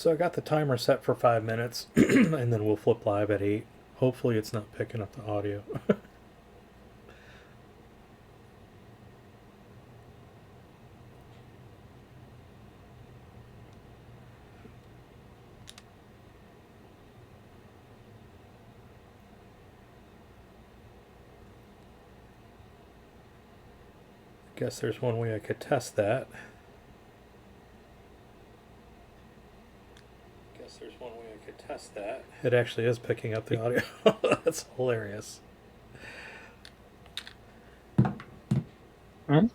So I got the timer set for 5 minutes, and then we'll flip live at 8. Hopefully it's not picking up the audio. Guess there's one way I could test that. It actually is picking up the audio. That's hilarious. Hmm?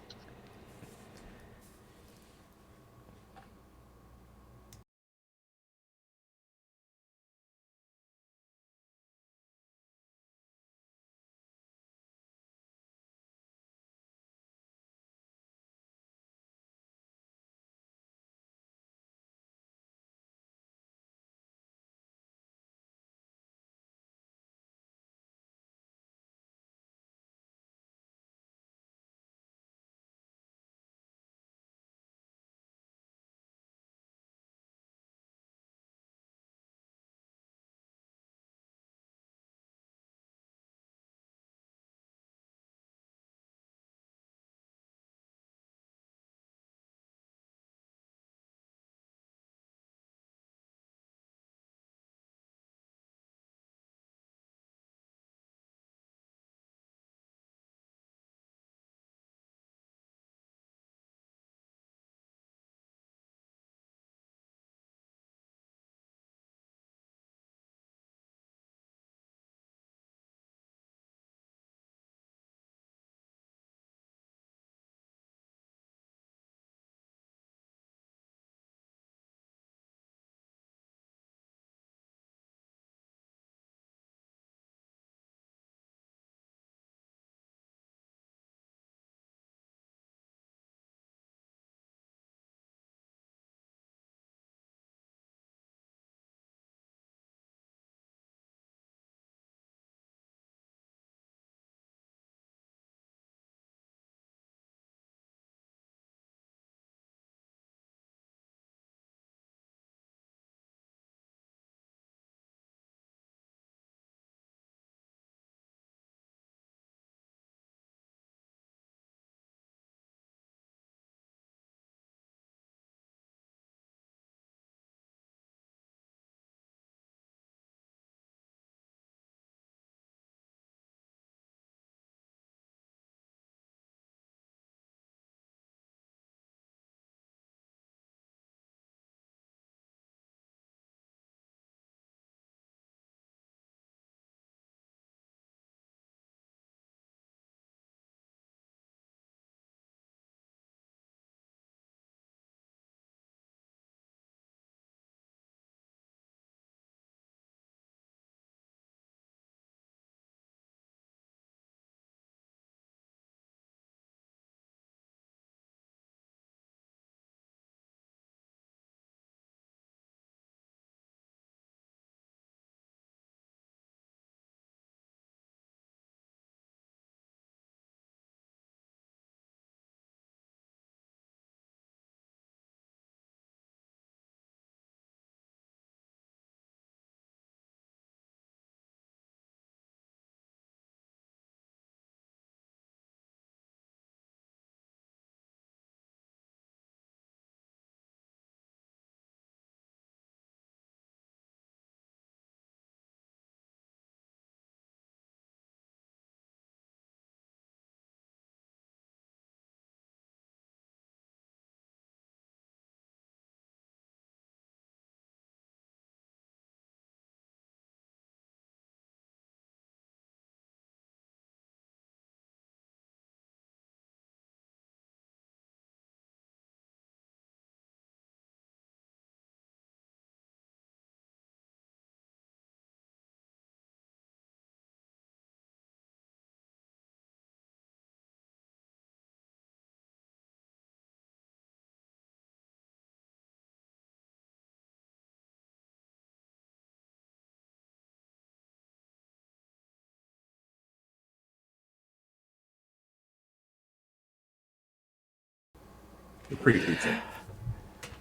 Pretty decent.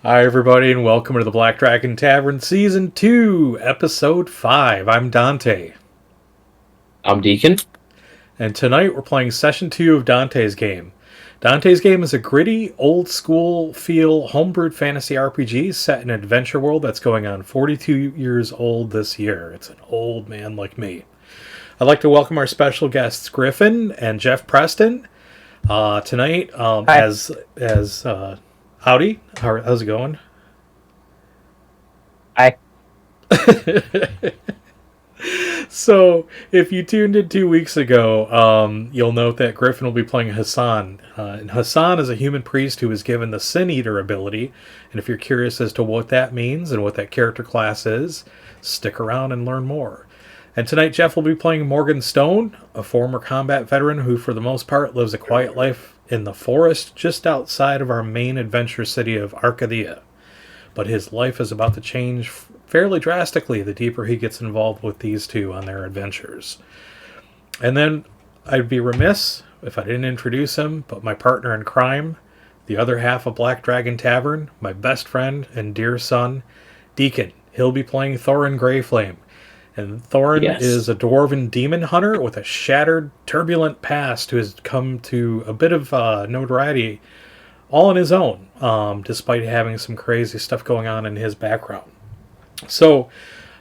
Hi, everybody, and welcome to the Black Dragon Tavern Season 2, Episode 5. I'm Dante. I'm Deacon. And tonight we're playing Session 2 of Dante's Game. Dante's Game is a gritty, old-school feel, homebrewed fantasy RPG set in an adventure world that's going on 42 years old this year. It's an old man like me. I'd like to welcome our special guests, Gryphon and Jeff Preston. Tonight, as howdy, how's it going? Hi. So, if you tuned in 2 weeks ago, you'll note that Gryphon will be playing Hassan. And Hassan is a human priest who was given the Sin Eater ability. And if you're curious as to what that means and what that character class is, stick around and learn more. And tonight, Jeff will be playing Morgan Stone, a former combat veteran who, for the most part, lives a quiet life in the forest just outside of our main adventure city of Arcadia. But his life is about to change fairly drastically the deeper he gets involved with these two on their adventures. And then I'd be remiss if I didn't introduce him, but my partner in crime, the other half of Black Dragon Tavern, my best friend and dear son, Deacon. He'll be playing Thorin Greyflame. And Thorin is a dwarven demon hunter with a shattered, turbulent past who has come to a bit of notoriety all on his own, despite having some crazy stuff going on in his background. So,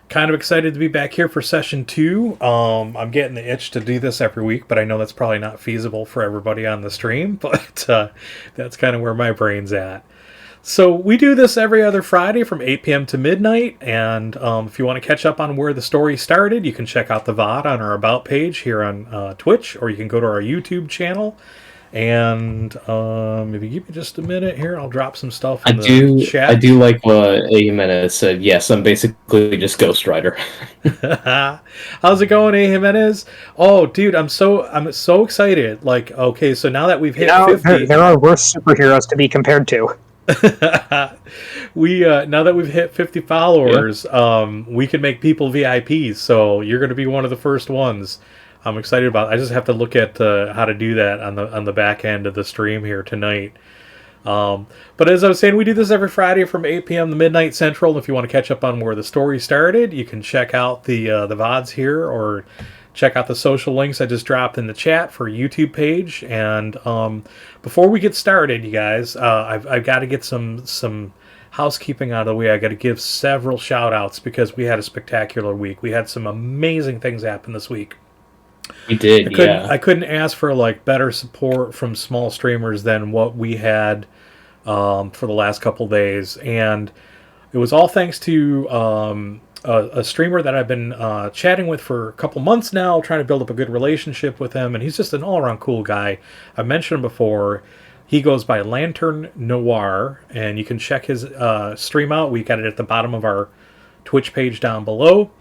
kind of excited to be back here for Session 2. I'm getting the itch to do this every week, but I know that's probably not feasible for everybody on the stream, but that's kind of where my brain's at. So we do this every other Friday from 8 p.m. to midnight, and if you want to catch up on where the story started, you can check out the VOD on our About page here on Twitch, or you can go to our YouTube channel. And if you give me just a minute here, I'll drop some stuff in the chat. I do like what A. Jimenez said. Yes, I'm basically just Ghost Rider. How's it going, A. Jimenez? Oh, dude, I'm so excited. Like, okay, so now that we've hit 50... There are worse superheroes to be compared to. We now that we've hit 50 followers, we can make people VIPs, so you're going to be one of the first ones. I'm excited about it. I just have to look at how to do that on the back end of the stream here tonight. But as I was saying, we do this every Friday from 8 p.m. to midnight Central. If you want to catch up on where the story started, you can check out the VODs here, or check out the social links I just dropped in the chat for YouTube page. And before we get started, you guys, I've got to get some housekeeping out of the way. I got to give several shout outs because we had a spectacular week. We had some amazing things happen this week. We did, I couldn't ask for better support from small streamers than what we had for the last couple days, and it was all thanks to a streamer that I've been chatting with for a couple months now, trying to build up a good relationship with him, and he's just an all-around cool guy. I've mentioned him before. He goes by Lantern Noir, and you can check his stream out. We got it at the bottom of our Twitch page down below.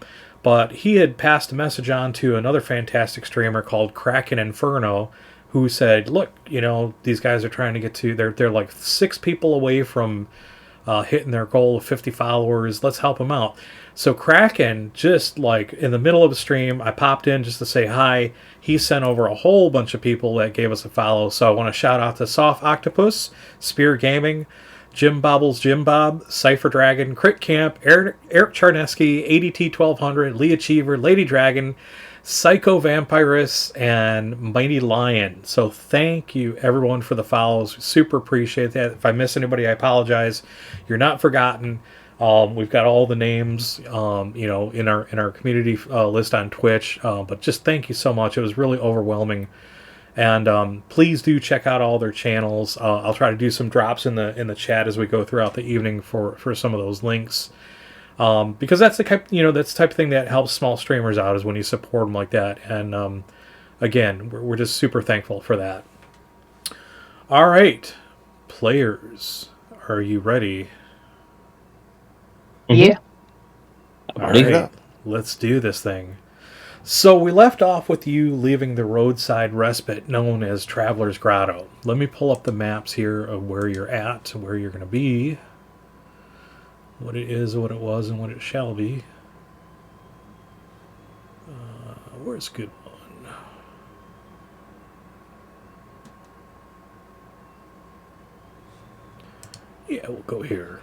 But he had passed a message on to another fantastic streamer called Kraken Inferno, who said, look, these guys are trying to get to, they're like 6 people away from hitting their goal of 50 followers. Let's help them out. So Kraken, just in the middle of the stream, I popped in just to say hi. He sent over a whole bunch of people that gave us a follow. So I want to shout out to Soft Octopus, Spear Gaming, Jim Bobbles, Jim Bob, Cypher Dragon, Crit Camp, Eric Charneski, ADT 1200, Lee Achiever, Lady Dragon, Psycho Vampirus, and Mighty Lion. So thank you everyone for the follows. Super appreciate that. If I miss anybody, I apologize. You're not forgotten. We've got all the names, in our community list on Twitch. But just thank you so much. It was really overwhelming. And please do check out all their channels. I'll try to do some drops in the chat as we go throughout the evening for some of those links, because that's the type of thing that helps small streamers out, is when you support them like that. And again, we're just super thankful for that. All right, players, are you ready? Yeah. All right, let's do this thing. So we left off with you leaving the roadside respite known as Traveler's Grotto. Let me pull up the maps here of where you're at, where you're going to be, what it is, what it was, and what it shall be. Where's good one? Yeah, we'll go here.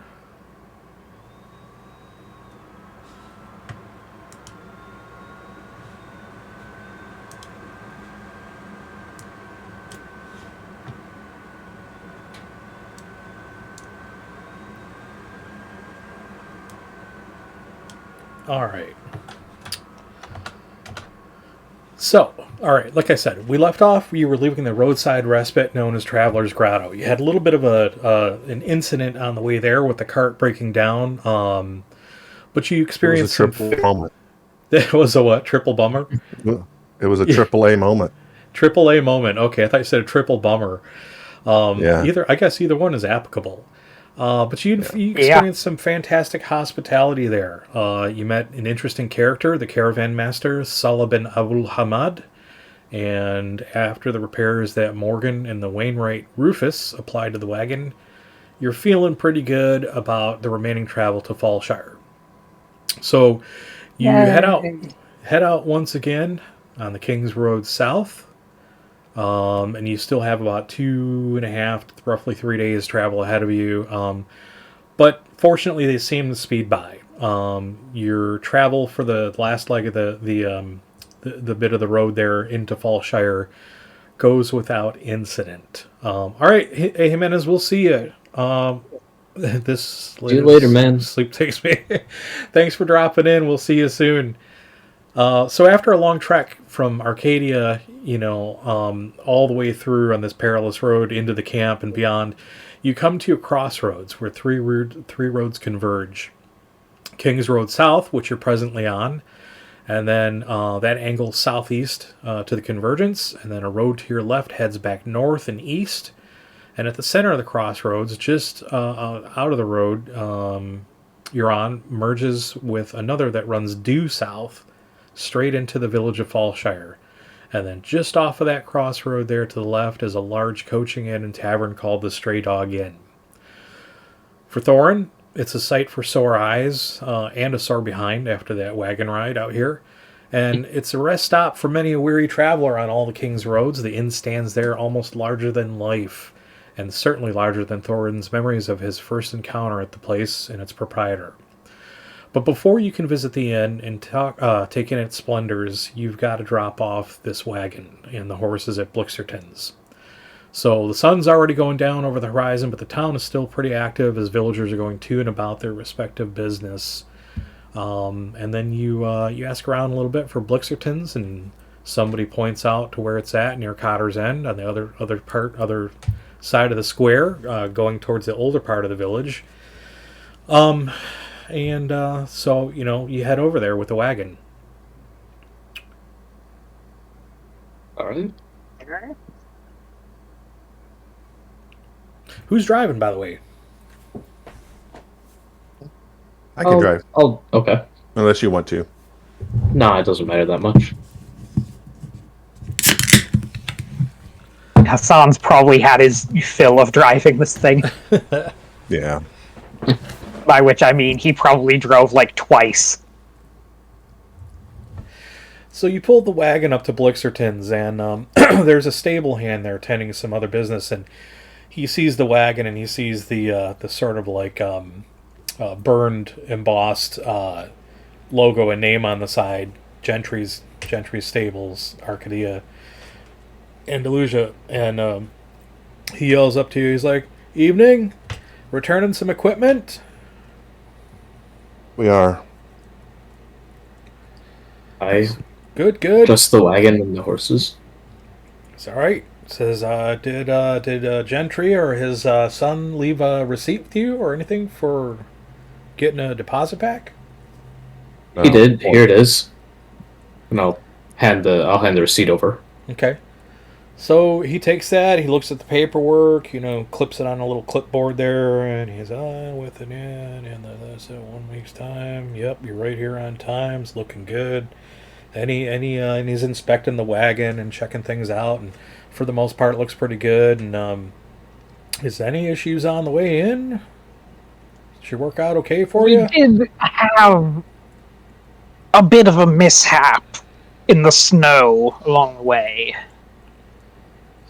All right. So, all right, like I said, we left off. You were leaving the roadside respite known as Traveler's Grotto. You had a little bit of an incident on the way there with the cart breaking down, but you experienced It was a triple moment. It was a what? Triple bummer? It was a triple A moment. Triple A moment. Okay, I thought you said a triple bummer. Yeah. I guess either one is applicable. But you experienced some fantastic hospitality there. You met an interesting character, the caravan master, Salah bin Abul Hamad. And after the repairs that Morgan and the Wainwright Rufus applied to the wagon, you're feeling pretty good about the remaining travel to Fallshire. So you head out once again on the King's Road South. And you still have about 2.5, roughly 3 days travel ahead of you. But fortunately, they seem to speed by. Your travel for the last leg of the bit of the road there into Fallshire goes without incident. All right, hey Jimenez, we'll see you. See you later, man. Sleep takes me. Thanks for dropping in. We'll see you soon. So after a long trek from Arcadia, all the way through on this perilous road into the camp and beyond, you come to a crossroads where three roads converge. King's Road South, which you're presently on, and then that angles southeast to the convergence, and then a road to your left heads back north and east, and at the center of the crossroads, just out of the road you're on, merges with another that runs due south, straight into the village of Fallshire. And then just off of that crossroad there to the left is a large coaching inn and tavern called the Stray Dog Inn. For Thorin, it's a sight for sore eyes and a sore behind after that wagon ride out here. And it's a rest stop for many a weary traveler on all the King's roads. The inn stands there almost larger than life, and certainly larger than Thorin's memories of his first encounter at the place and its proprietor. But before you can visit the inn and take in its splendors, you've got to drop off this wagon and the horses at Blixerton's. So the sun's already going down over the horizon, but the town is still pretty active as villagers are going to and about their respective business. And then you ask around a little bit for Blixerton's, and somebody points out to where it's at near Cotter's End on the other side of the square, going towards the older part of the village. So, you head over there with the wagon. All right. Who's driving, by the way? I can drive. Oh, okay. Unless you want to. No, it doesn't matter that much. Hassan's probably had his fill of driving this thing. Yeah. By which I mean he probably drove like twice. So you pulled the wagon up to Blixerton's, and there's a stable hand there tending to some other business, and he sees the wagon and he sees the sort of like burned, embossed logo and name on the side, Gentry's Stables, Arcadia, Andalusia, and he yells up to you. He's like, "Evening, returning some equipment." We are. Good. Just the wagon and the horses. It's all right. Says, did Gentry or his son leave a receipt with you or anything for getting a deposit back? No. He did. Here it is. And I'll hand the receipt over. Okay. So he takes that, he looks at the paperwork, clips it on a little clipboard there, and he's with it in, and that's at 1 week's time. Yep, you're right here on time. It's looking good. And he's inspecting the wagon and checking things out, and for the most part, it looks pretty good. And is any issues on the way in? Did it work out okay for you? We did have a bit of a mishap in the snow along the way.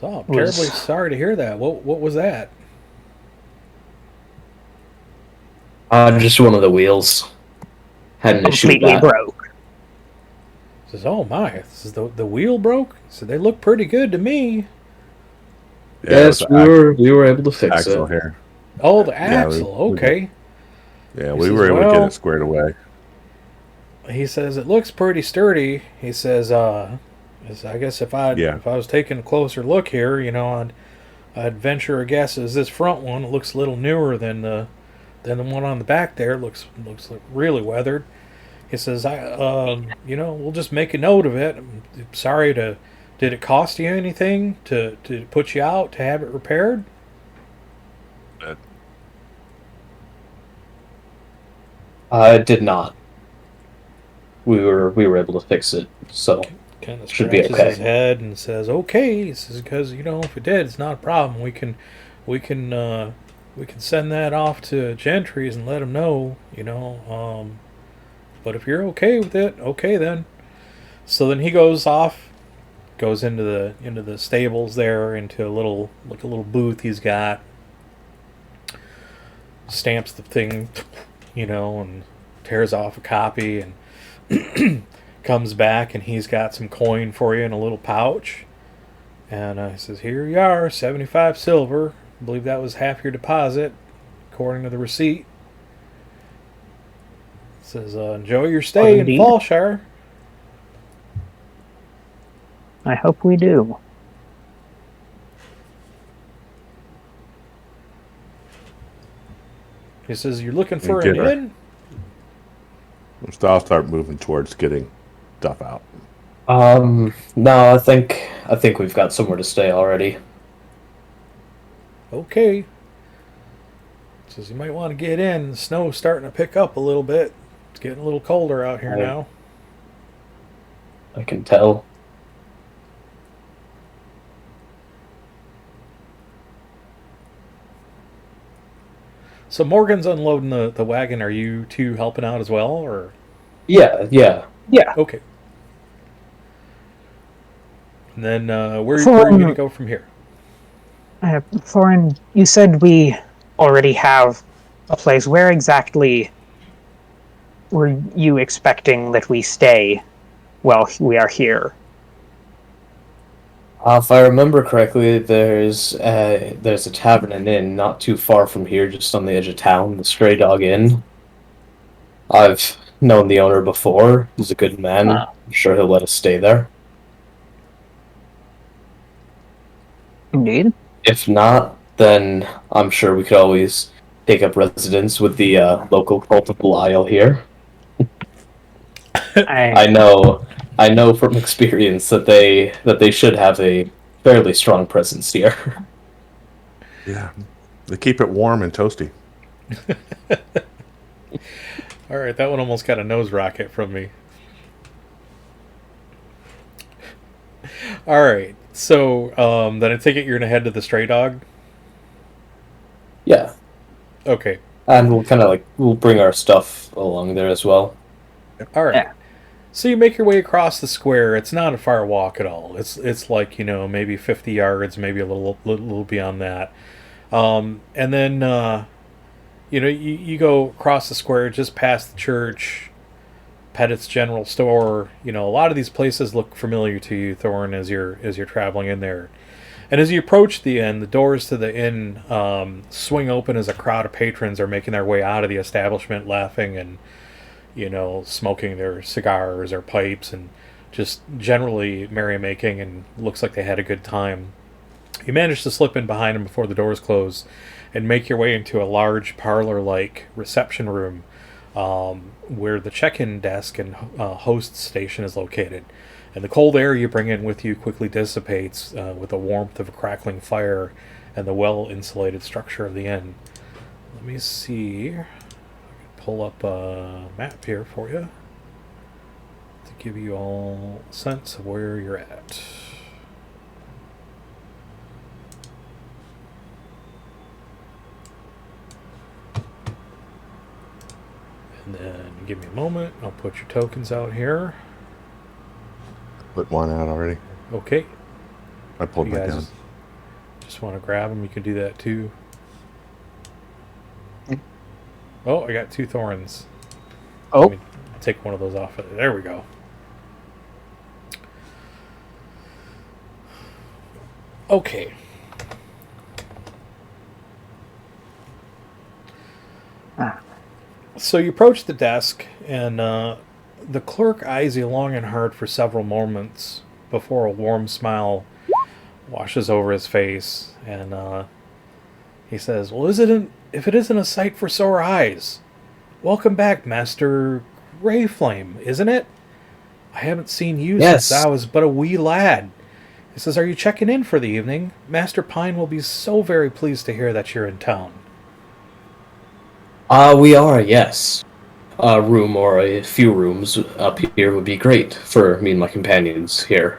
So I'm terribly sorry to hear that. What was that? Just one of the wheels. Had an issue with Completely that. broke. Says, oh my, this is the wheel broke? So they look pretty good to me. Yeah, Yes, we were able to fix axle it. here. Oh, the axle. Okay. Yeah, He we says, were able to get well, it squared away. he says it looks pretty sturdy. He says, I guess if I was taking a closer look here, I'd venture a guess is this front one. It looks a little newer than the one on the back there. Looks really weathered. He says, we'll just make a note of it. I'm sorry to. Did it cost you anything to put you out to have it repaired? It did not. We were able to fix it, so Kind of should be scratches okay. his head and says, "Okay." He says, "Because if it did, it's not a problem. We can send that off to Gentry's and let them know. But if you're okay with it, okay then." So then he goes into the stables there, into a little booth he's got. Stamps the thing, and tears off a copy and comes back, and he's got some coin for you in a little pouch. And he says, "Here you are, 75 silver. I believe that was half your deposit, according to the receipt." It says, "Enjoy your stay in Indeed. Fallshire." I hope we do. He says, "You're looking for get an her. inn?" I'll start moving towards getting stuff out. No, I think we've got somewhere to stay already. Okay. Says you might want to get in. The snow's starting to pick up a little bit. It's getting a little colder out here Right. now. I can tell. So Morgan's unloading the wagon. Are you two helping out as well, or? Yeah. Yeah. Okay. And then where are you going to go from here? Thorin, you said we already have a place. Where exactly were you expecting that we stay while we are here? If I remember correctly, there's a tavern and inn not too far from here, just on the edge of town, the Stray Dog Inn. I've known the owner before. He's a good man. I'm sure he'll let us stay there. Indeed. If not, then I'm sure we could always take up residence with the local cult of Belial here. I know from experience that they should have a fairly strong presence here. Yeah. They keep it warm and toasty. All right, that one almost got a nose rocket from me. All right, so then I take it you're gonna head to the Stray Dog. Yeah, Okay. and we'll bring our stuff along there as well. All right. Yeah. So you make your way across the square. It's not a far walk at all. It's like maybe 50 yards, maybe a little beyond that. And then you go across the square just past the church, Pettit's General Store. A lot of these places look familiar to you, Thorin, as you're traveling in there. And as you approach the inn, the doors to the inn swing open as a crowd of patrons are making their way out of the establishment, laughing and smoking their cigars or pipes and just generally merrymaking, and looks like they had a good time. You manage to slip in behind them before the doors close and make your way into a large parlor-like reception room where the check-in desk and host station is located. And the cold air you bring in with you quickly dissipates with the warmth of a crackling fire and the well-insulated structure of the inn. Let me see. Pull up a map here for you to give you all a sense of where you're at. And then give me a moment. I'll put your tokens out here. Put one out already. Okay. I pulled You my guys gun. just want to grab them, you can do that too. Oh, I got 2 thorns. Oh. Let me take one of those off. There we go. Okay. So you approach the desk, and The clerk eyes you long and hard for several moments before a warm smile washes over his face, and he says, "Well, if it isn't a sight for sore eyes? Welcome back, Master Greyflame, isn't it? I haven't seen you since I was but a wee lad." He says, "Are you checking in for the evening? Master Pine will be so very pleased to hear that you're in town." We are, yes. A room or a few rooms up here would be great for me and my companions here.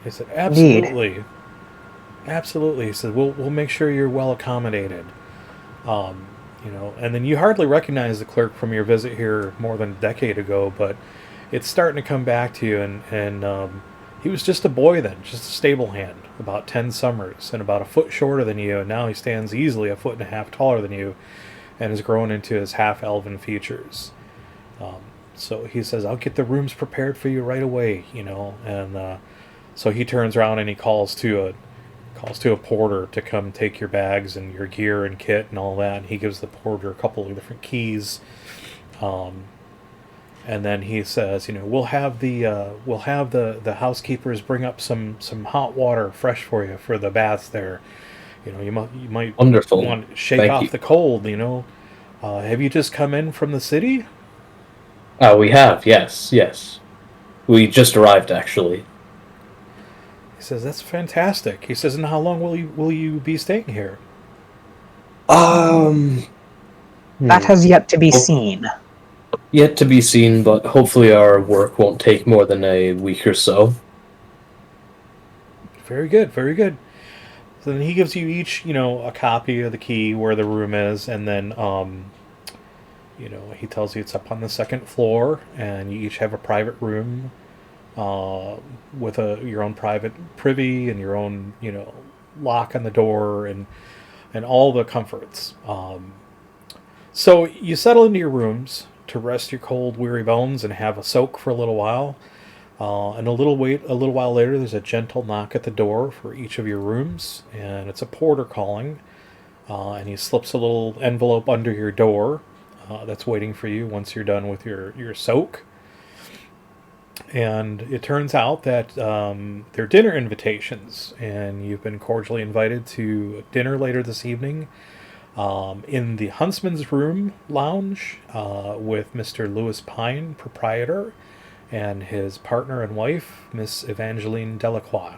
He said, "Absolutely. Absolutely." He said, We'll make sure you're well accommodated." And then you hardly recognize the clerk from your visit here more than a decade ago, but it's starting to come back to you, and he was just a boy then, just a stable hand, about 10 summers, and about a foot shorter than you, and now he stands easily a foot and a half taller than you, and has grown into his half-elven features. So he says, "I'll get the rooms prepared for you right away," and so he turns around and he calls to a porter to come take your bags and your gear and kit and all that, and he gives the porter a couple of different keys. And then he says, "We'll have the housekeepers bring up some hot water fresh for you for the baths there. You might Wonderful. want to shake Thank off you. the cold. Have you just come in from the city?" We have, yes. We just arrived, actually. He says, "That's fantastic." He says, "And how long will you be staying here?" That has yet to be seen. Yet to be seen, but hopefully our work won't take more than a week or so. Very good, very good. So then he gives you each, a copy of the key where the room is, and then, he tells you it's up on the second floor, and you each have a private room with your own private privy and your own, lock on the door and all the comforts. So you settle into your rooms to rest your cold, weary bones and have a soak for a little while. And a little while later, there's a gentle knock at the door for each of your rooms, and it's a porter calling. And he slips a little envelope under your door that's waiting for you once you're done with your soak. And it turns out that they're dinner invitations, and you've been cordially invited to dinner later this evening in the Huntsman's Room Lounge with Mr. Lewis Pine, proprietor, and his partner and wife, Miss Evangeline Delacroix.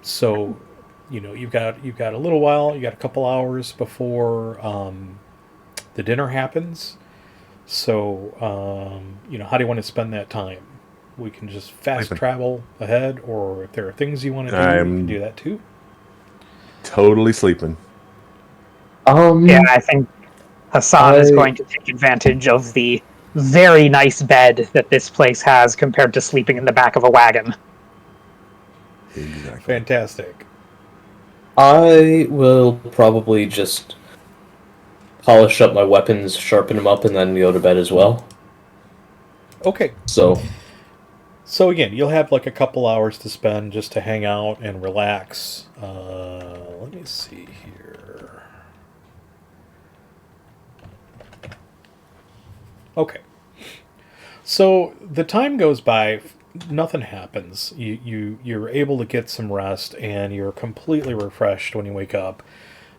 So, you've got a little while, you got a couple hours before the dinner happens. So, how do you want to spend that time? We can just fast travel ahead, or if there are things you want to do, you can do that too. Totally sleeping. Yeah, I think Hassan is going to take advantage of the very nice bed that this place has compared to sleeping in the back of a wagon. Exactly. Fantastic. I will probably just polish up my weapons, sharpen them up, and then go to bed as well. Okay. So again, you'll have like a couple hours to spend just to hang out and relax. Let me see here. Okay. So the time goes by, nothing happens. You're able to get some rest, and you're completely refreshed when you wake up.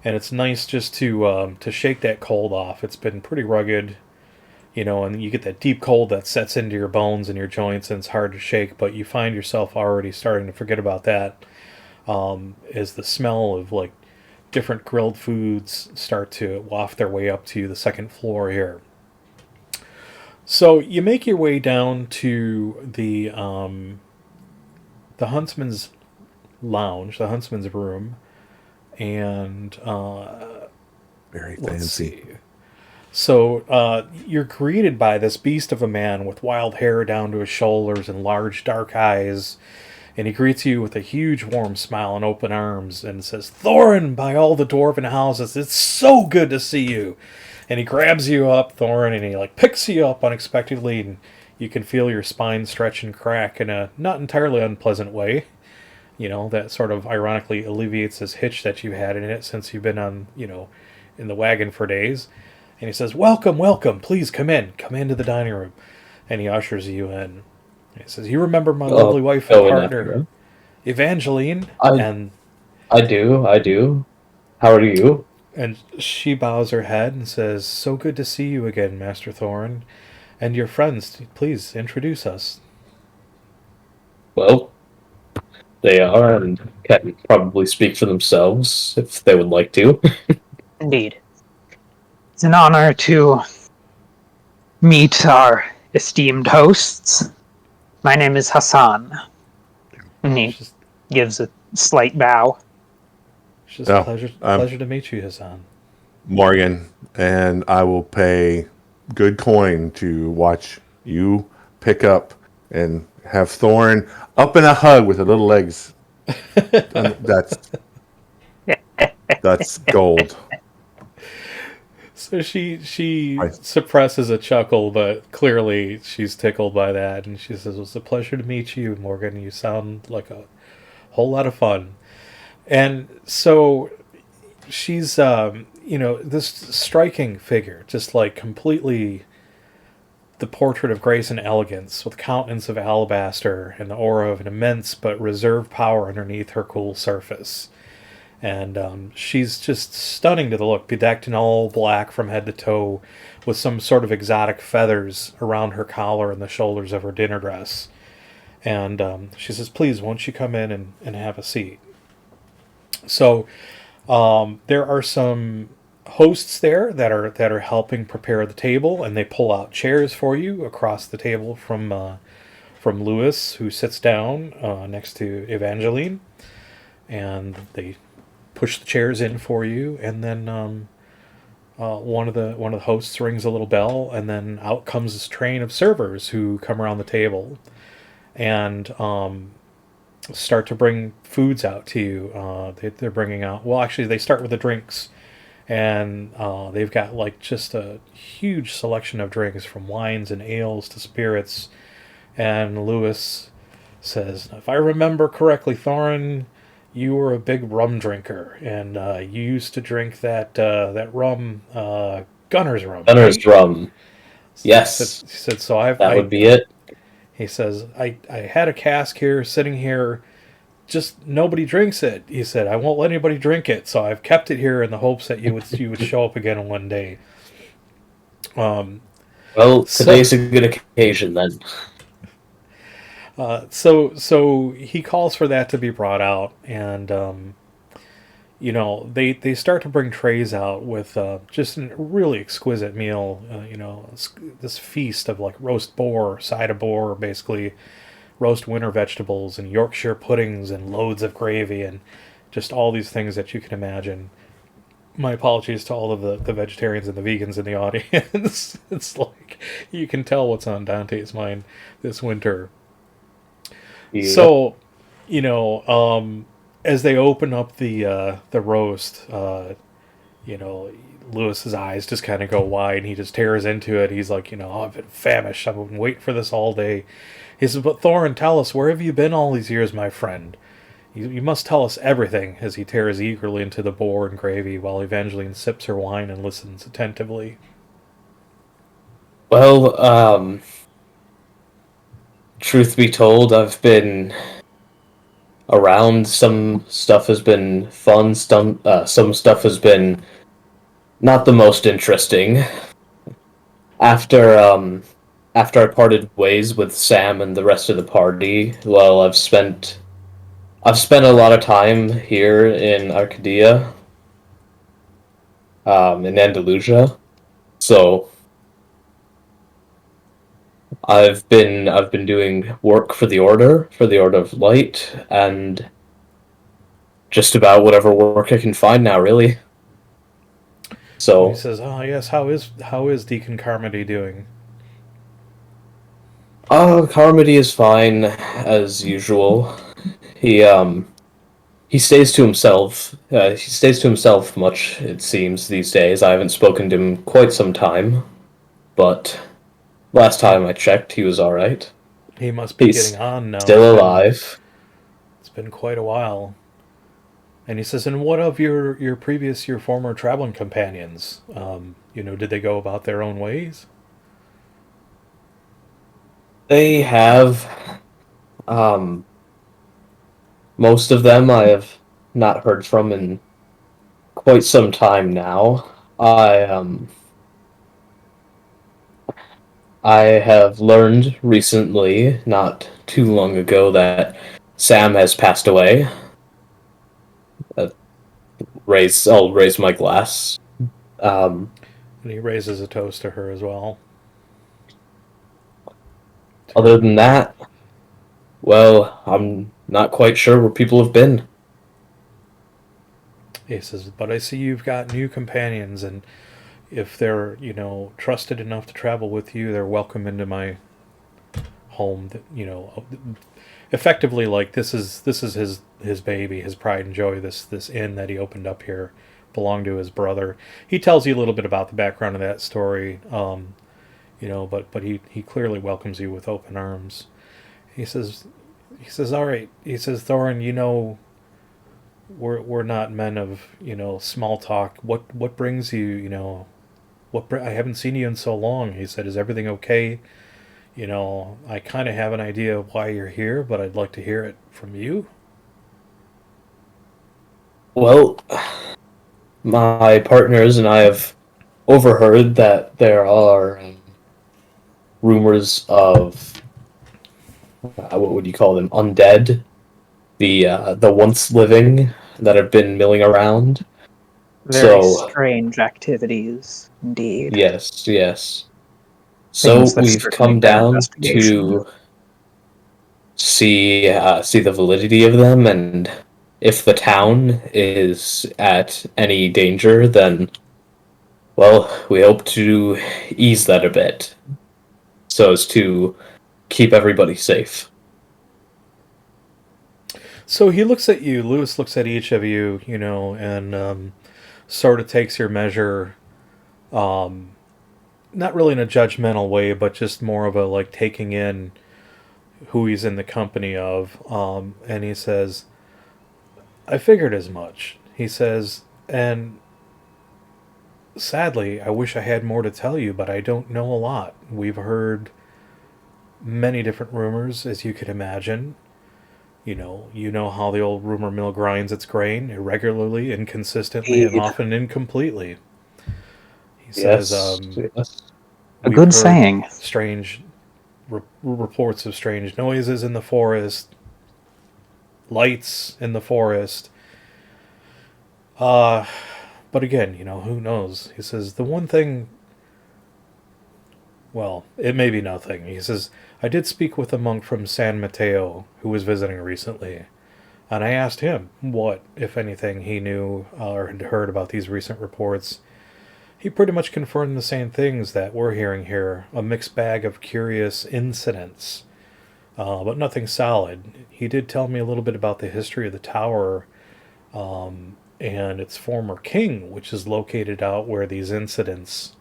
And it's nice just to shake that cold off. It's been pretty rugged, and you get that deep cold that sets into your bones and your joints, and it's hard to shake. But you find yourself already starting to forget about that as the smell of like different grilled foods start to waft their way up to the second floor here. So you make your way down to the Huntsman's Lounge, the Huntsman's Room, and Very let's fancy. see. So you're greeted by this beast of a man with wild hair down to his shoulders and large dark eyes, and he greets you with a huge warm smile and open arms and says, "Thorin, by all the dwarven houses, it's so good to see you." And he grabs you up, Thorin, and he like picks you up unexpectedly, and you can feel your spine stretch and crack in a not entirely unpleasant way. That sort of ironically alleviates this hitch that you've had in it since you've been on, in the wagon for days. And he says, "Welcome, welcome. Please come in. Come into the dining room." And he ushers you in. He says, "You remember my lovely wife and go in after partner, him. Evangeline?" I And I do. How are you? she bows her head and says, "So good to see you again, Master Thorin. And your friends, please introduce us." Well, they are and can probably speak for themselves if they would like to. Indeed. It's an honor to meet our esteemed hosts. My name is Hassan. And he Just, gives a slight bow. just Oh, pleasure to meet you, Hassan. Morgan, and I will pay good coin to watch you pick up and have Thorin up in a hug with her little legs. And that's gold. So she I- suppresses a chuckle, but clearly she's tickled by that, and she says, "It was a pleasure to meet you, Morgan. You sound like a whole lot of fun." And so she's, this striking figure, just like completely the portrait of grace and elegance, with countenance of alabaster and the aura of an immense but reserved power underneath her cool surface. And she's just stunning to the look, bedecked in all black from head to toe, with some sort of exotic feathers around her collar and the shoulders of her dinner dress. And she says, "Please, won't you come in and have a seat?" So there are some hosts there that are helping prepare the table, and they pull out chairs for you across the table from Lewis, who sits down next to Evangeline, and they push the chairs in for you, and then one of the hosts rings a little bell, and then out comes this train of servers who come around the table and start to bring foods out to you. They're bringing out, well, actually, they start with the drinks, and they've got like just a huge selection of drinks, from wines and ales to spirits. And Lewis says, "If I remember correctly, Thorin, you were a big rum drinker, and you used to drink that rum, Gunner's rum." Gunner's right? rum. Yes, He said, "So I've." that would be it. He says, I had a cask here, sitting here, just nobody drinks it." He said, "I won't let anybody drink it, so I've kept it here in the hopes that you would show up again one day." Well, So- today's a good occasion then. So he calls for that to be brought out, and they start to bring trays out with just a really exquisite meal. This feast of like roast boar, side of boar, basically roast winter vegetables and Yorkshire puddings and loads of gravy and just all these things that you can imagine. My apologies to all of the vegetarians and the vegans in the audience. It's like you can tell what's on Dante's mind this winter. Yeah. So, as they open up the roast, Lewis's eyes just kind of go wide, and he just tears into it. He's like, "I've been famished. I've been waiting for this all day." He says, "But Thorin, tell us, where have you been all these years, my friend? You must tell us everything," as he tears eagerly into the boar and gravy, while Evangeline sips her wine and listens attentively. Well, truth be told, I've been around. Some stuff has been fun. Some stuff has been not the most interesting. After I parted ways with Sam and the rest of the party, well, I've spent a lot of time here in Arcadia, in Andalusia. So I've been doing work for the Order of Light, and just about whatever work I can find now, really. So He says, "Oh yes, how is Deacon Carmody doing?" Carmody is fine as usual. He stays to himself. He stays to himself much, it seems, these days. I haven't spoken to him quite some time, but last time I checked, he was all right. He must be He's getting on now. Still alive. It's been quite a while. And he says, and what of your former traveling companions? Did they go about their own ways? They have, um, most of them I have not heard from in quite some time now. I have learned recently, not too long ago, that Sam has passed away. I'll raise my glass. Um, And he raises a toast to her as well. Other than that, well, I'm not quite sure where people have been. He says, but I see you've got new companions, and if they're, trusted enough to travel with you, they're welcome into my home. Effectively, like this is his baby, his pride and joy. This inn that he opened up here belonged to his brother. He tells you a little bit about the background of that story, but he clearly welcomes you with open arms. He says, all right. He says, Thorin, we're not men of small talk. What brings you? I haven't seen you in so long. He said, is everything okay? I kind of have an idea of why you're here, but I'd like to hear it from you. Well, my partners and I have overheard that there are rumors of what would you call them? Undead, the once living that have been milling around. Very strange activities, indeed. Yes. So we've come down to see the validity of them, and if the town is at any danger, then, well, we hope to ease that a bit, so as to keep everybody safe. So he looks at you. Lewis looks at each of you, and sort of takes your measure. Not really in a judgmental way, but just more of a like taking in who he's in the company of. And he says, I figured as much. He says, and sadly, I wish I had more to tell you, but I don't know a lot. We've heard many different rumors, as you could imagine. You know how the old rumor mill grinds its grain irregularly, inconsistently, and often incompletely. He says, yes. A good saying. Strange reports of strange noises in the forest, lights in the forest. But again, who knows? He says, the one thing, well, it may be nothing. He says, I did speak with a monk from San Mateo who was visiting recently, and I asked him what, if anything, he knew or had heard about these recent reports. He pretty much confirmed the same things that we're hearing here, a mixed bag of curious incidents, but nothing solid. He did tell me a little bit about the history of the tower and its former king, which is located out where these incidents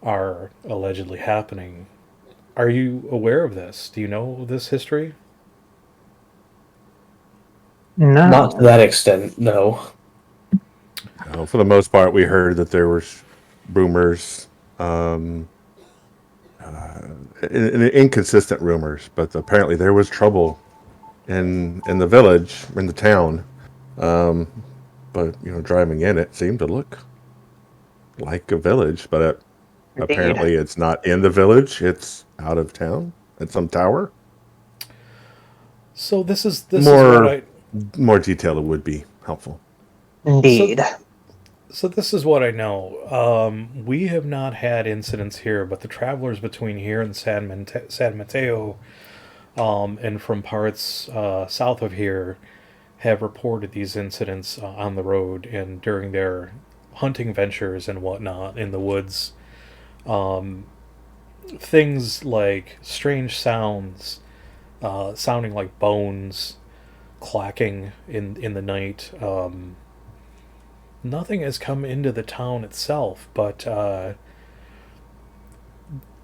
are allegedly happening. Are you aware of this? Do you know this history? No. Not to that extent, no. For the most part, we heard that there were rumors, inconsistent rumors, but apparently there was trouble in the village, in the town. But driving in, it seemed to look like a village, but apparently it's not in the village; it's out of town at some tower. So this is what more detail would be helpful. Indeed. So this is what I know. We have not had incidents here, but the travelers between here and San Mateo, and from parts south of here, have reported these incidents on the road and during their hunting ventures and whatnot in the woods. Things like strange sounds, sounding like bones, clacking in the night. Nothing has come into the town itself, but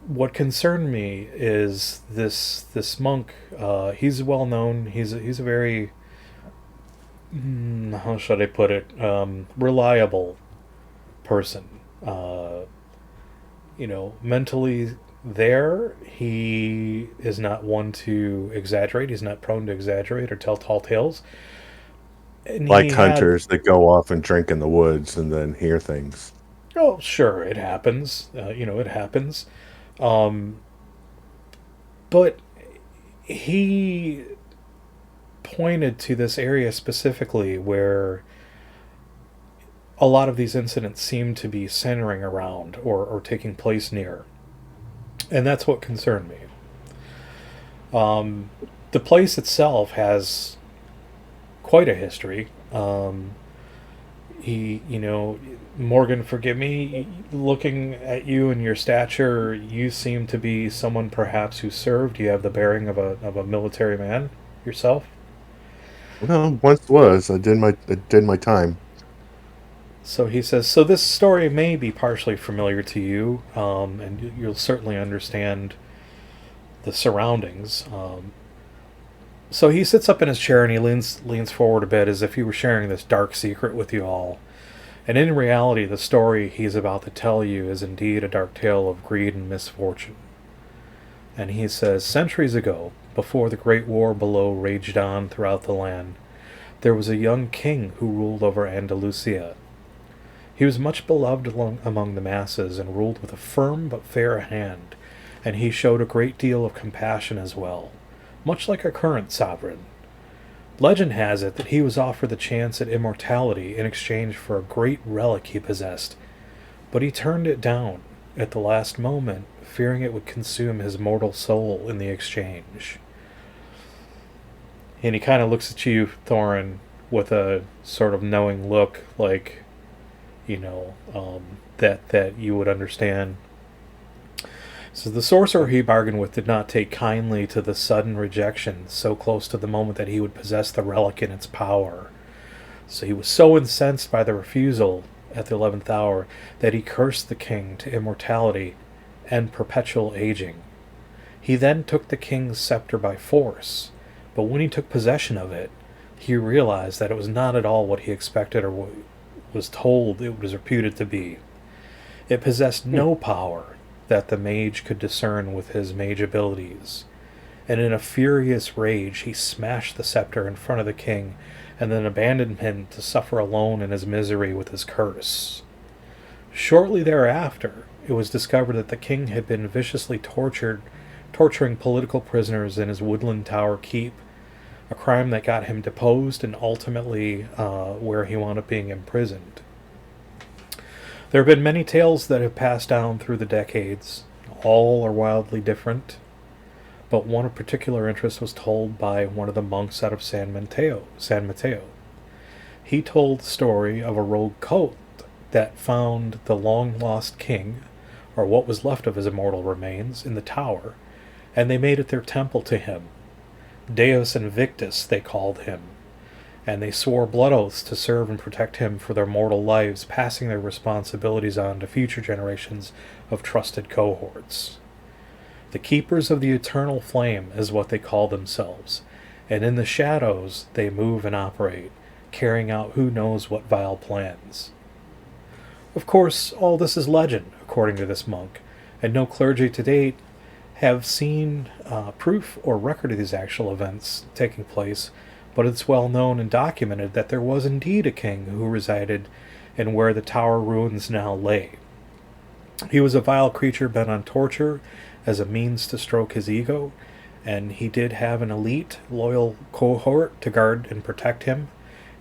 what concerned me is this monk. He's well known. He's a very how should I put it, reliable person. Mentally there, he is not one to exaggerate. He's not prone to exaggerate or tell tall tales. And Like he had, hunters that go off and drink in the woods and then hear things. oh, sure, it happens. It happens. Um, but he pointed to this area specifically where a lot of these incidents seem to be centering around or taking place near. And that's what concerned me. The place itself has quite a history. Morgan, forgive me, looking at you and your stature, you seem to be someone perhaps who served. You have the bearing of a military man yourself. Well, once was. I did my time. So he says, so this story may be partially familiar to you, and you'll certainly understand the surroundings. So he sits up in his chair and he leans forward a bit as if he were sharing this dark secret with you all. And in reality, the story he's about to tell you is indeed a dark tale of greed and misfortune. And he says, centuries ago, before the great war below raged on throughout the land, there was a young king who ruled over Andalusia. He was much beloved among the masses and ruled with a firm but fair hand, and he showed a great deal of compassion as well, much like our current sovereign. Legend has it that he was offered the chance at immortality in exchange for a great relic he possessed, but he turned it down at the last moment, fearing it would consume his mortal soul in the exchange. And he kind of looks at you, Thorin, with a sort of knowing look, like, that you would understand. So the sorcerer he bargained with did not take kindly to the sudden rejection so close to the moment that he would possess the relic in its power. So he was so incensed by the refusal at the 11th hour that he cursed the king to immortality and perpetual aging. He then took the king's scepter by force, but when he took possession of it, he realized that it was not at all what he expected or was told it was reputed to be. It possessed no power that the mage could discern with his mage abilities, and in a furious rage he smashed the scepter in front of the king and then abandoned him to suffer alone in his misery with his curse. Shortly thereafter, it was discovered that the king had been viciously torturing political prisoners in his woodland tower keep, a crime that got him deposed and ultimately where he wound up being imprisoned. There have been many tales that have passed down through the decades. All are wildly different, but one of particular interest was told by one of the monks out of San Mateo. He told the story of a rogue cult that found the long-lost king, or what was left of his immortal remains, in the tower, and they made it their temple to him. Deus Invictus, they called him, and they swore blood oaths to serve and protect him for their mortal lives, passing their responsibilities on to future generations of trusted cohorts. The Keepers of the Eternal Flame is what they call themselves, and in the shadows they move and operate, carrying out who knows what vile plans. Of course, all this is legend, according to this monk, and no clergy to date have seen proof or record of these actual events taking place, but it's well known and documented that there was indeed a king who resided in where the tower ruins now lay. He was a vile creature bent on torture as a means to stroke his ego, and he did have an elite, loyal cohort to guard and protect him.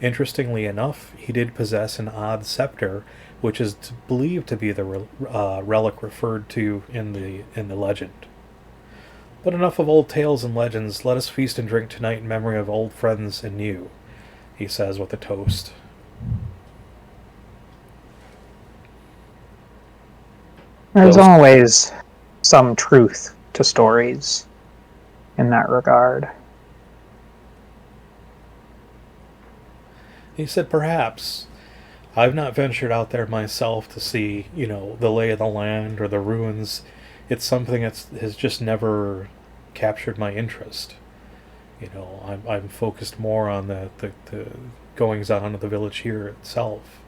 Interestingly enough, he did possess an odd scepter, which is believed to be the relic referred to in the legend. But enough of old tales and legends. Let us feast and drink tonight in memory of old friends and new, he says with a toast. There's always some truth to stories in that regard. He said, perhaps. I've not ventured out there myself to see, the lay of the land or the ruins. It's something that has just never captured my interest. I'm focused more on the goings on of the village here itself.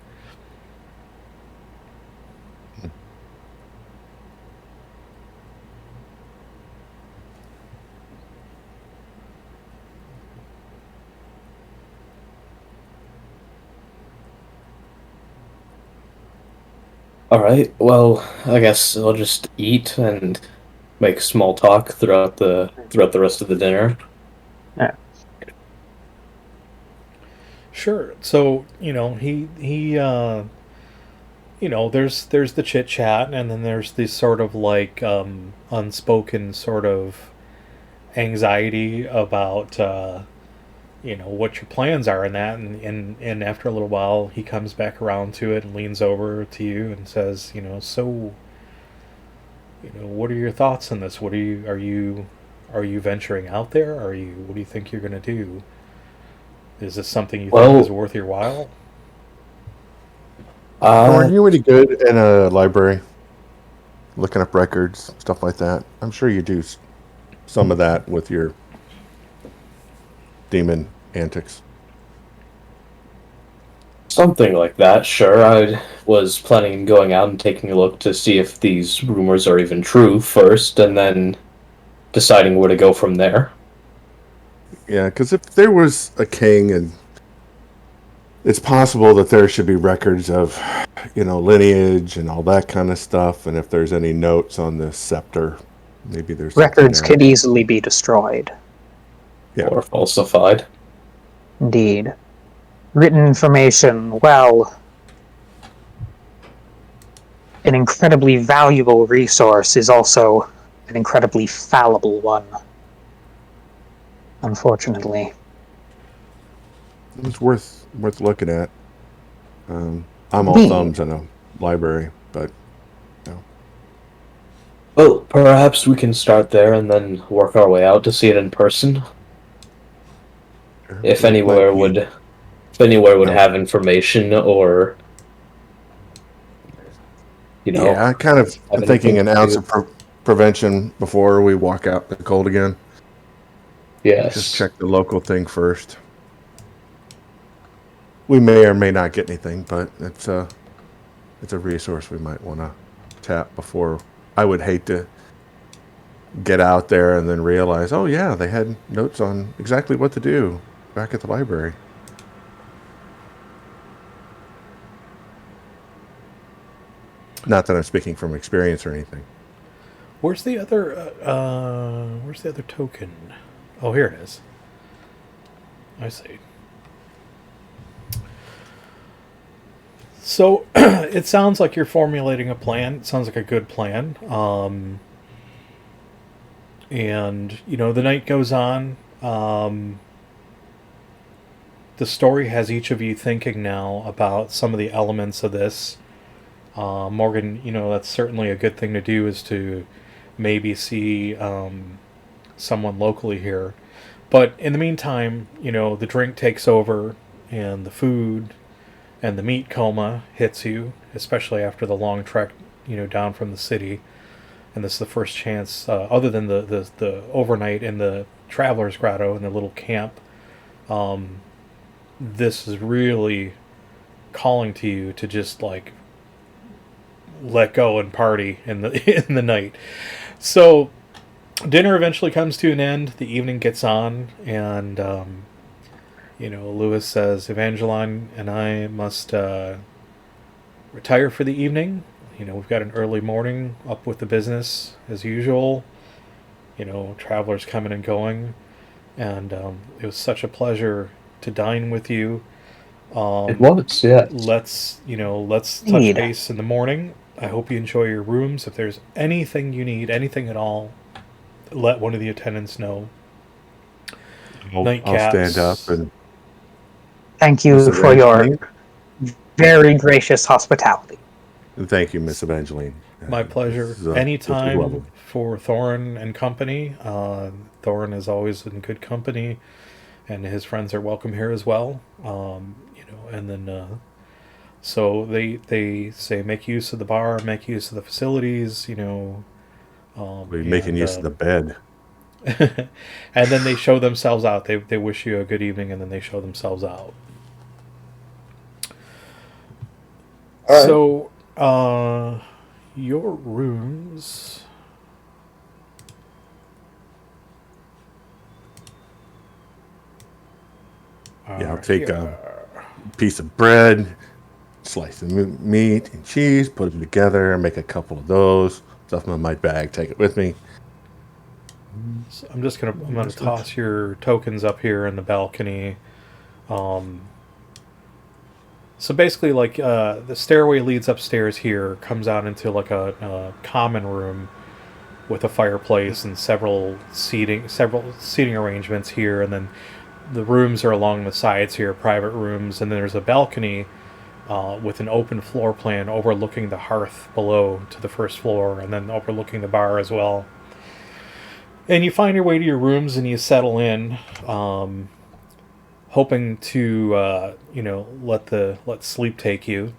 All right. Well, I guess I'll just eat and make small talk throughout the rest of the dinner. Yeah. Sure. So, there's the chit chat, and then there's this sort of like unspoken sort of anxiety about what your plans are in that, and after a little while he comes back around to it and leans over to you and says, so what are your thoughts on this? What are you venturing out there? What do you think you're going to do? Is this something you think is worth your while? Are you any good in a library? Looking up records, stuff like that. I'm sure you do some of that with your demon antics. Something like that, sure. I was planning on going out and taking a look to see if these rumors are even true first, and then deciding where to go from there. Yeah, because if there was a king, and it's possible that there should be records of, lineage and all that kind of stuff, and if there's any notes on the scepter, maybe there's records could easily be destroyed. Yeah. Or falsified. Indeed. Written information, well, an incredibly valuable resource is also an incredibly fallible one. Unfortunately. It's worth looking at. I'm all thumbs in a library, but Well, perhaps we can start there and then work our way out to see it in person. If anywhere would have information, or Yeah, I kind of thinking an ounce of prevention before we walk out in the cold again. Yes. Just check the local thing first. We may or may not get anything, but it's a resource we might want to tap before. I would hate to get out there and then realize, oh yeah, they had notes on exactly what to do back at the library. Not that I'm speaking from experience or anything. Where's the other token? Oh, here it is. I see. So, it sounds like you're formulating a plan. It sounds like a good plan. And, the night goes on. The story has each of you thinking now about some of the elements of this. Morgan, that's certainly a good thing to do, is to maybe see someone locally here. But in the meantime, the drink takes over, and the food and the meat coma hits you, especially after the long trek, down from the city. And this is the first chance, other than the overnight in the Traveler's Grotto in the little camp, this is really calling to you to just, like, let go and party in the night. So dinner eventually comes to an end. The evening gets on, and Lewis says, Evangeline and I must retire for the evening. We've got an early morning, up with the business as usual. Travelers coming and going, and it was such a pleasure to dine with you. It was, yeah. Let's touch base in the morning. I hope you enjoy your rooms. If there's anything you need, anything at all, let one of the attendants know. I'll stand up and thank you for your very gracious hospitality. Thank you, Miss Evangeline. My pleasure. Anytime for Thorin and company. Thorin is always in good company, and his friends are welcome here as well. And then so they say make use of the bar, make use of the facilities. We're making use of the bed. And then they show themselves out. They wish you a good evening, and then they show themselves out. All right. So, your rooms. Yeah, I'll are take here. a piece of bread, slice the meat and cheese, put them together, make a couple of those, stuff them in my bag, take it with me. So I'm gonna toss your tokens up here in the balcony. So basically, like the stairway leads upstairs here, comes out into like a common room with a fireplace and several seating arrangements here, and then the rooms are along the sides here, private rooms, and then there's a balcony with an open floor plan overlooking the hearth below to the first floor, and then overlooking the bar as well. And you find your way to your rooms and you settle in, hoping to let sleep take you.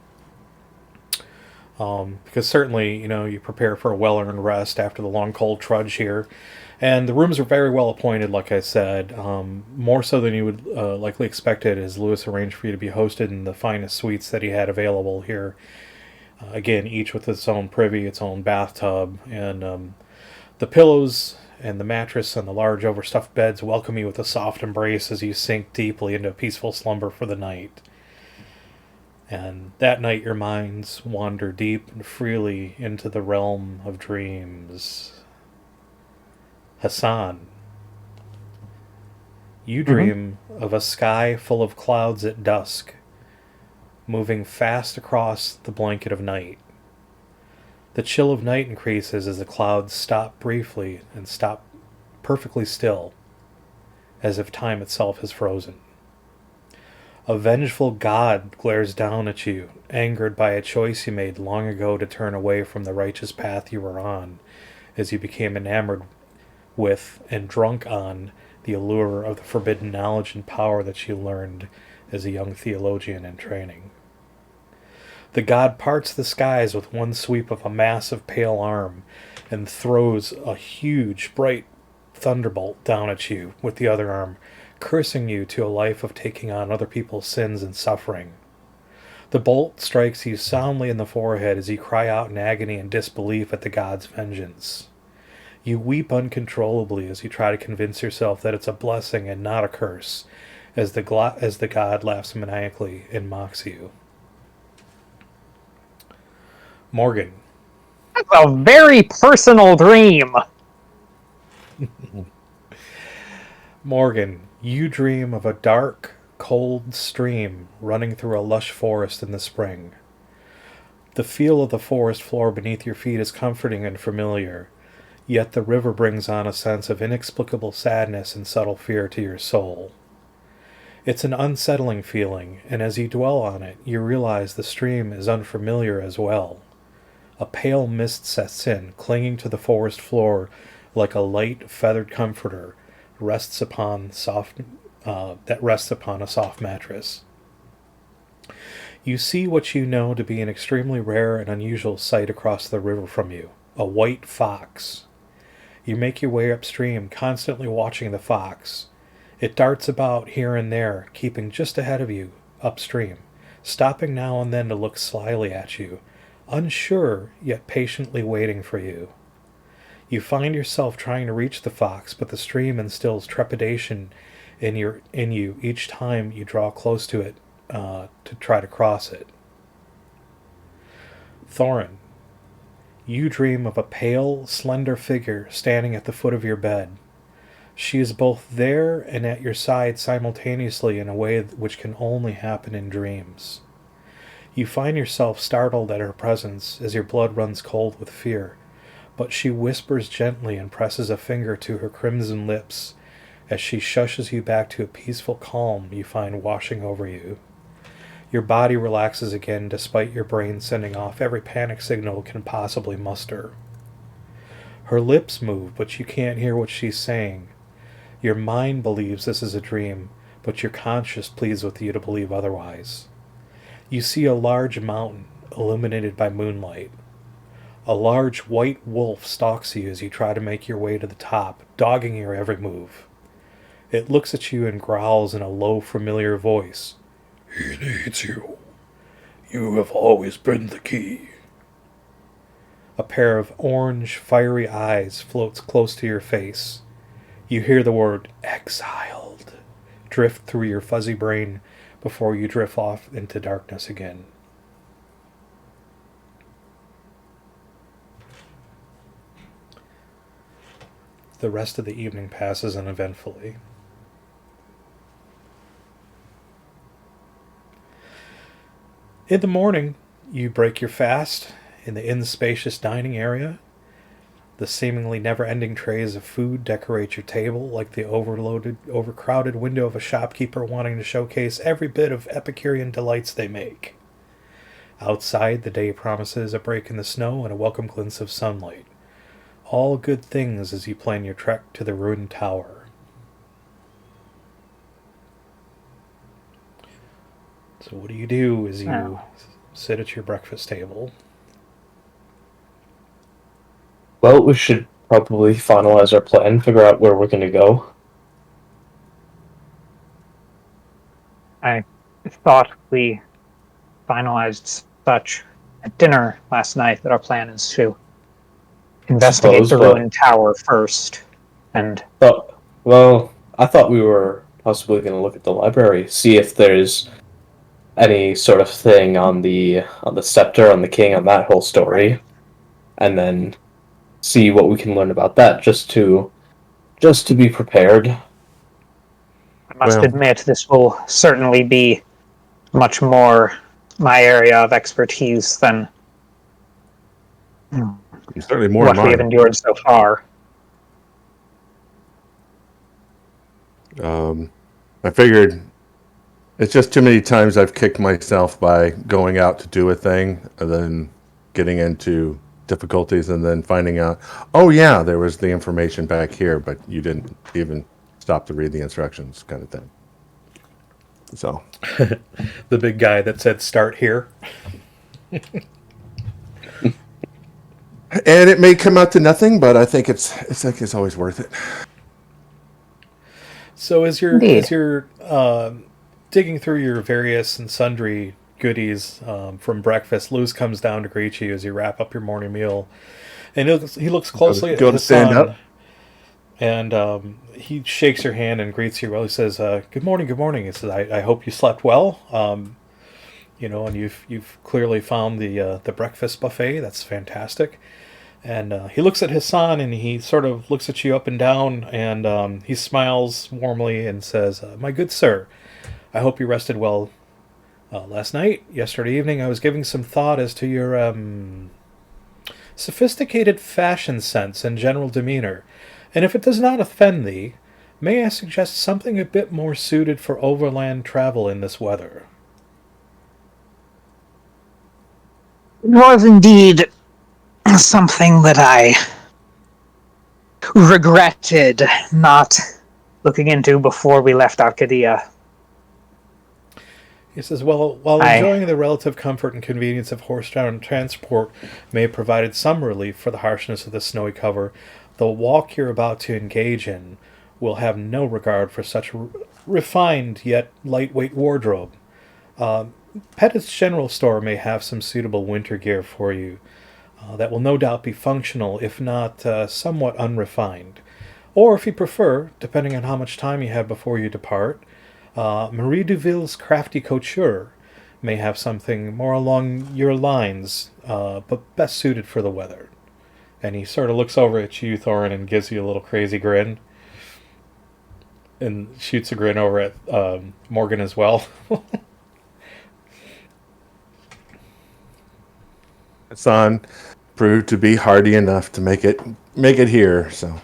Because certainly, you prepare for a well-earned rest after the long, cold trudge here. And the rooms are very well appointed, like I said, more so than you would likely expect it, as Lewis arranged for you to be hosted in the finest suites that he had available here. Again, each with its own privy, its own bathtub, and the pillows and the mattress and the large overstuffed beds welcome you with a soft embrace as you sink deeply into a peaceful slumber for the night. And that night your minds wander deep and freely into the realm of dreams. Hassan, you dream of a sky full of clouds at dusk, moving fast across the blanket of night. The chill of night increases as the clouds stop briefly and stop perfectly still, as if time itself has frozen. A vengeful god glares down at you, angered by a choice you made long ago to turn away from the righteous path you were on, as you became enamored with and drunk on the allure of the forbidden knowledge and power that you learned as a young theologian in training. The god parts the skies with one sweep of a massive pale arm and throws a huge, bright thunderbolt down at you with the other arm, cursing you to a life of taking on other people's sins and suffering. The bolt strikes you soundly in the forehead as you cry out in agony and disbelief at the god's vengeance. You weep uncontrollably as you try to convince yourself that it's a blessing and not a curse, as the god laughs maniacally and mocks you. Morgan. That's a very personal dream. Morgan, you dream of a dark, cold stream running through a lush forest in the spring. The feel of the forest floor beneath your feet is comforting and familiar, yet the river brings on a sense of inexplicable sadness and subtle fear to your soul. It's an unsettling feeling, and as you dwell on it, you realize the stream is unfamiliar as well. A pale mist sets in, clinging to the forest floor like a light, feathered comforter rests upon a soft mattress. You see what you know to be an extremely rare and unusual sight across the river from you, a white fox. You make your way upstream, constantly watching the fox. It darts about here and there, keeping just ahead of you, upstream, stopping now and then to look slyly at you, unsure yet patiently waiting for you. You find yourself trying to reach the fox, but the stream instills trepidation in you each time you draw close to it to try to cross it. Thorin, you dream of a pale, slender figure standing at the foot of your bed. She is both there and at your side simultaneously in a way which can only happen in dreams. You find yourself startled at her presence as your blood runs cold with fear, but she whispers gently and presses a finger to her crimson lips as she shushes you back to a peaceful calm you find washing over you. Your body relaxes again despite your brain sending off every panic signal it can possibly muster. Her lips move, but you can't hear what she's saying. Your mind believes this is a dream, but your conscience pleads with you to believe otherwise. You see a large mountain illuminated by moonlight. A large white wolf stalks you as you try to make your way to the top, dogging your every move. It looks at you and growls in a low, familiar voice. "He needs you. You have always been the key. A pair of orange, fiery eyes floats close to your face. You hear the word exiled drift through your fuzzy brain before you drift off into darkness again. The rest of the evening passes uneventfully. In the morning, you break your fast in the inn's spacious dining area. The seemingly never-ending trays of food decorate your table like the overcrowded window of a shopkeeper wanting to showcase every bit of Epicurean delights they make. Outside, the day promises a break in the snow and a welcome glimpse of sunlight. All good things as you plan your trek to the ruined tower. So what do you do as you sit at your breakfast table? Well, we should probably finalize our plan, figure out where we're going to go. I thought we finalized such at dinner last night that our plan is to investigate the ruined tower first. And well, I thought we were possibly going to look at the library, see if there's any sort of thing on the scepter, on the king, on that whole story, and then see what we can learn about that, just to be prepared. I must admit, this will certainly be much more my area of expertise than certainly more what we have endured so far. I figured it's just too many times I've kicked myself by going out to do a thing and then getting into difficulties and then finding out, oh yeah, there was the information back here, but you didn't even stop to read the instructions, kind of thing. So the big guy that said start here. And it may come out to nothing, but I think it's always worth it. So as you're digging through your various and sundry goodies from breakfast, Luz comes down to greet you as you wrap up your morning meal, and he looks closely at his son, and he shakes your hand and greets you well. He says, "Good morning, good morning." He says, "I hope you slept well. And you've clearly found the breakfast buffet. That's fantastic." And he looks at his son, and he sort of looks at you up and down, and he smiles warmly and says, "My good sir, I hope you rested well last night. Yesterday evening I was giving some thought as to your sophisticated fashion sense and general demeanor, and if it does not offend thee, may I suggest something a bit more suited for overland travel in this weather?" It was indeed something that I regretted not looking into before we left Arcadia. He says, while enjoying the relative comfort and convenience of horse-drawn transport may have provided some relief for the harshness of the snowy cover, the walk you're about to engage in will have no regard for such refined yet lightweight wardrobe. Pettit's General Store may have some suitable winter gear for you that will no doubt be functional, if not somewhat unrefined. Or, if you prefer, depending on how much time you have before you depart, Marie Duville's crafty couture may have something more along your lines, but best suited for the weather. And he sort of looks over at you, Thorin, and gives you a little crazy grin. And shoots a grin over at Morgan as well. Son proved to be hardy enough to make it here, so.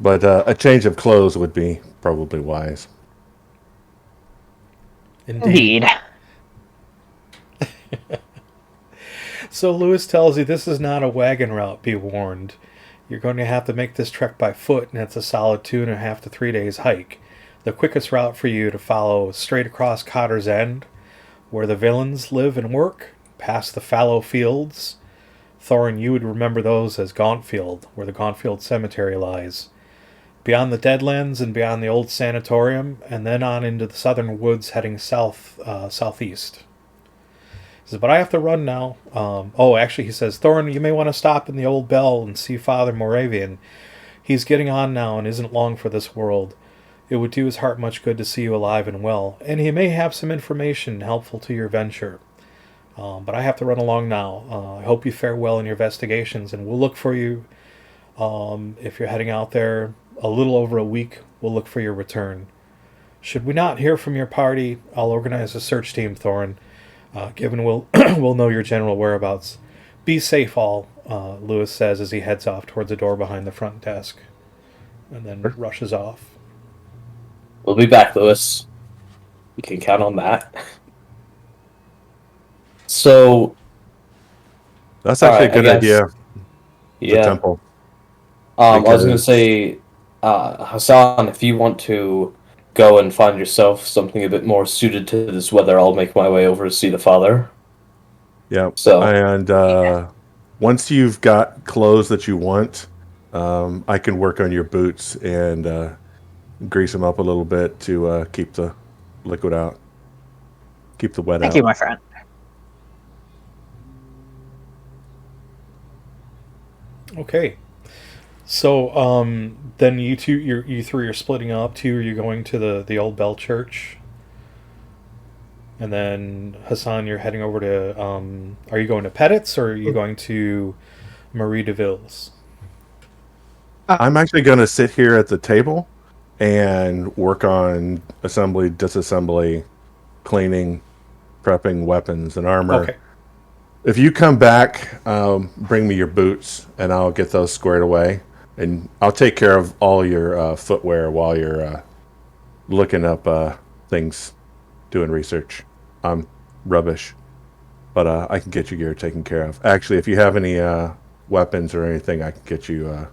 But a change of clothes would be probably wise. Indeed. So Lewis tells you this is not a wagon route, be warned. You're going to have to make this trek by foot, and it's a solid 2.5 to 3 days hike. The quickest route for you to follow straight across Cotter's End, where the villains live and work, past the Fallow Fields. Thorin, you would remember those as Gauntfield, where the Gauntfield Cemetery lies. Beyond the Deadlands and beyond the old sanatorium, and then on into the southern woods heading southeast. He says, but I have to run now. Actually, he says, Thorin, you may want to stop in the old bell and see Father Moravian. He's getting on now and isn't long for this world. It would do his heart much good to see you alive and well, and he may have some information helpful to your venture. But I have to run along now. I hope you fare well in your investigations, and we'll look for you. If you're heading out there a little over a week, we'll look for your return. Should we not hear from your party, I'll organize a search team, Thorin. Given we'll know your general whereabouts. Be safe, all, Lewis says as he heads off towards the door behind the front desk, and then rushes off. We'll be back, Lewis. You can count on that. So... That's actually a good idea. Yeah. The temple. I was going to say, Hassan, if you want to go and find yourself something a bit more suited to this weather, I'll make my way over to see the father. Yeah. So, and once you've got clothes that you want, I can work on your boots and grease them up a little bit to keep the liquid out, keep the wet out. Thank you, my friend. Okay. So, then you three are splitting up. Two, are you going to the old Bell Church? And then Hassan, you're heading over to. Are you going to Pettit's or are you going to Marie DeVille's? I'm actually going to sit here at the table and work on assembly, disassembly, cleaning, prepping weapons and armor. Okay. If you come back, bring me your boots and I'll get those squared away. And I'll take care of all your footwear while you're looking up things, doing research. I'm rubbish, but I can get your gear taken care of. Actually, if you have any weapons or anything, I can get you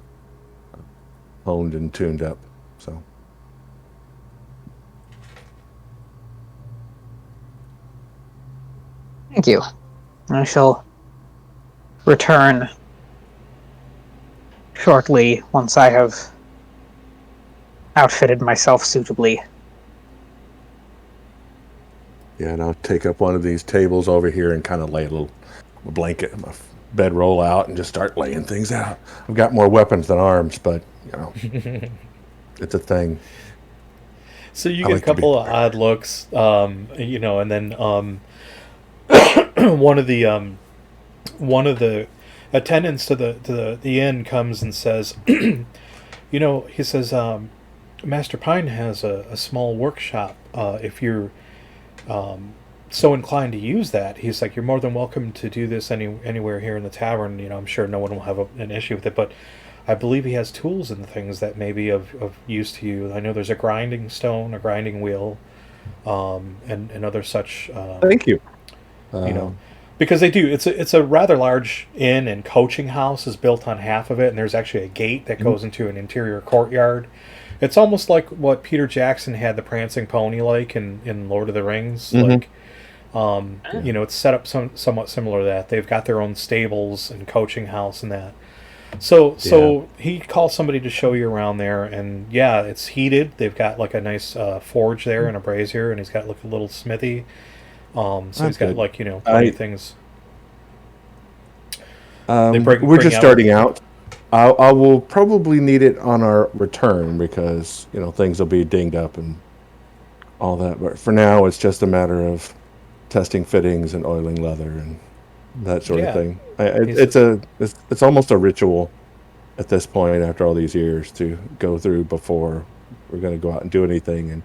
honed and tuned up. So. Thank you. I shall return shortly once I have outfitted myself suitably. Yeah, and I'll take up one of these tables over here and kind of lay a blanket, my bedroll out, and just start laying things out. I've got more weapons than arms, but, you know, it's a thing. So you get a couple of odd looks, you know, and then one of the attendants to the inn comes and says, you know, he says, Master Pine has a small workshop. If you're so inclined to use that, he's like, you're more than welcome to do this anywhere here in the tavern. You know, I'm sure no one will have an issue with it, but I believe he has tools and things that may be of use to you. I know there's a grinding stone, a grinding wheel, and other such. Thank you. You know, because they do. It's a rather large inn and coaching house is built on half of it, and there's actually a gate that goes into an interior courtyard. It's almost like what Peter Jackson had the prancing pony like in Lord of the Rings. Like, you know, it's set up somewhat similar to that. They've got their own stables and coaching house and that. So he calls somebody to show you around there, and yeah, it's heated. They've got like a nice forge there and a brazier, and he's got like a little smithy. So he's got like, you know, plenty of things. We're just starting out. I will probably need it on our return because, you know, things will be dinged up and all that. But for now, it's just a matter of testing fittings and oiling leather and that sort of thing. It's almost a ritual at this point after all these years to go through before we're going to go out and do anything and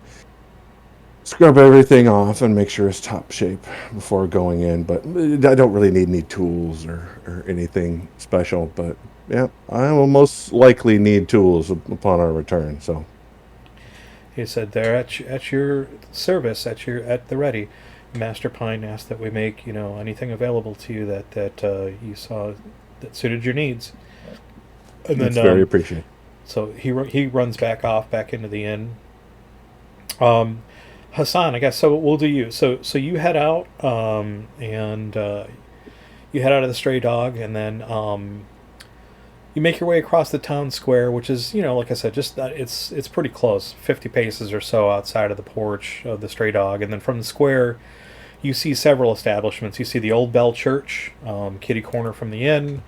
scrub everything off and make sure it's top shape before going in. But I don't really need any tools or anything special. But yeah, I will most likely need tools upon our return. So he said, "They're at your service, at the ready." Master Pine asked that we make, you know, anything available to you that you saw that suited your needs. And that's very appreciated. So he runs back into the inn. Hassan, I guess so. We'll do you. So you head out, and you head out of the Stray Dog, and then you make your way across the town square, which is, you know, like I said, just it's pretty close, 50 paces or so outside of the porch of the Stray Dog, and then from the square, you see several establishments. You see the Old Bell Church, kitty corner from the inn.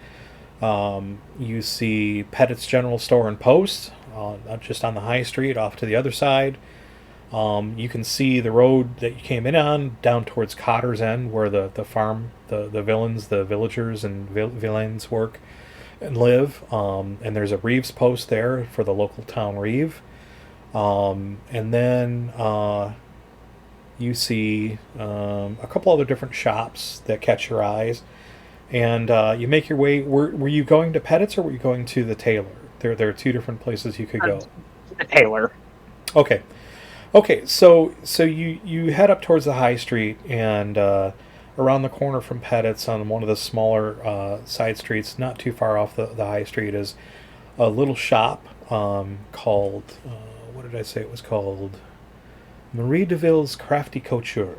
You see Pettit's General Store and Post, just on the high street off to the other side. You can see the road that you came in on down towards Cotter's End, where the farm, the villains, the villagers and villains work and live. And there's a Reeves post there for the local town Reeve. And then you see a couple other different shops that catch your eyes. And you make your way. Were you going to Pettit's or were you going to the tailor? There are two different places you could go. The tailor. Okay. So you head up towards the high street, and around the corner from Pettit's on one of the smaller side streets, not too far off the high street, is a little shop called, what did I say it was called? Marie Deville's Crafty Couture.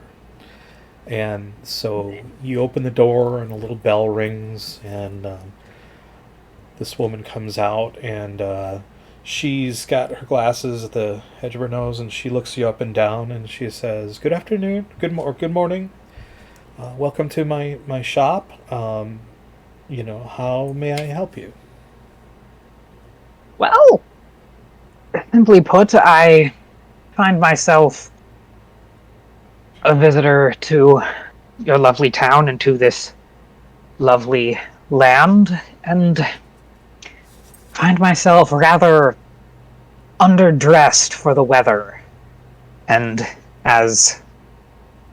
And so you open the door, and a little bell rings, and this woman comes out, and she's got her glasses at the edge of her nose, and she looks you up and down, and she says, "Good afternoon, good morning. Welcome to my shop. How may I help you?" Well, simply put, I find myself a visitor to your lovely town and to this lovely land, and find myself rather underdressed for the weather. And as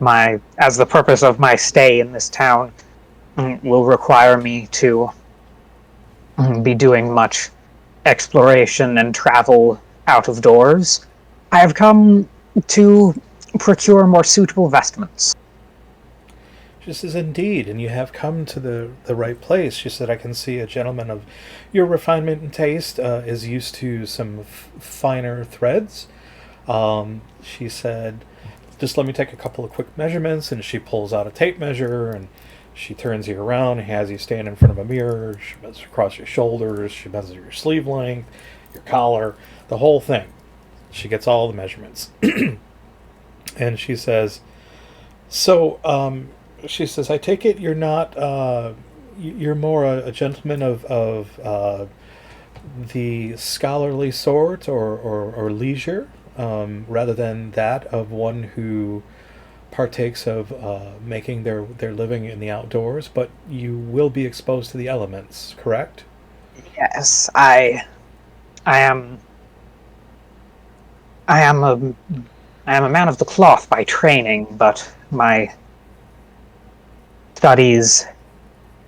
the purpose of my stay in this town will require me to be doing much exploration and travel out of doors, I have come to procure more suitable vestments. She says, "Indeed, and you have come to the right place." She said, "I can see a gentleman of your refinement and taste is used to some finer threads." She said, "Just let me take a couple of quick measurements," and she pulls out a tape measure, and she turns you around and has you stand in front of a mirror. She measures across your shoulders, she measures your sleeve length, your collar, the whole thing. She gets all the measurements. And she says, she says, "I take it you're not, you're more a gentleman of the scholarly sort or leisure, rather than that of one who partakes of making their living in the outdoors, but you will be exposed to the elements, correct?" Yes, I am a man of the cloth by training, but my studies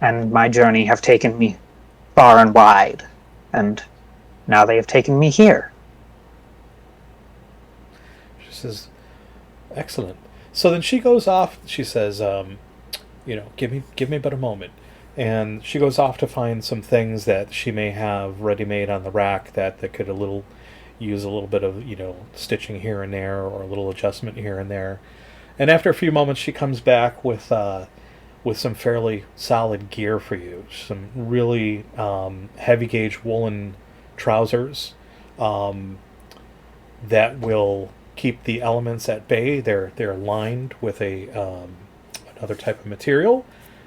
and my journey have taken me far and wide, and now they have taken me here. She says, "Excellent." So then she goes off. She says, give me but a moment. And she goes off to find some things that she may have ready-made on the rack that could use a little bit of, stitching here and there, or a little adjustment here and there. And after a few moments, she comes back with some fairly solid gear for you. Some really heavy gauge woolen trousers that will keep the elements at bay. They're lined with another type of material,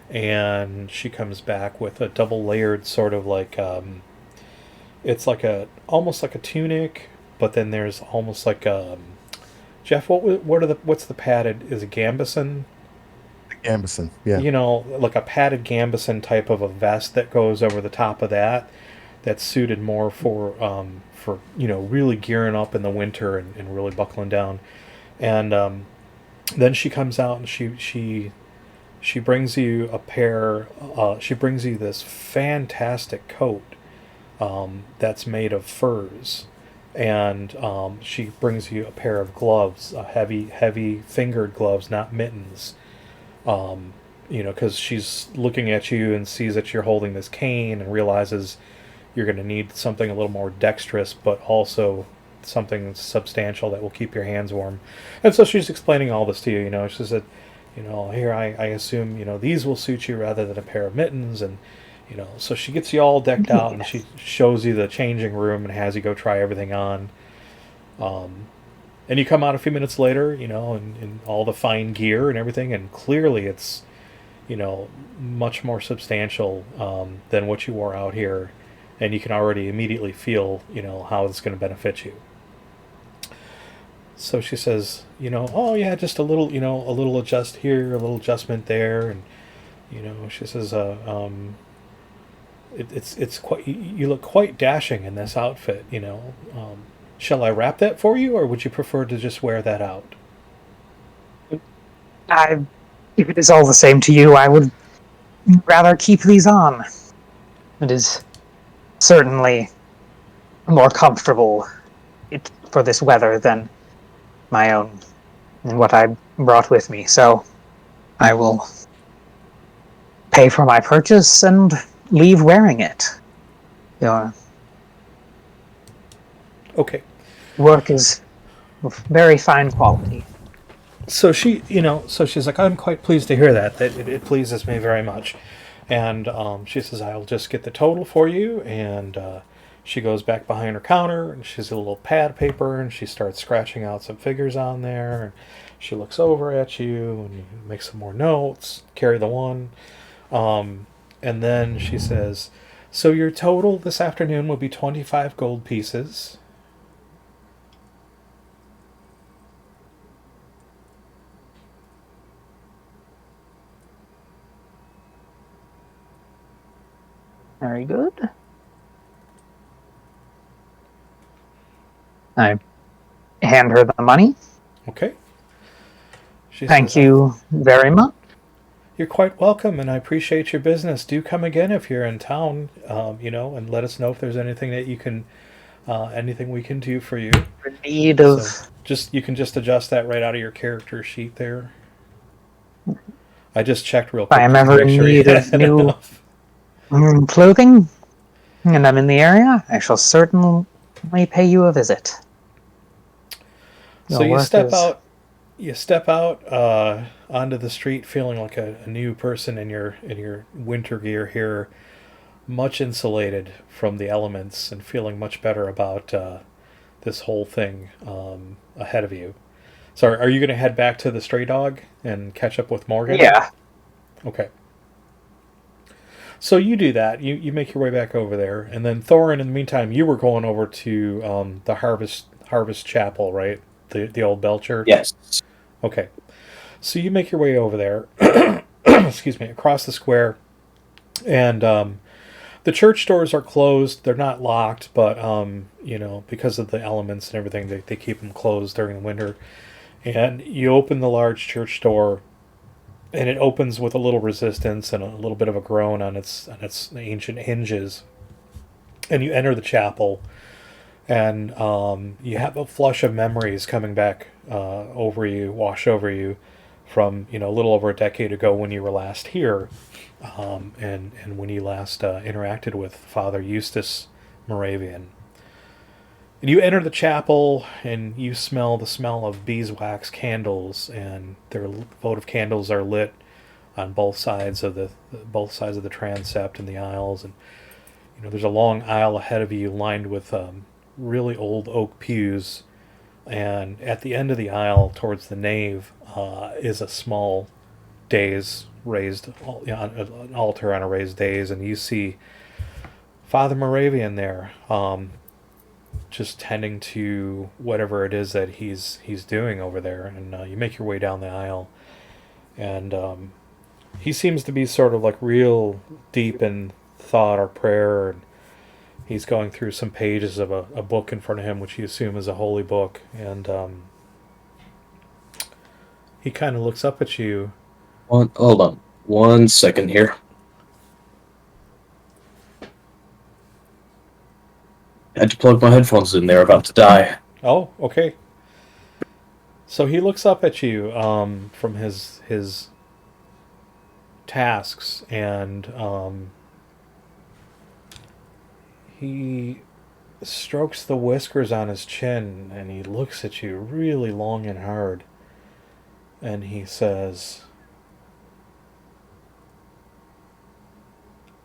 and she comes back with a double layered sort of like it's like almost like a tunic, but then there's almost like Jeff, what's the padded, is it gambeson? Gambeson, yeah. Like a padded gambeson type of a vest that goes over the top of that. That's suited more for really gearing up in the winter and really buckling down. And then she comes out and she brings you a pair. She brings you this fantastic coat that's made of furs, and she brings you a pair of gloves, heavy fingered gloves, not mittens. Because she's looking at you and sees that you're holding this cane and realizes you're going to need something a little more dexterous, but also something substantial that will keep your hands warm. And so she's explaining all this to you. She said, here I assume these will suit you rather than a pair of mittens, and so she gets you all decked out, and she shows you the changing room and has you go try everything on. And you come out a few minutes later, in all the fine gear and everything, and clearly it's, much more substantial than what you wore out here. And you can already immediately feel, how it's going to benefit you. So she says, oh yeah, just a little adjust here, a little adjustment there. And, she says, it's quite, you look quite dashing in this outfit, shall I wrap that for you, or would you prefer to just wear that out? If it is all the same to you, I would rather keep these on. It is certainly more comfortable for this weather than my own and what I brought with me. So I will pay for my purchase and leave wearing it. Your Okay. work is of very fine quality. So she's like, I'm quite pleased to hear that it pleases me very much. And she says, I'll just get the total for you. And she goes back behind her counter, and she's a little pad of paper, and she starts scratching out some figures on there. And she looks over at you, and you make some more notes, carry the one. And then she says, so your total this afternoon will be 25 gold pieces. Very good. I hand her the money. Okay. She Thank says, you very much. You're quite welcome, and I appreciate your business. Do come again if you're in town, and let us know if there's anything that you can, anything we can do for you. In need of... So you can just adjust that right out of your character sheet there. I just checked real quick. I am ever in need of new clothing, and I'm in the area, I shall certainly pay you a visit. So you step out onto the street feeling like a new person in your winter gear here, much insulated from the elements and feeling much better about this whole thing ahead of you. So are you going to head back to the Stray Dog and catch up with Morgan? Yeah. Okay. So you do that. You make your way back over there, and then Thorin. In the meantime, you were going over to the Harvest Chapel, right? The old bell church. Yes. Okay. So you make your way over there. Excuse me, across the square, and the church doors are closed. They're not locked, but because of the elements and everything, they keep them closed during the winter. And you open the large church door, and it opens with a little resistance and a little bit of a groan on its ancient hinges. And you enter the chapel, and you have a flush of memories coming back wash over you from a little over a decade ago when you were last here, and when you last interacted with Father Eustace Moravian. And you enter the chapel, and you smell the smell of beeswax candles, and their votive candles are lit on both sides of the transept and the aisles. And there's a long aisle ahead of you lined with really old oak pews, and at the end of the aisle towards the nave is a small dais raised, an altar on a raised dais, and you see Father Moravian there, just tending to whatever it is that he's doing over there. And you make your way down the aisle, and he seems to be sort of like real deep in thought or prayer, and he's going through some pages of a book in front of him, which you assume is a holy book. And he kind of looks up at you. Hold on 1 second here. I had to plug my headphones in. They're about to die. Oh, okay. So he looks up at you from his tasks, and he strokes the whiskers on his chin, and he looks at you really long and hard, and he says,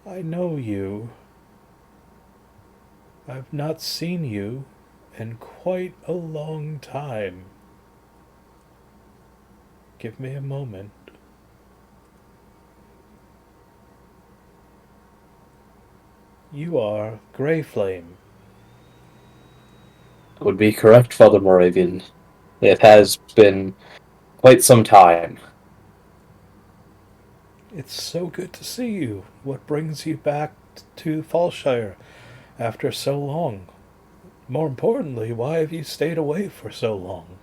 I know you. I've not seen you in quite a long time. Give me a moment. You are Greyflame. Would be correct, Father Moravian. It has been quite some time. It's so good to see you. What brings you back to Fallshire after so long? More importantly, why have you stayed away for so long?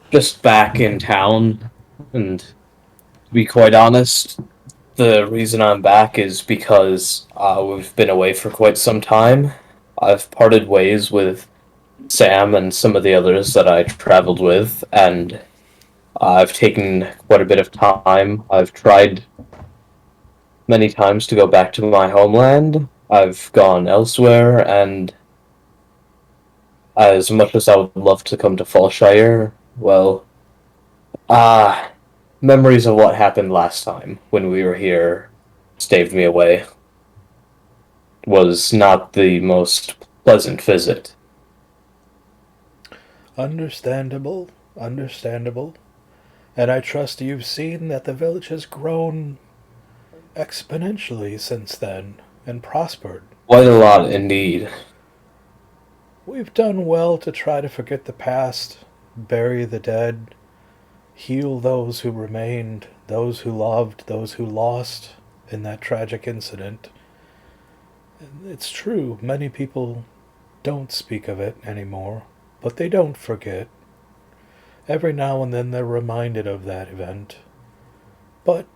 Just back in town, and to be quite honest, the reason I'm back is because we've been away for quite some time. I've parted ways with Sam and some of the others that I traveled with, and I've taken quite a bit of time. I've tried many times to go back to my homeland. I've gone elsewhere, and as much as I would love to come to Fallshire, well, memories of what happened last time when we were here staved me away. Was not the most pleasant visit. Understandable, understandable. And I trust you've seen that the village has grown exponentially since then and prospered. Quite a lot indeed. We've done well to try to forget the past, bury the dead, heal those who remained, those who loved, those who lost in that tragic incident. It's true, many people don't speak of it anymore, but they don't forget. Every now and then they're reminded of that event. But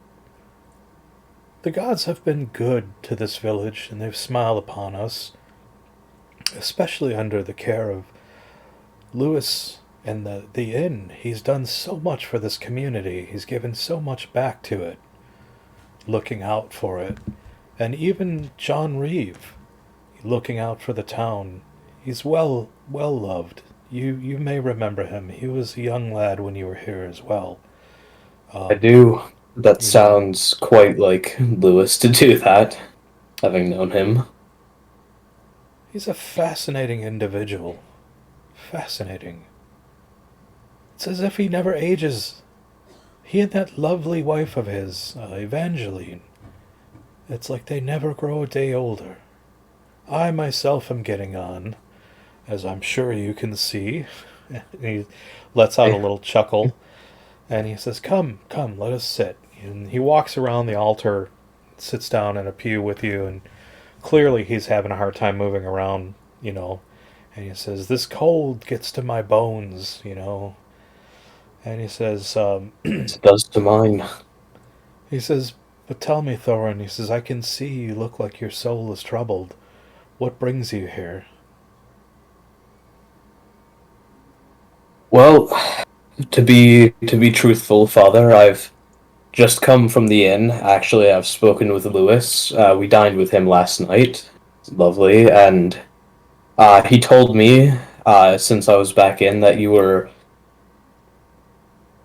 the gods have been good to this village, and they've smiled upon us, especially under the care of Lewis and the inn. He's done so much for this community. He's given so much back to it, looking out for it. And even John Reeve, looking out for the town. He's well loved. You may remember him. He was a young lad when you were here as well. I do. That sounds quite like Lewis to do that, having known him. He's a fascinating individual. Fascinating. It's as if he never ages. He and that lovely wife of his, Evangeline. It's like they never grow a day older. I myself am getting on, as I'm sure you can see. And he lets out a little chuckle, and he says, Come, let us sit. And he walks around the altar, sits down in a pew with you, and clearly he's having a hard time moving around, and he says, this cold gets to my bones, and he says, It does to mine. He says, but tell me, Thorin, he says, I can see you look like your soul is troubled. What brings you here? Well, to be truthful, Father, I've just come from the inn. Actually, I've spoken with Lewis. We dined with him last night. Lovely. And he told me, since I was back in, that you were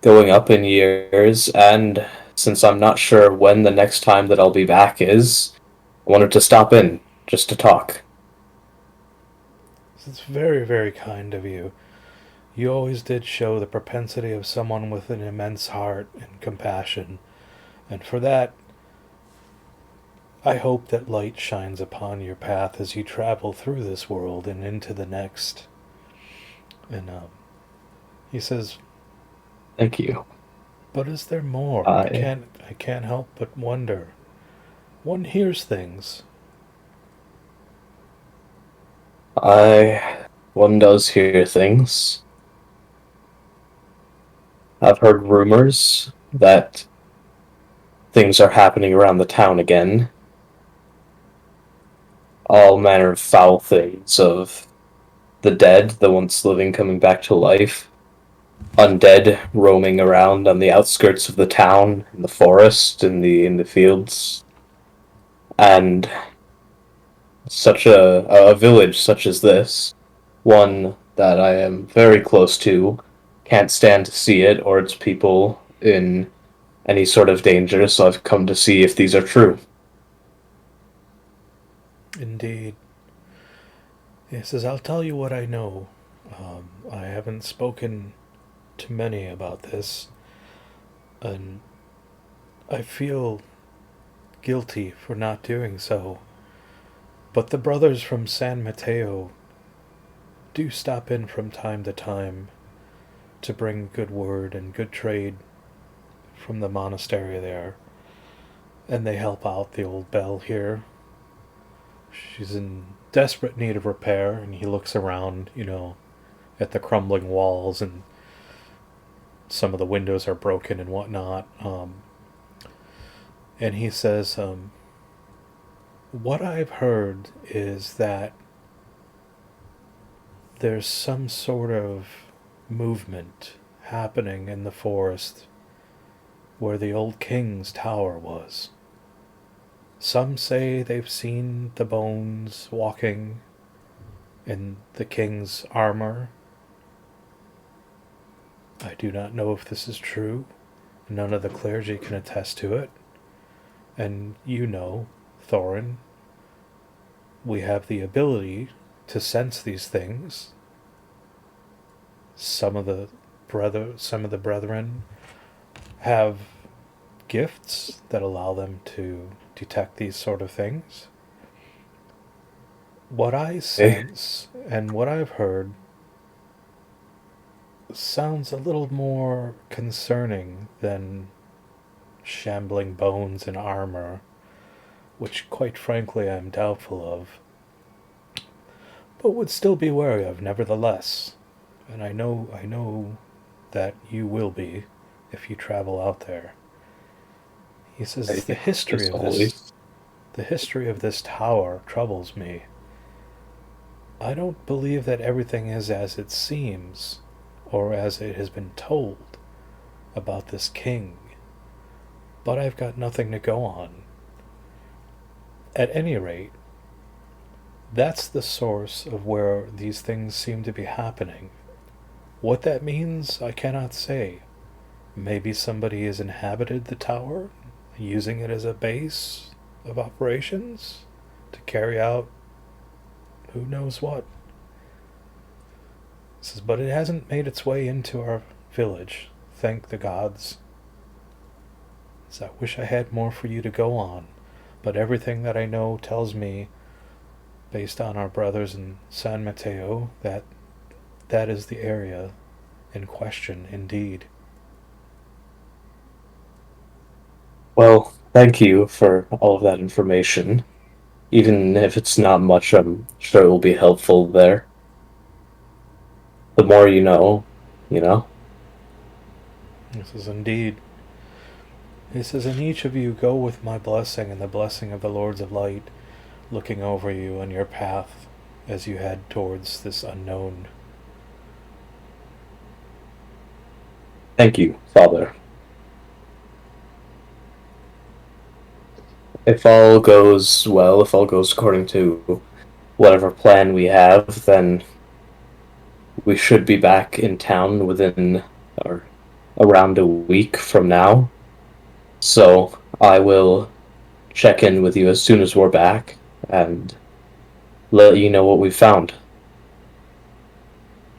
going up in years, and since I'm not sure when the next time that I'll be back is, I wanted to stop in, just to talk. It's very, very kind of you. You always did show the propensity of someone with an immense heart and compassion, and for that, I hope that light shines upon your path as you travel through this world and into the next. And he says, Thank you. but is there more? I can't help but wonder. One hears things. One does hear things. I've heard rumors that things are happening around the town again. All manner of foul things of the dead, the once living, coming back to life. Undead roaming around on the outskirts of the town, in the forest, in the fields. And such a village such as this, one that I am very close to, can't stand to see it or its people in any sort of danger, so I've come to see if these are true. Indeed. He says, I'll tell you what I know. I haven't spoken to many about this, and I feel guilty for not doing so. But the brothers from San Mateo do stop in from time to time to bring good word and good trade from the monastery there. And they help out the old bell here. She's in desperate need of repair, and he looks around, at the crumbling walls, and some of the windows are broken and whatnot. And he says, what I've heard is that there's some sort of movement happening in the forest where the old king's tower was. Some say they've seen the bones walking in the king's armor. I do not know if this is true. None of the clergy can attest to it. And Thorin, we have the ability to sense these things. Some of the brethren have gifts that allow them to detect these sort of things. What I sense and what I've heard sounds a little more concerning than shambling bones and armor, which quite frankly I'm doubtful of, but would still be wary of nevertheless. And I know that you will be if you travel out there. He says the history of this tower troubles me. I don't believe that everything is as it seems, or as it has been told about this king. But I've got nothing to go on. At any rate, that's the source of where these things seem to be happening. What that means, I cannot say. Maybe somebody has inhabited the tower, using it as a base of operations to carry out who knows what. He says, but it hasn't made its way into our village, thank the gods. He says, I wish I had more for you to go on, but everything that I know tells me, based on our brothers in San Mateo, that is the area in question indeed. Well, thank you for all of that information. Even if it's not much, I'm sure it will be helpful there. The more you know. This is indeed. He says, and each of you go with my blessing and the blessing of the Lords of Light, looking over you on your path as you head towards this unknown. Thank you, Father. If all goes well, if all goes according to whatever plan we have, then we should be back in town within or around a week from now. So I will check in with you as soon as we're back and let you know what we found.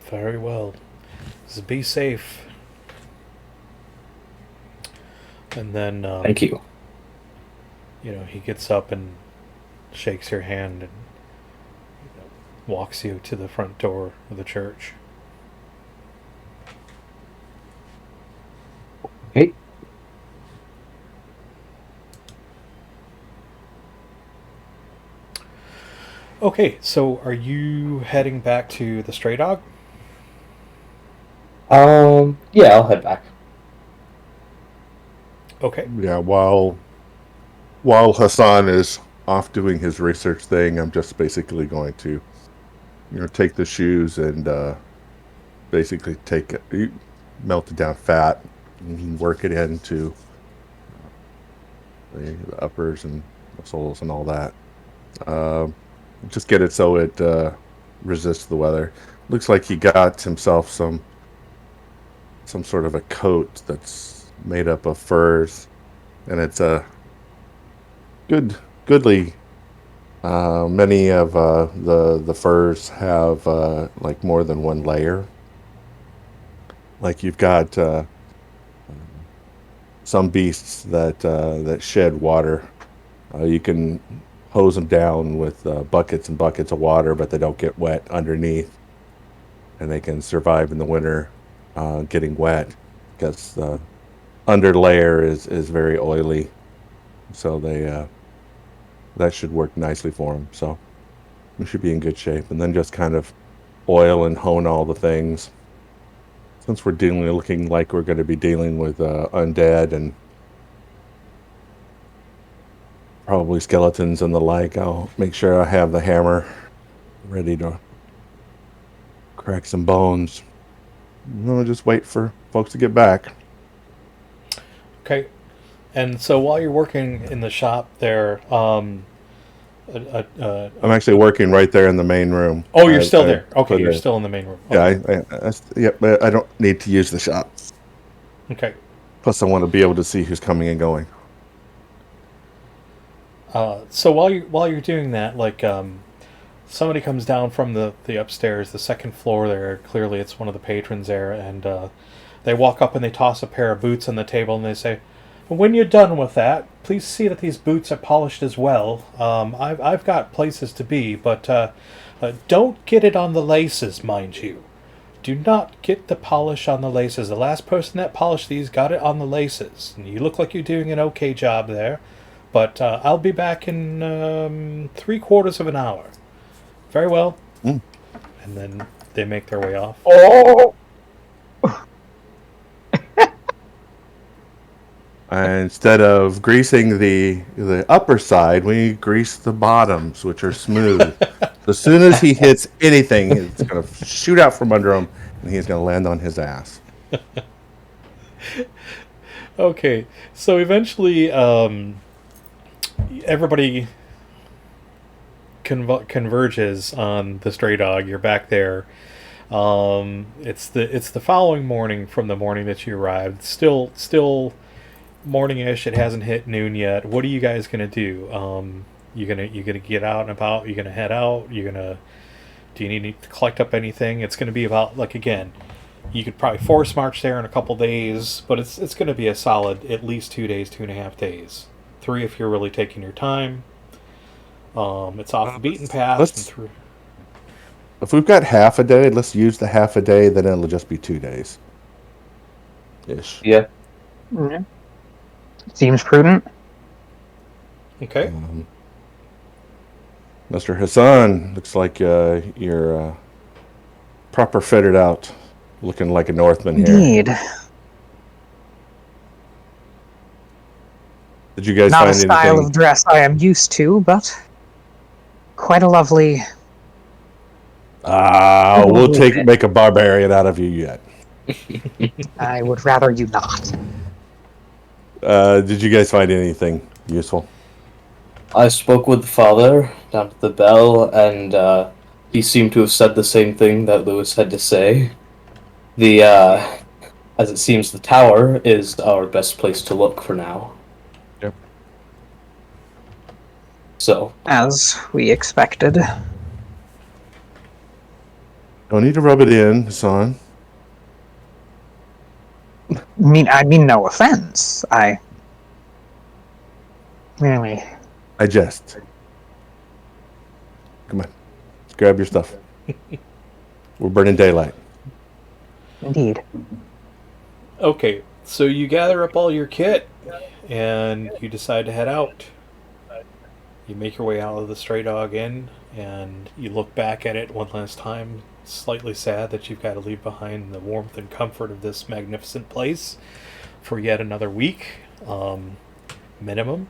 Very well. So be safe. And then Thank you. He gets up and shakes your hand and walks you to the front door of the church. Okay. Okay, so are you heading back to the Stray Dog? Yeah, I'll head back. Okay. Yeah, while Hassan is off doing his research thing, I'm just basically going to, take the shoes and basically take it, melted down fat, and work it into the uppers and the soles and all that. Just get it so it resists the weather. Looks like he got himself some sort of a coat that's made up of furs, and it's a goodly Many of the furs have like more than one layer. Like you've got some beasts that shed water. You can hose them down with buckets and buckets of water, but they don't get wet underneath, and they can survive in the winter getting wet because the under layer is very oily. So they that should work nicely for them. So we should be in good shape, and then just kind of oil and hone all the things. Since we're looking like we're going to be dealing with undead and probably skeletons and the like, I'll make sure I have the hammer ready to crack some bones. We'll just wait for folks to get back. Okay. And so while you're working in the shop there, I'm actually working right there in the main room. oh, you're still there. Okay, you're still in the main room. Okay. Yeah, but I don't need to use the shop. Okay. Plus, I want to be able to see who's coming and going. So while you're doing that, like somebody comes down from the upstairs, the second floor there. Clearly, it's one of the patrons there, and they walk up and they toss a pair of boots on the table, and they say, "When you're done with that, please see that these boots are polished as well. I've got places to be, but don't get it on the laces, mind you. Do not get the polish on the laces. The last person that polished these got it on the laces. And you look like you're doing an okay job there, but I'll be back in 3/4 of an hour." Very well. Mm. And then they make their way off. Oh! And instead of greasing the upper side, we grease the bottoms, which are smooth. As soon as he hits anything, it's going to shoot out from under him, and he's going to land on his ass. Okay, so eventually everybody converges on the stray dog. You're back there. It's the following morning from the morning that you arrived. Still morning-ish. It hasn't hit noon yet. What are you guys gonna do? You gonna get out and about? You gonna head out? Do you need to collect up anything? It's gonna be about, like, again, you could probably force march there in a couple days, but it's gonna be a solid at least 2 days, 2.5 days, 3 if you're really taking your time. It's off the beaten path. If we've got half a day, let's use the half a day. Then it'll just be 2 days. Ish. Yeah. Mm-hmm. Seems prudent. Okay. Mr. Hassan, looks like you're proper fitted out, looking like a Northman here. Indeed. Did you guys Not find a style anything? of dress I am used to, but quite a lovely. We'll make a barbarian out of you yet. I would rather you not. Did you guys find anything useful? I spoke with the father down at the bell, and he seemed to have said the same thing that Lewis had to say. As it seems, the tower is our best place to look for now. Yep. So, As we expected. Don't need to rub it in, Hassan. I mean no offense. I really. I jest. Come on. Let's grab your stuff. We're burning daylight. Indeed. Okay, so you gather up all your kit, and you decide to head out. You make your way out of the Stray Dog Inn, and you look back at it one last time, slightly sad that you've got to leave behind the warmth and comfort of this magnificent place for yet another week, minimum.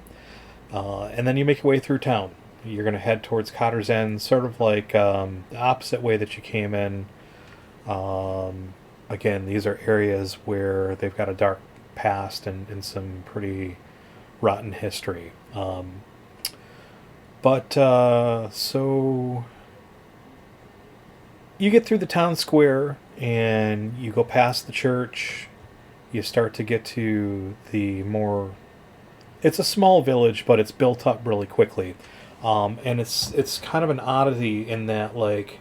And then you make your way through town. You're going to head towards Cotter's End, sort of like the opposite way that you came in. Again, these are areas where they've got a dark past and some pretty rotten history. So you get through the town square and you go past the church. You start to get to the more... It's a small village, but it's built up really quickly. And it's kind of an oddity in that like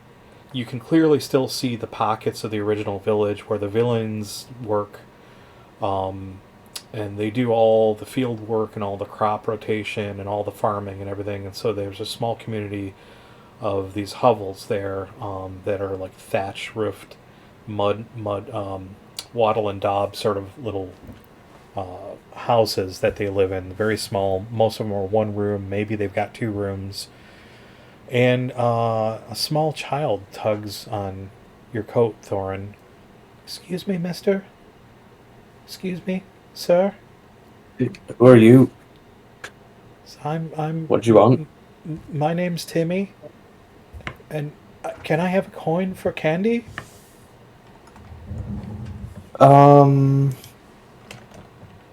you can clearly still see the pockets of the original village where the villains work, and they do all the field work and all the crop rotation and all the farming and everything. And so there's a small community of these hovels there that are like thatch roofed, mud, wattle and daub sort of little houses that they live in. Very small. Most of them are one room. Maybe they've got two rooms. And a small child tugs on your coat, Thorin. Excuse me, mister? Excuse me, sir? Who are you? I'm. What do you want? My name's Timmy. And can I have a coin for candy?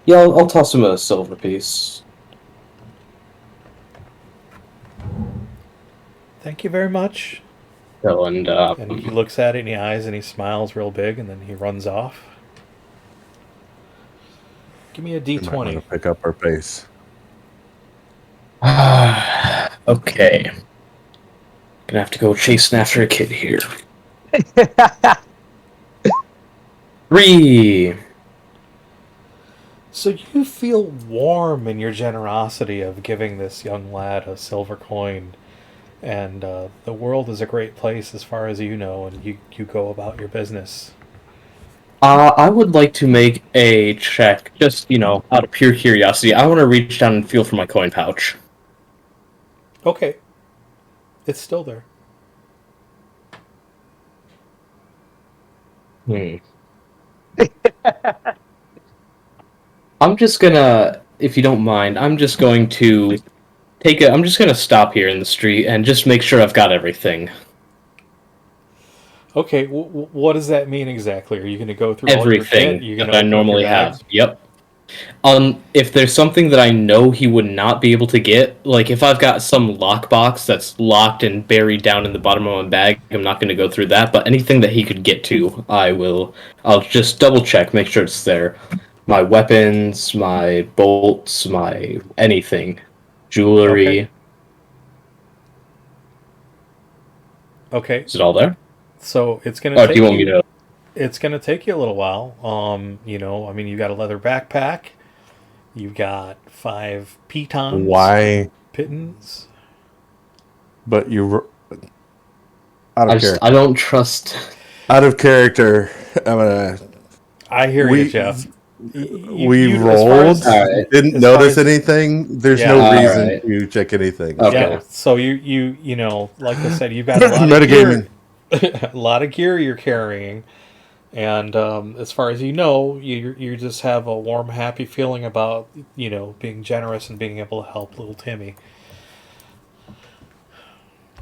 Yeah, I'll toss him a silver piece. Thank you very much. So, and he looks at it and he eyes and he smiles real big and then he runs off. Give me a We might want D20. to pick up our pace. okay. Gonna have to go chasing after a kid here. 3. So you feel warm in your generosity of giving this young lad a silver coin, and the world is a great place as far as you know, and you go about your business. I would like to make a check, just, out of pure curiosity. I want to reach down and feel for my coin pouch. Okay. It's still there. I'm just gonna, if you don't mind, I'm just going to I'm just gonna stop here in the street and just make sure I've got everything. Okay, what does that mean exactly? Are you going to go through Everything all your shit? You're that gonna I open up normally your have. bags? Yep. If there's something that I know he would not be able to get, like if I've got some lockbox that's locked and buried down in the bottom of my bag, I'm not going to go through that. But anything that he could get to, I'll just double check, make sure it's there. My weapons, my bolts, my anything, jewelry. Okay. Is it all there? So it's going to Or take do you want me to? It's going to take you a little while. You've got a leather backpack. You've got 5 pitons. Why? Pittons. But out of character. I don't trust. Out of character. I'm gonna. I hear you, Jeff. We as rolled. far as- Alright. Didn't as far notice as- anything. There's Yeah. no reason Alright. to check anything. Okay. Yeah. So like I said, you've got a lot of Metagaming. gear. A lot of gear you're carrying. And as far as you know, you just have a warm, happy feeling about, being generous and being able to help little Timmy.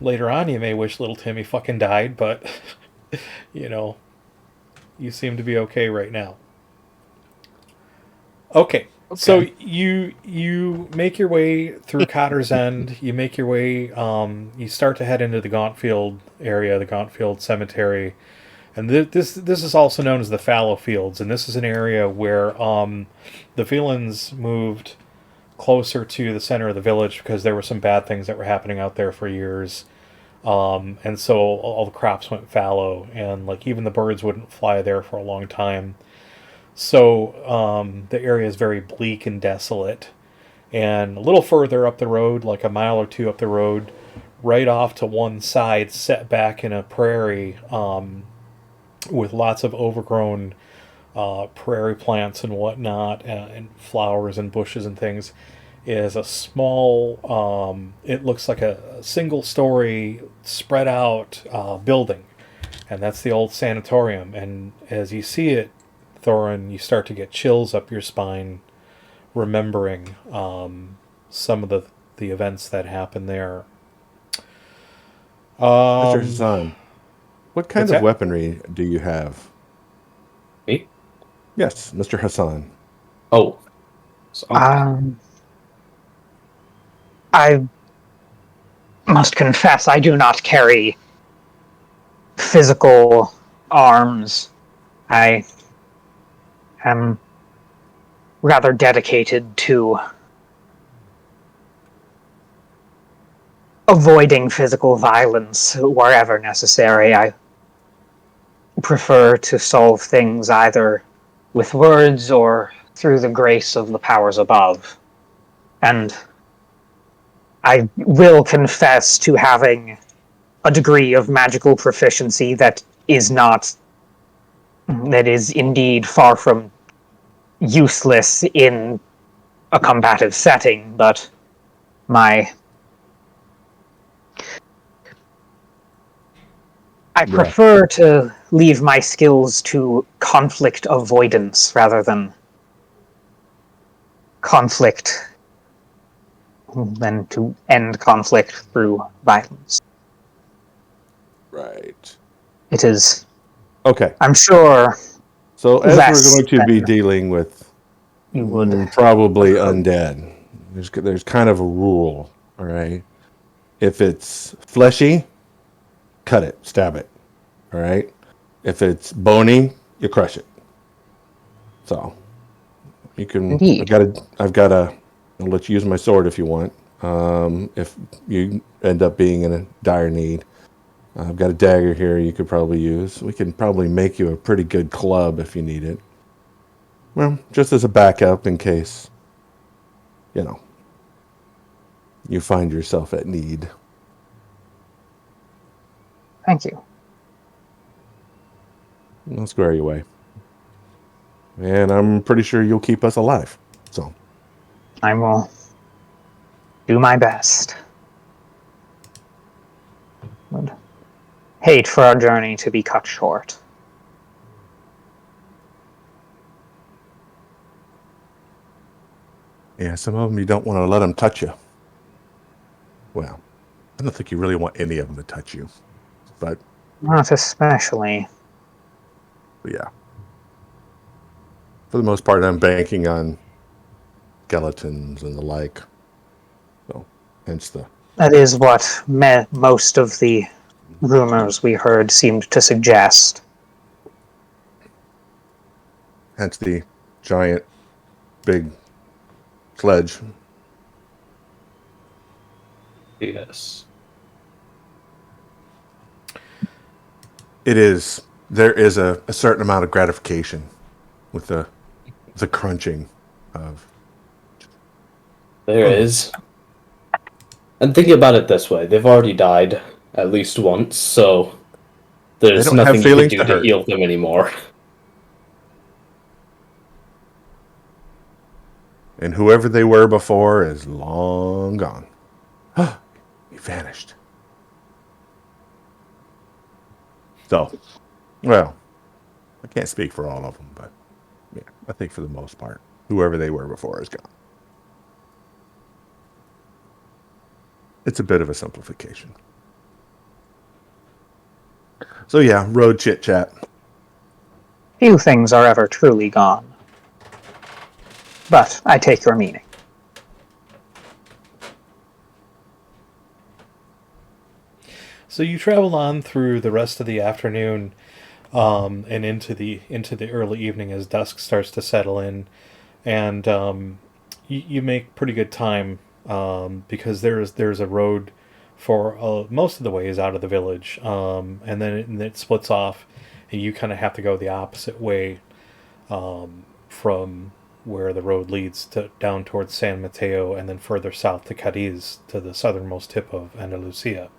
Later on, you may wish little Timmy fucking died, but, you seem to be okay right now. Okay. So you make your way through Cotter's End. You make your way, you start to head into the Gauntfield area, the Gauntfield Cemetery. And this is also known as the Fallow Fields, and this is an area where the villains moved closer to the center of the village because there were some bad things that were happening out there for years, and so all the crops went fallow, and like even the birds wouldn't fly there for a long time. So the area is very bleak and desolate. And a little further up the road, like a mile or two up the road, right off to one side, set back in a prairie. With lots of overgrown prairie plants and whatnot, and flowers and bushes and things, is a small, it looks like a single-story, spread out building. And that's the old sanatorium. And as you see it, Thorin, you start to get chills up your spine, remembering some of the events that happened there. Mr. Hassan, what kind What's of that? weaponry do you have? Me? Yes, Mr. Hassan. Oh. So, I must confess, I do not carry physical arms. I am rather dedicated to avoiding physical violence wherever necessary. I prefer to solve things either with words or through the grace of the powers above. And I will confess to having a degree of magical proficiency that is indeed far from useless in a combative setting, but I prefer to leave my skills to conflict avoidance rather than to end conflict through violence. Right. It is, Okay. I'm sure, So as less we're going to be than dealing with you would. probably undead, there's kind of a rule, all right? If it's fleshy, cut it, stab it, all right? If it's bony, you crush it. So you can. Indeed. I've got a. I'll let you use my sword if you want. If you end up being in a dire need, I've got a dagger here you could probably use. We can probably make you a pretty good club if you need it. Well, just as a backup in case, you find yourself at need. Thank you. I'll square you away. And I'm pretty sure you'll keep us alive. So I will do my best. Would hate for our journey to be cut short. yeah, some of them you don't want to let them touch you. Well, I don't think you really want any of them to touch you, but Not especially. yeah. For the most part, I'm banking on skeletons and the like. So, hence the... That is what most of the rumors we heard seemed to suggest. Hence the giant, big sledge. Yes. It is. There is a certain amount of gratification with the crunching of... There is. And think about it this way. They've already died at least once, so there's don't have nothing you can feelings do to to hurt. heal them anymore. And whoever they were before is long gone. He vanished. So, well, I can't speak for all of them, but yeah, I think for the most part, whoever they were before is gone. It's a bit of a simplification. So yeah, road chit chat. Few things are ever truly gone. But I take your meaning. So you travel on through the rest of the afternoon, and into the early evening as dusk starts to settle in, and you make pretty good time, because there's a road for most of the ways out of the village, and then it splits off, and you kind of have to go the opposite way, from where the road leads down towards San Mateo, and then further south to Cadiz, to the southernmost tip of Andalusia.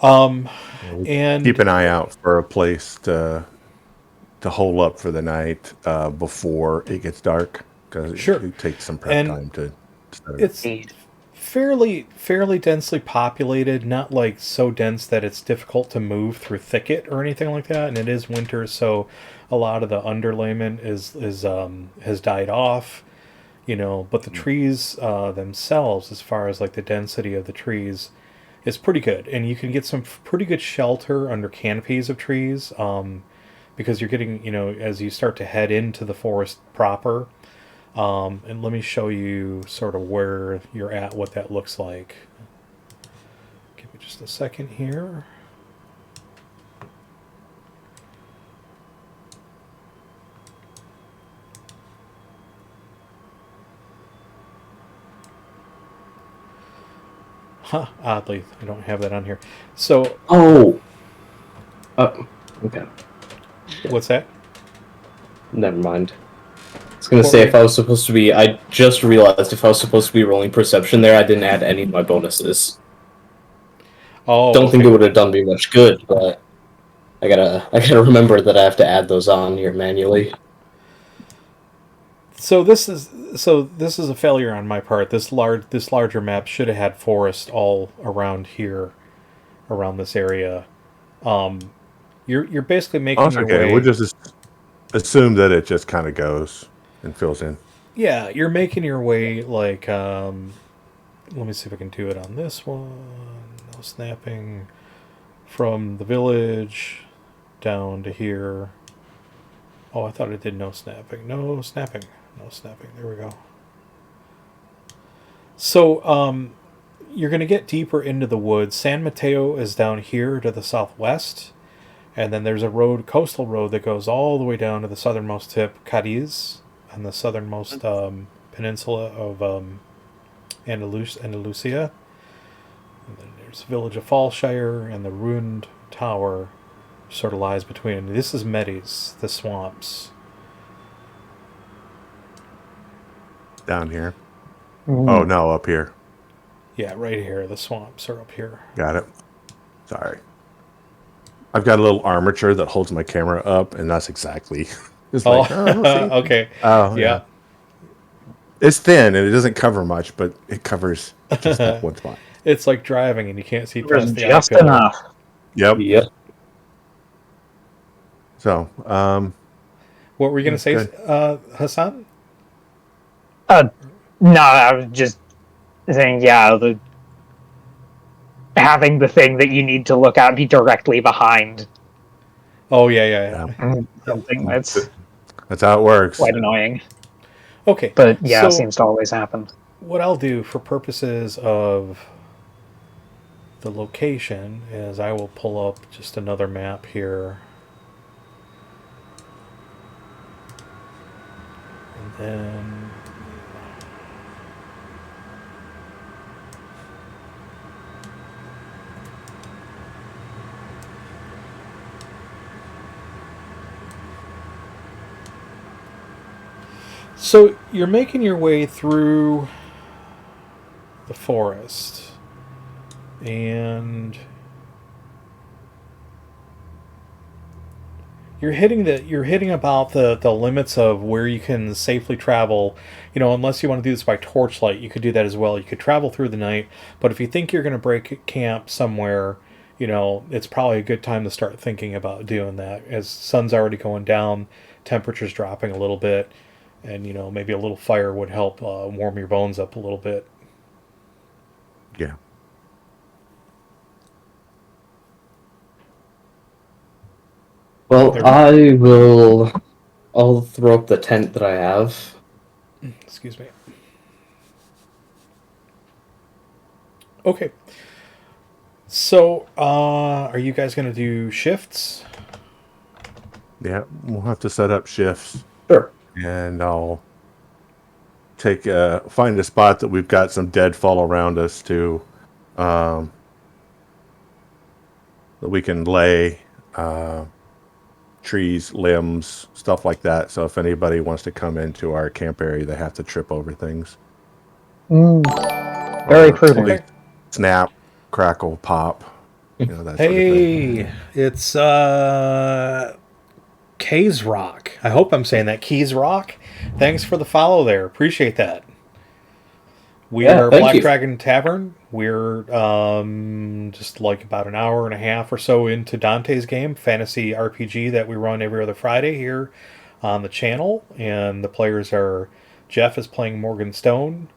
And Keep an eye out for a place to hole up for the night before it gets dark, because Sure. it takes some prep And time to set it. it's fairly densely populated, not like so dense that it's difficult to move through thicket or anything like that. And it is winter, so a lot of the underlayment has died off, but the trees themselves, as far as like the density of the trees, is pretty good, and you can get some pretty good shelter under canopies of trees, because you're getting, as you start to head into the forest proper. And let me show you sort of where you're at, what that looks like. Give me just a second here. Huh, oddly, I don't have that on here. So, Oh. Okay. what's that? Never mind. I was gonna say if I was supposed to be. I just realized if I was supposed to be rolling perception there, I didn't add any of my bonuses. Oh, Don't think it would have done me much good, but I gotta remember that I have to add those on here manually. So this is a failure on my part. This larger map should have had forest all around here, around this area. You're basically making your way. We'll just assume that it just kind of goes and fills in. Yeah, you're making your way like. Let me see if I can do it on this one. No snapping from the village down to here. Oh, I thought it did no snapping. No snapping. No snapping. There we go. So, you're going to get deeper into the woods. San Mateo is down here to the southwest. And then there's a coastal road that goes all the way down to the southernmost tip, Cadiz, on the southernmost peninsula of Andalusia. And then there's the village of Fallshire, and the ruined tower sort of lies between. This is Medes, the swamps. Down here. Oh, no, up here. Yeah, right here. The swamps are up here. Got it. Sorry. I've got a little armature that holds my camera up, and that's exactly... It's like, okay. Oh, yeah. It's thin, and it doesn't cover much, but it covers just that one spot. It's like driving, and you can't see past the just outfield. enough. Yep. So, What were you going to say, Hassan? No, I was just saying, having the thing that you need to look at be directly behind. Oh, yeah. Something that's how it works. quite annoying. Okay. But yeah, so it seems to always happen. What I'll do for purposes of the location is I will pull up just another map here. And then... So you're making your way through the forest, and you're hitting about the limits of where you can safely travel. You know, unless you want to do this by torchlight, you could do that as well. You could travel through the night, but if you think you're going to break camp somewhere, you know, it's probably a good time to start thinking about doing that. As sun's already going down, temperature's dropping a little bit. And, you know, maybe a little fire would help warm your bones up a little bit. Yeah. Well, I'll throw up the tent that I have. Excuse me. Okay. So, are you guys going to do shifts? Yeah, we'll have to set up shifts. Sure. And I'll find a spot that we've got some deadfall around us to that we can lay trees, limbs, stuff like that. So if anybody wants to come into our camp area, they have to trip over things. Very prudent. Snap, crackle, pop. You know, that Hey, sort of thing. it's Keys Rock. I hope I'm saying that. Keys Rock. Thanks for the follow there. Appreciate that. We are Black Dragon Tavern. We're just like about an hour and a half or so into Dante's game, fantasy RPG that we run every other Friday here on the channel. And the players are Jeff is playing Morgan Stone.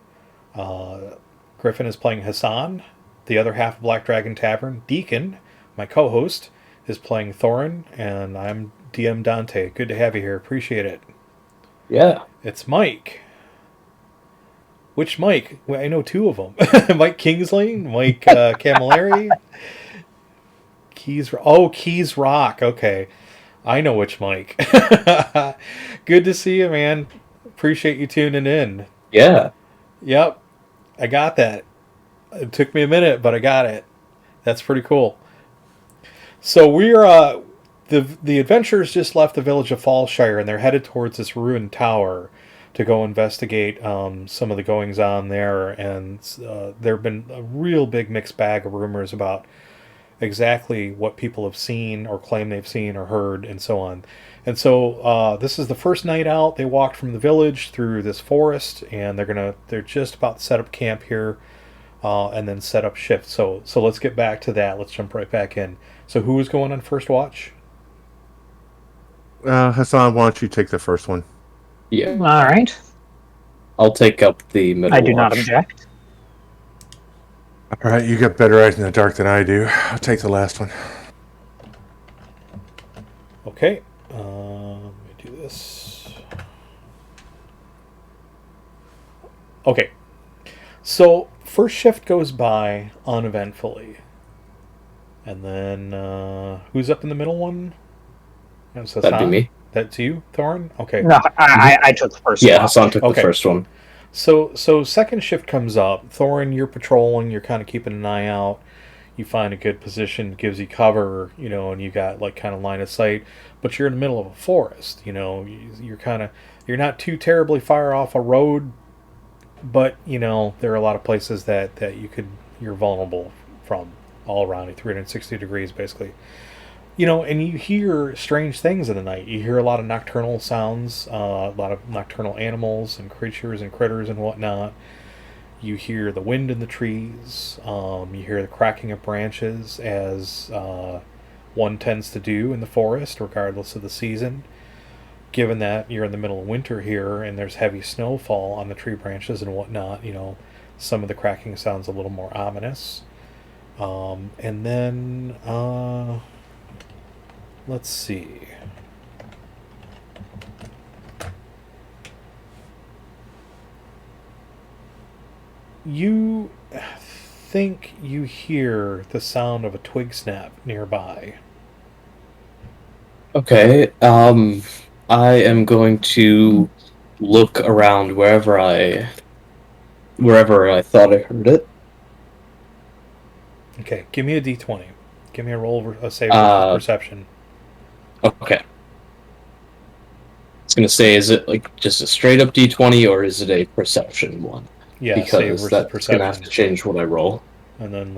Gryphon is playing Hassan. The other half of Black Dragon Tavern, Deacon, my co-host, is playing Thorin. And I'm DM Dante. Good to have you here. Appreciate it. Yeah. It's Mike. Which Mike? Well, I know two of them. Mike Kingsley, Mike Camilleri. Keys Rock. Okay. I know which Mike. Good to see you, man. Appreciate you tuning in. Yeah. Yep. I got that. It took me a minute, but I got it. That's pretty cool. So we're the adventurers just left the village of Fallshire, and they're headed towards this ruined tower to go investigate some of the goings on there. And there have been a real big mixed bag of rumors about exactly what people have seen or claim they've seen or heard, and so on. And so this is the first night out. They walked from the village through this forest, and they're just about to set up camp here, and then set up shift. So let's get back to that. Let's jump right back in. So who is going on first watch? Hassan, why don't you take the first one? Yeah. All right. I'll take up the middle I do not watch. object. All right, you got better eyes in the dark than I do. I'll take the last one. Okay. Let me do this. Okay. So first shift goes by uneventfully. And then who's up in the middle one? That'd be me. That's you, Thorin? Okay. No, I took the first. Yeah, watch. Hassan took Okay. the first one. So second shift comes up. Thorin, you're patrolling. You're kind of keeping an eye out. You find a good position, gives you cover, and you got like kind of line of sight. But you're in the middle of a forest. You're not too terribly far off a road, but there are a lot of places that you're vulnerable from all around you, 360 degrees basically. And you hear strange things in the night. You hear a lot of nocturnal sounds, a lot of nocturnal animals and creatures and critters and whatnot. You hear the wind in the trees. You hear the cracking of branches, as one tends to do in the forest, regardless of the season. Given that you're in the middle of winter here and there's heavy snowfall on the tree branches and whatnot, some of the cracking sounds a little more ominous. And then... let's see. You think you hear the sound of a twig snap nearby. Okay. I am going to look around wherever I thought I heard it. Okay, give me a d20. Give me a roll, a save versus perception. Okay. I was gonna say, is it like just a straight up D20 or is it a perception one? Yeah, save Because versus that's perception. gonna have to change what I roll. And then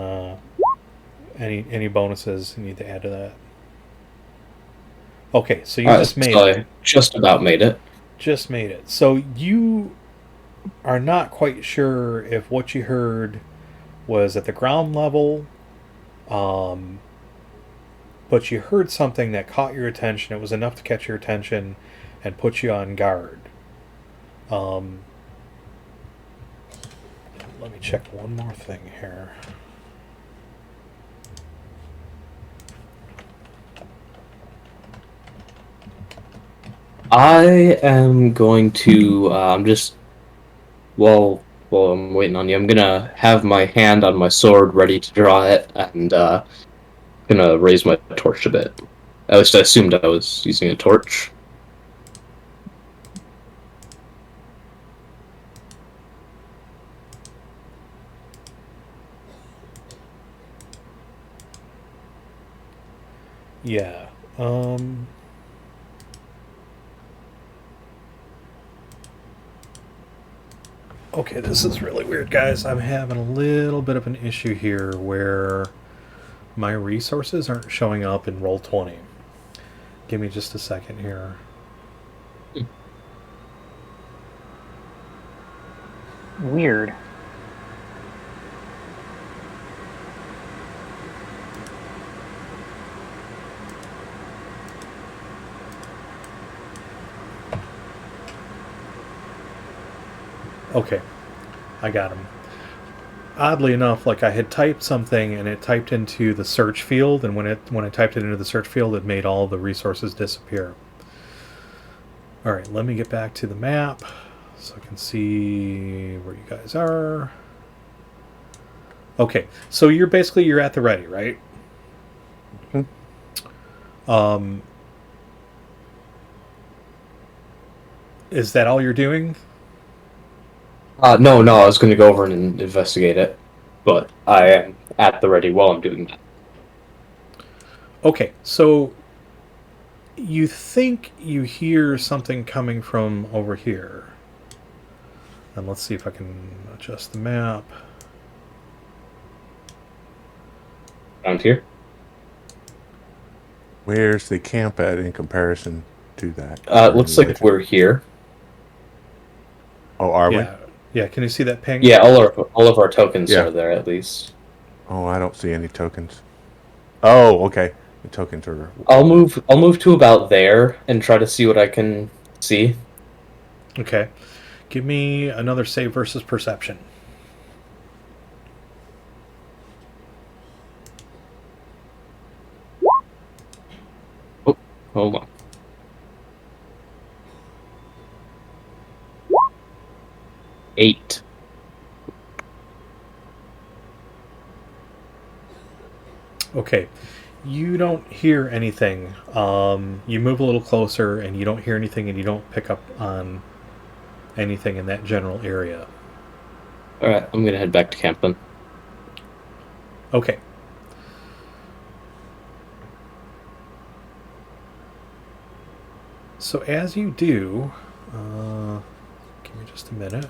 any bonuses you need to add to that. Okay, so you just made it. I just about made it. Just made it. So you are not quite sure if what you heard was at the ground level, but you heard something that caught your attention. It was enough to catch your attention and put you on guard. Let me check one more thing here. I am going to. I'm just. While I'm waiting on you, I'm gonna have my hand on my sword, ready to draw it, and gonna raise my torch a bit. At least I assumed I was using a torch. Yeah. Okay, this is really weird, guys. I'm having a little bit of an issue here where my resources aren't showing up in Roll20. Give me just a second here. Weird. Okay, I got him. Oddly enough, like I had typed something and it typed into the search field, and when I typed it into the search field, it made all the resources disappear. All right, let me get back to the map so I can see where you guys are. Okay, so you're at the ready, right? Is that all you're doing? No, I was gonna go over and investigate it. but I am at the ready while I'm doing that. Okay, so you think you hear something coming from over here. And let's see if I can adjust the map. Around here? Where's the camp at in comparison to that? It looks like we're here. Oh, are we? Yeah, can you see that ping? Yeah, all of our tokens are there at least. Oh, I don't see any tokens. Oh, okay. The tokens are... I'll move to about there and try to see what I can see. Okay. Give me another save versus perception. Oh, hold on. Eight. Okay. You don't hear anything. You move a little closer and you don't hear anything and you don't pick up on anything in that general area. Alright, I'm gonna head back to camp then. Okay. So as you do, give me just a minute.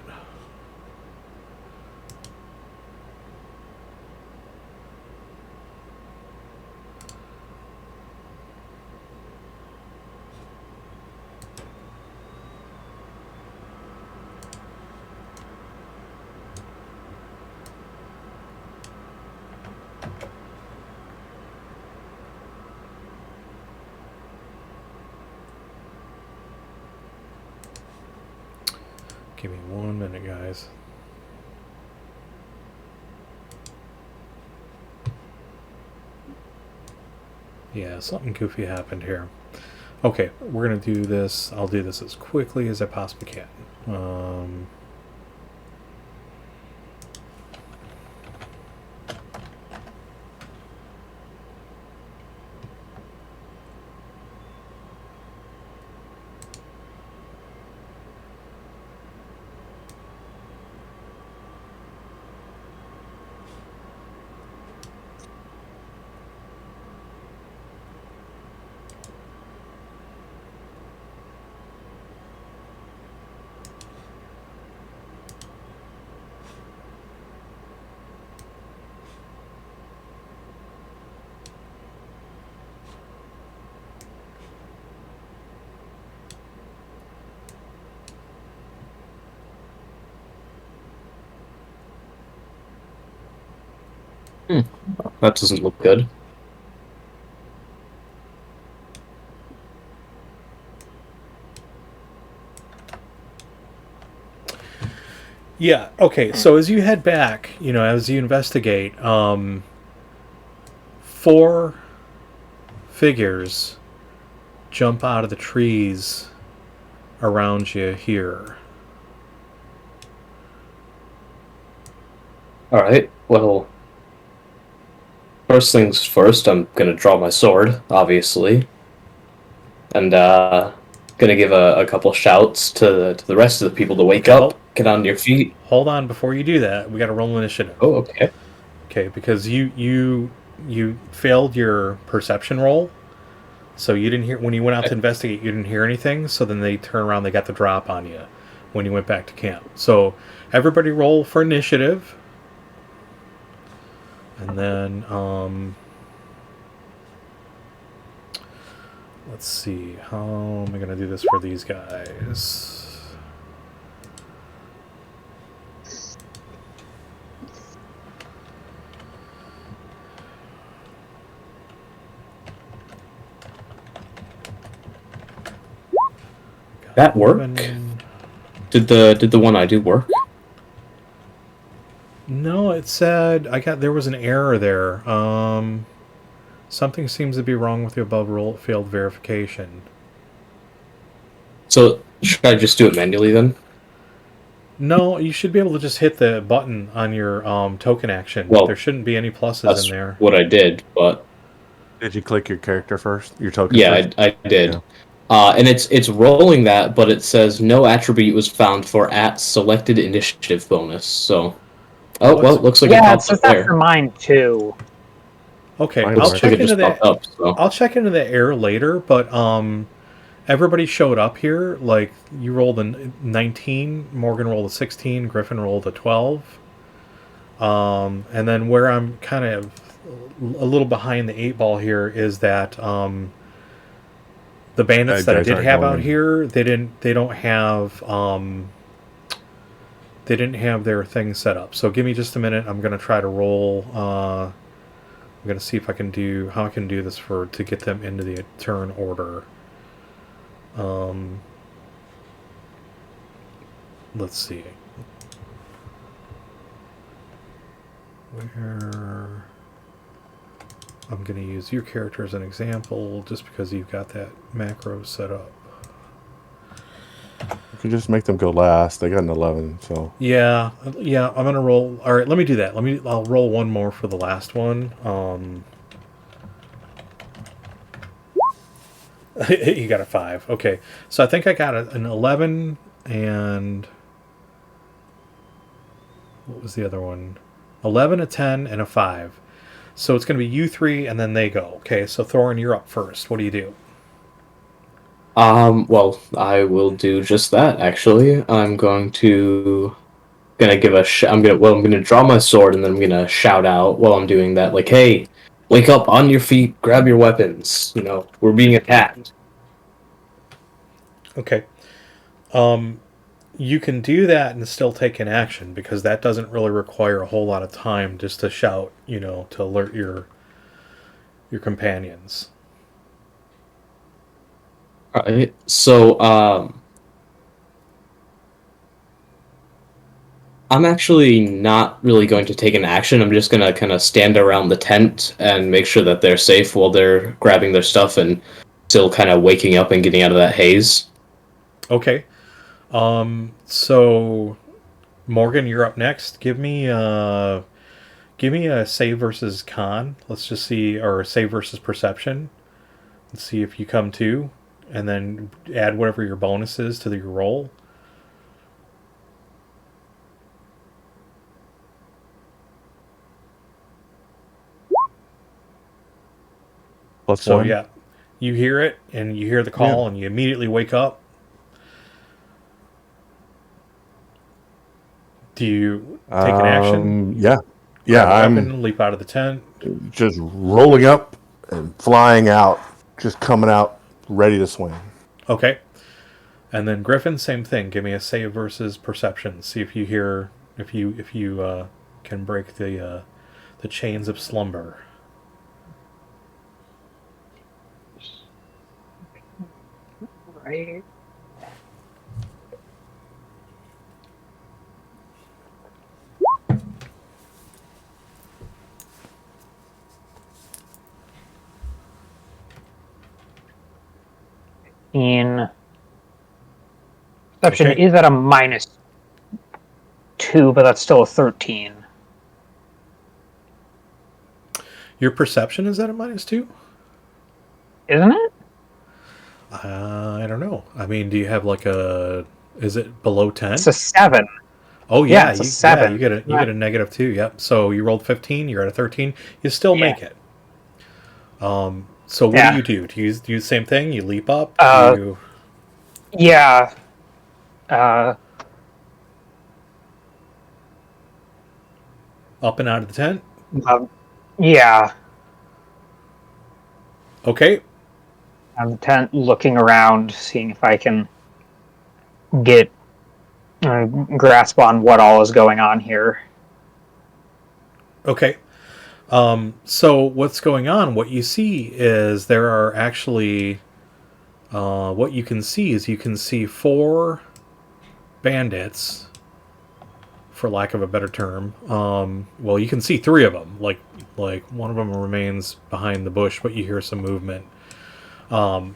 Give me 1 minute, guys. Yeah, something goofy happened here. Okay, we're going to do this. I'll do this as quickly as I possibly can. That doesn't look good. Yeah, okay, so as you head back, as you investigate, 4 figures jump out of the trees around you here. Alright, well... First things first, I'm gonna draw my sword, obviously. And, gonna give a couple shouts to the rest of the people to wake up, get on your feet. Hold on, before you do that, we gotta roll initiative. Oh, okay. Okay, because you failed your perception roll, so you didn't hear, when you went out to investigate, you didn't hear anything, so then they turn around, they got the drop on you when you went back to camp. So, everybody roll for initiative. And then, let's see, how am I going to do this for these guys? That work? Did the one I do work? No, it said there was an error there. Something seems to be wrong with the above roll. It failed verification. So should I just do it manually then? No, you should be able to just hit the button on your token action. Well, there shouldn't be any pluses in there. What I did, but Did you click your character first? Your token? yeah, first? I did. Yeah. And it's rolling that, but it says no attribute was found for @ selected initiative bonus. So Oh, well, it looks like it Yeah, it popped says up that there. for mine too. Okay, Mine I'll works. Looks like check it into just that. popped up, so. I'll check into the air later, but everybody showed up here. Like you rolled a 19, Morgan rolled a 16, Gryphon rolled a 12. And then where I'm kind of a little behind the eight ball here is that the bandits that I Guys did aren't have going out in. here, they don't have they didn't have their thing set up. So give me just a minute. I'm gonna try to roll. I'm gonna see if I can do how I can do this to get them into the turn order. Let's see. Where I'm going to use your character as an example just because you've got that macro set up. You can just make them go last. They got an 11, so. Yeah, I'm going to roll. All right, let me do that. I'll roll one more for the last one. You got a 5. Okay. So I think I got an 11 and what was the other one? 11, a 10, and a 5. So it's going to be you 3, and then they go. Okay, so Thorin, you're up first. What do you do? Well, I will do just that, actually. I'm going to... Gonna give a... I'm gonna draw my sword, and then I'm gonna shout out while I'm doing that, like, hey, wake up, on your feet, grab your weapons. You know, we're being attacked. Okay. You can do that and still take an action because that doesn't really require a whole lot of time just to shout, to alert your companions. Alright, so, I'm actually not really going to take an action. I'm just gonna kind of stand around the tent and make sure that they're safe while they're grabbing their stuff and still kind of waking up and getting out of that haze. Okay. So Morgan, you're up next. Give me a save versus con. Let's just see, or save versus perception. Let's see if you come to, and then add whatever your bonus is to your roll. Plus So one. yeah, you hear it and you hear the call and you immediately wake up. Do you take an action? Yeah. Grab a I'm weapon, leap out of the tent. just rolling up and flying out, just coming out ready to swing. Okay. And then Gryphon, same thing. Give me a save versus perception. See if you hear, if you can break the chains of slumber. Right. In perception Okay. is at a -2, but that's still a 13. Your perception is at a -2? Isn't it? I don't know. I mean, do you have like is it below 10? It's a 7. Oh Yeah, yeah, it's a 7. you get a -2. Yep. So you rolled 15. You're at a 13. You still make it. So what do you do? Do you do the same thing? You leap up? Yeah. Up and out of the tent? Yeah. Okay. I'm tent looking around, seeing if I can get a grasp on what all is going on here. Okay. So what's going on? What you see is there are actually what you can see is you can see 4 bandits, for lack of a better term. Well, you can see 3 of them. Like one of them remains behind the bush, but you hear some movement. And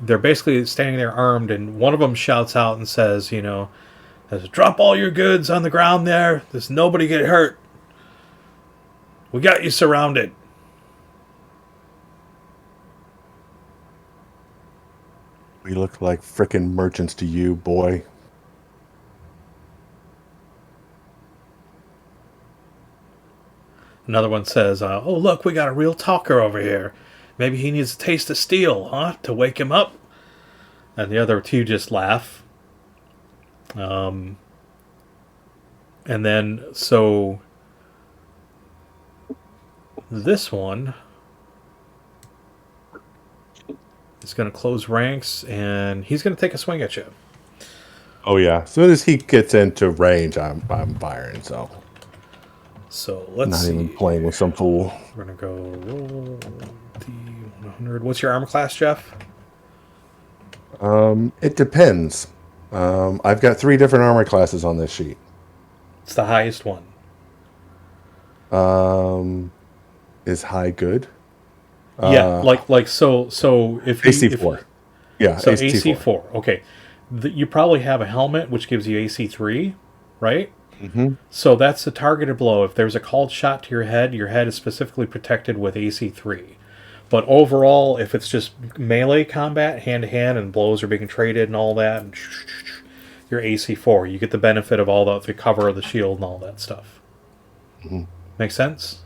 they're basically standing there armed, and one of them shouts out and says, "Drop all your goods on the ground there. There's nobody get hurt. We got you surrounded." We look like frickin' merchants to you, boy. Another one says, "Oh look, we got a real talker over here. Maybe he needs a taste of steel, huh, to wake him up." And the other two just laugh. And then so this one is going to close ranks, and he's going to take a swing at you. Oh yeah. As soon as he gets into range, I'm firing. So Let's not see. even playing with some fool. We're going to go roll D100. What's your armor class, Jeff? It depends. I've got 3 different armor classes on this sheet. It's the highest one. Is high good? Yeah, so if you, AC4. Yeah, so AC4. Okay. You probably have a helmet which gives you AC3, right? Mm-hmm. So that's a targeted blow. If there's a called shot to your head is specifically protected with AC3. But overall, if it's just melee combat, hand to hand, and blows are being traded and all that, and you're AC4. You get the benefit of all the cover of the shield and all that stuff. Mm-hmm. Make sense?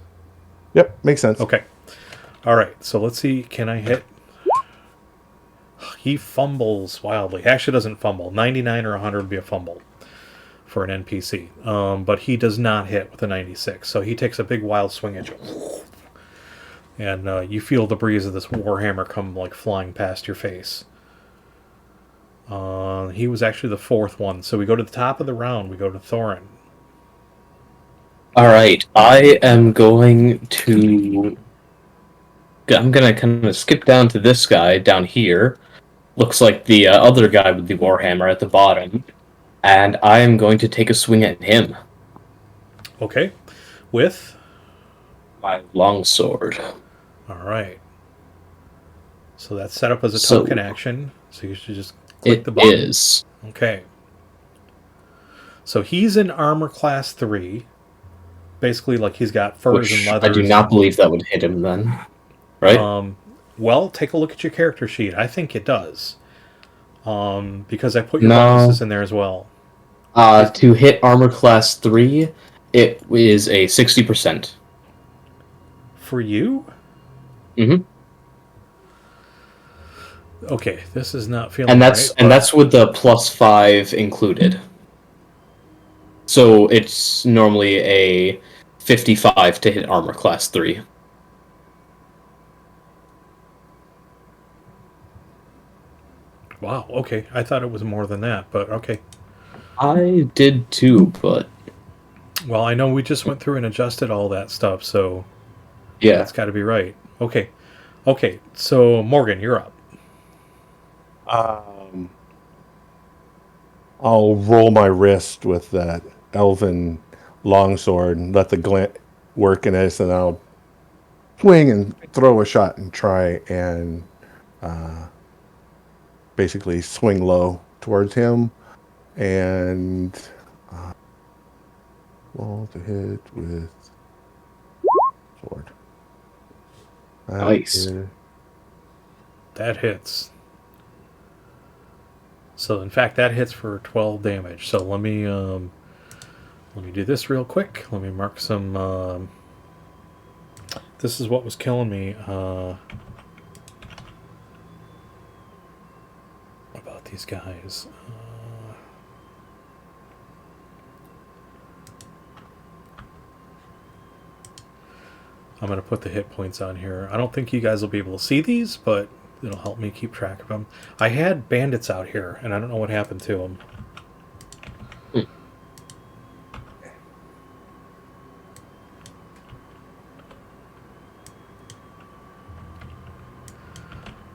Yep, makes sense. Okay. All right. So let's see. Can I hit? He fumbles wildly. He actually doesn't fumble. 99 or 100 would be a fumble for an NPC. But he does not hit with a 96. So he takes a big wild swing at you. And you feel the breeze of this warhammer come like flying past your face. He was actually the 4th one. So we go to the top of the round. We go to Thorin. All right, I'm going to kind of skip down to this guy down here. Looks like the other guy with the warhammer at the bottom, and I am going to take a swing at him. Okay, with My longsword. all right. So that's set up as a token action. So you should just click the It button. is. Okay. So he's in armor class 3. Basically, like he's got furs and leathers. I do not believe that would hit him then. Right? Well, take a look at your character sheet. I think it does. Because I put your bonuses in there as well. To hit armor class 3, it is a 60%. For you? Mm-hmm. Okay, this is not feeling And that's right, that's with the +5 included. So it's normally a 55 to hit armor class 3. Wow, okay. I thought it was more than that, but okay. I did too, but Well, I know we just went through and adjusted all that stuff, so yeah. that's got to be right. Okay. Okay, so Morgan, you're up. I'll roll my wrist with that elven longsword and let the glint work in this, and I'll swing and throw a shot and try and basically swing low towards him and roll to hit with sword. Nice. That hits. So in fact, that hits for 12 damage. So let me do this real quick. Let me mark some. This is what was killing me. About these guys. I'm going to put the hit points on here. I don't think you guys will be able to see these, but it'll help me keep track of them. I had bandits out here, and I don't know what happened to them.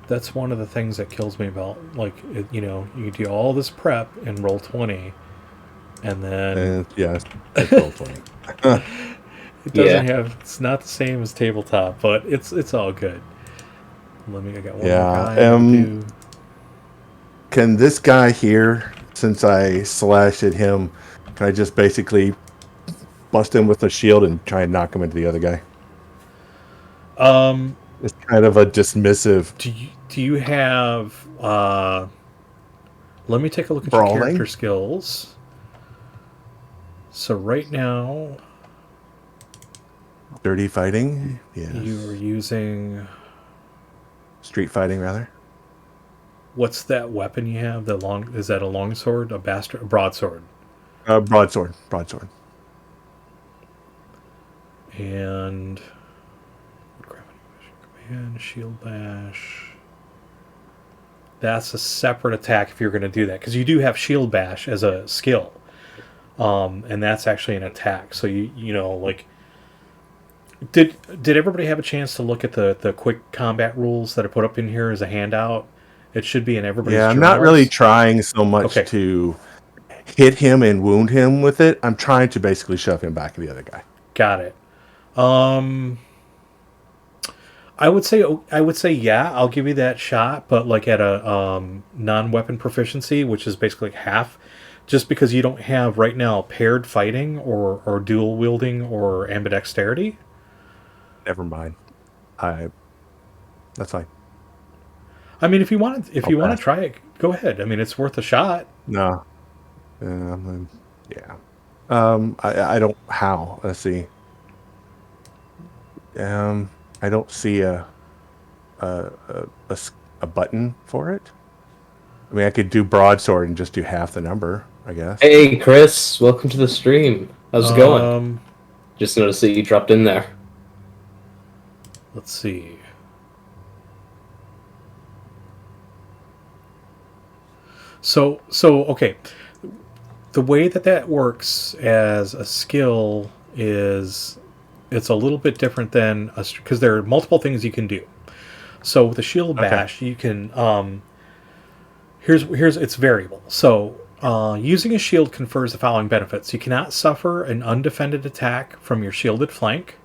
That's one of the things that kills me about, like, you do all this prep and roll 20, and then... yeah, it's roll 20. It doesn't have... It's not the same as tabletop, but it's all good. I got one more guy. Can this guy here, since I slashed at him, can I just basically bust him with a shield and try and knock him into the other guy? It's kind of a dismissive... Do you have... let me take a look at brawling? Your character skills. So right now... Dirty fighting. Yes. You are using... Street fighting, rather. What's that weapon you have? Is that a longsword? A broadsword? Broadsword. And... Command, shield bash... That's a separate attack if you're going to do that, because you do have shield bash as a skill, and that's actually an attack. So you know, like, did everybody have a chance to look at the quick combat rules that I put up in here as a handout? It should be in everybody's. Yeah, I'm journals. not really trying so much to hit him and wound him with it. I'm trying to basically shove him back to the other guy. Got it. I would say yeah, I'll give you that shot, but like at a non-weapon proficiency, which is basically half, just because you don't have right now paired fighting or dual wielding or ambidexterity. Never mind. That's fine. I mean, if you want to try it, go ahead. I mean, it's worth a shot. No. Yeah. I don't. How? Let's see. I don't see a button for it. I mean, I could do broadsword and just do half the number, I guess. Hey, Chris, welcome to the stream. How's it going? Just noticed that you dropped in there. Let's see. So okay. The way that works as a skill is it's a little bit different than because there are multiple things you can do. So with the shield bash, you can here's it's variable. So using a shield confers the following benefits: you cannot suffer an undefended attack from your shielded flank.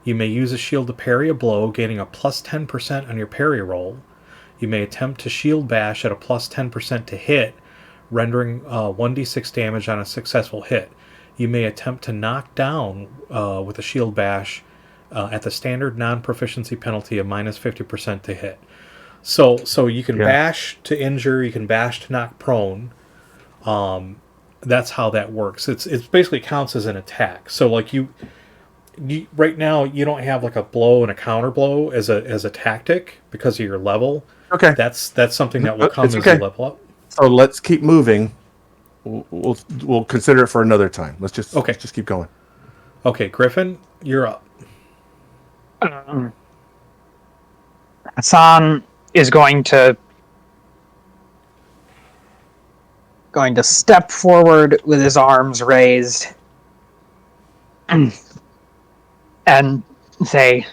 You may use a shield to parry a blow, gaining a plus 10% on your parry roll. You may attempt to shield bash at a plus 10% to hit, rendering 1d6 damage on a successful hit. You may attempt to knock down with a shield bash at the standard non-proficiency penalty of minus 50% to hit. So you can bash to injure, you can bash to knock prone. That's how that works. It basically counts as an attack. So like you right now you don't have like a blow and a counter blow as a tactic because of your level. Okay. That's something that will come as you level up. So let's keep moving. We'll consider it for another time. Let's just keep going. Okay, Gryphon, you're up. Hassan is going to step forward with his arms raised and say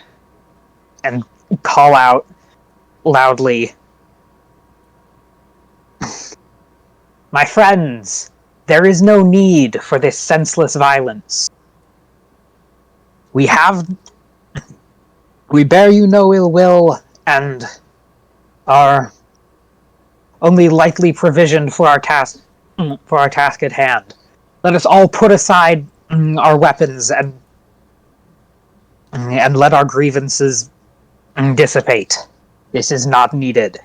and call out loudly, "My friends, there is no need for this senseless violence. We bear you no ill will, and are only lightly provisioned for our task at hand. Let us all put aside our weapons and let our grievances dissipate. This is not needed."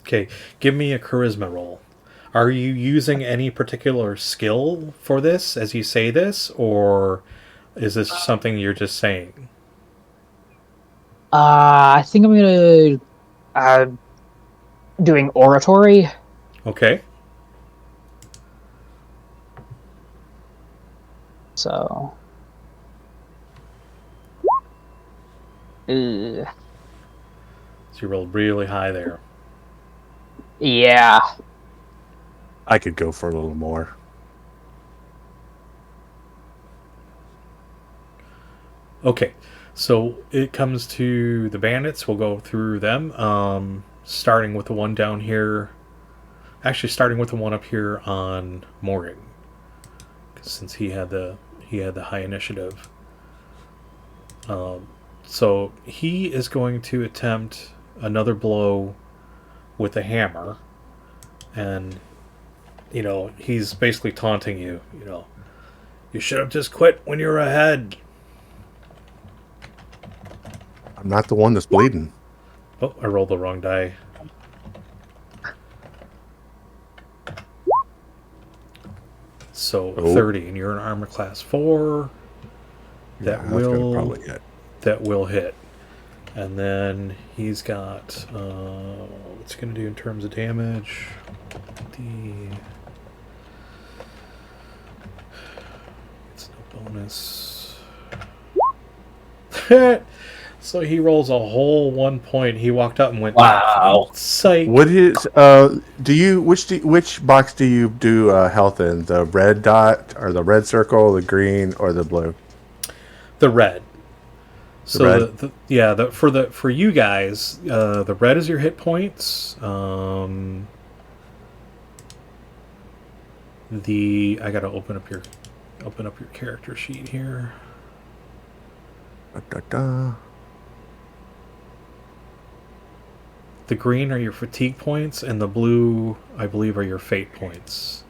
Okay, give me a charisma roll. Are you using any particular skill for this as you say this, or is this something you're just saying? I think I'm gonna doing oratory. Okay. So. So you rolled really high there. Yeah. I could go for a little more. Okay, so it comes to the bandits. We'll go through them, starting with the one down here. Actually, starting with the one up here on Morgan, since he had the high initiative. So he is going to attempt another blow with a hammer, and he's basically taunting you. You should have just quit when you were ahead. I'm not the one that's bleeding. Oh, I rolled the wrong die. So 30, and you're an armor class 4. that that's gonna will probably hit. that will hit. And then he's got what's he gonna do in terms of damage? It's no bonus. So he rolls a whole 1 point. He walked up and went, Wow. Psych. What is which box do you do health in? The red dot or the red circle, the green or the blue? The red. So red? For you guys, the red is your hit points. I gotta open up your character sheet here. The green are your fatigue points, and the blue, I believe, are your fate points.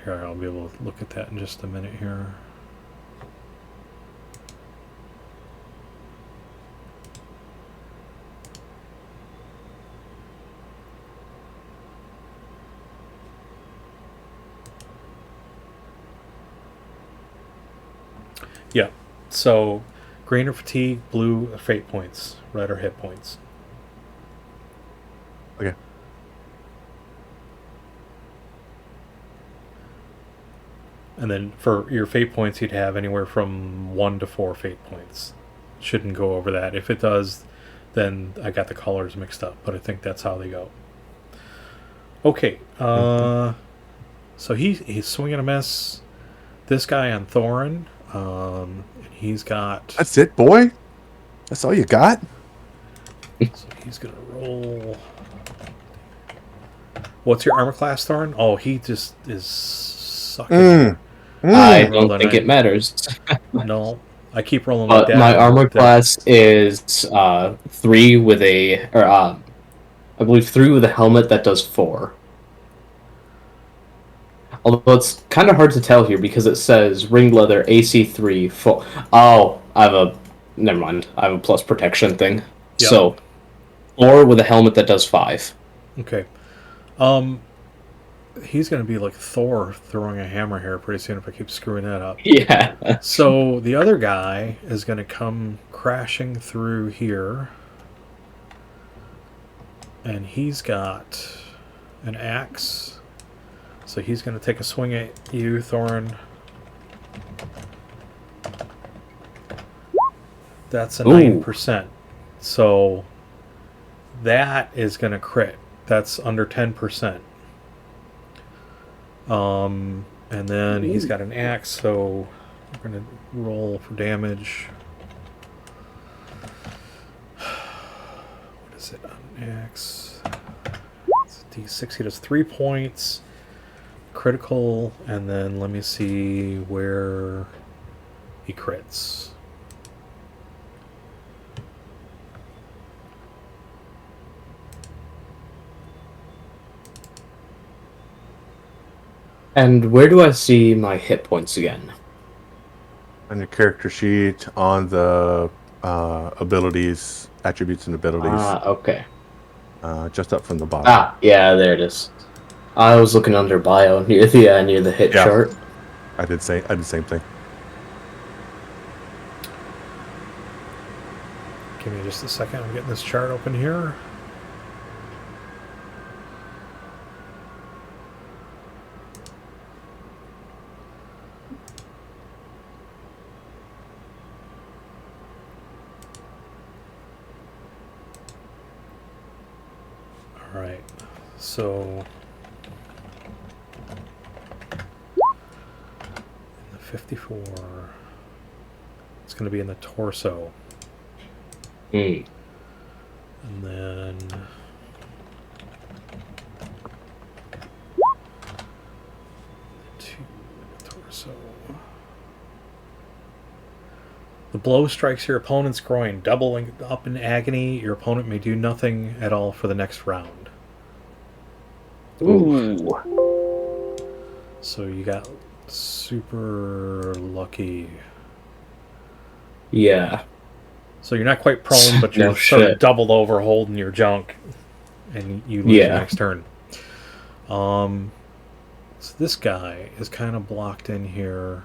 Here, I'll be able to look at that in just a minute here. Yeah, so green are fatigue, blue are fate points, red are hit points. Okay. And then for your fate points, you'd have anywhere from 1 to 4 fate points. Shouldn't go over that. If it does, then I got the colors mixed up, but I think that's how they go. Okay, so he's swinging a miss. This guy on Thorin, and he's got... That's it, boy? That's all you got? So he's going to roll... What's your armor class, Thorin? Oh, he just is sucking. I don't think it matters. No, I keep rolling like that. My armor class is 3 with a... I believe 3 with a helmet that does 4. Although it's kind of hard to tell here because it says ring leather AC 3 full. Oh, I have a... Never mind. I have a plus protection thing. Yep. So, 4 with a helmet that does 5. Okay. He's going to be like Thor throwing a hammer here pretty soon if I keep screwing that up. Yeah. So the other guy is going to come crashing through here. And he's got an axe. So he's going to take a swing at you, Thorin. That's a 9%. So that is going to crit. That's under 10%. And then he's got an axe, so we're going to roll for damage. What is it on an axe? It's a D6. He does 3 points. Critical, and then let me see where he crits. And where do I see my hit points again? On your character sheet, on the abilities, attributes and abilities. Okay. Just up from the bottom. Yeah, there it is. I was looking under bio near the hit chart. I did the same thing. Give me just a second. I'm getting this chart open here. All right. So in the 54, it's going to be in the torso. And then the torso. The blow strikes your opponent's groin, doubling up in agony. Your opponent may do nothing at all for the next round. Ooh. So you got super lucky. Yeah. So you're not quite prone, but you're sort of doubled over holding your junk, and you lose your next turn. So this guy is kind of blocked in here.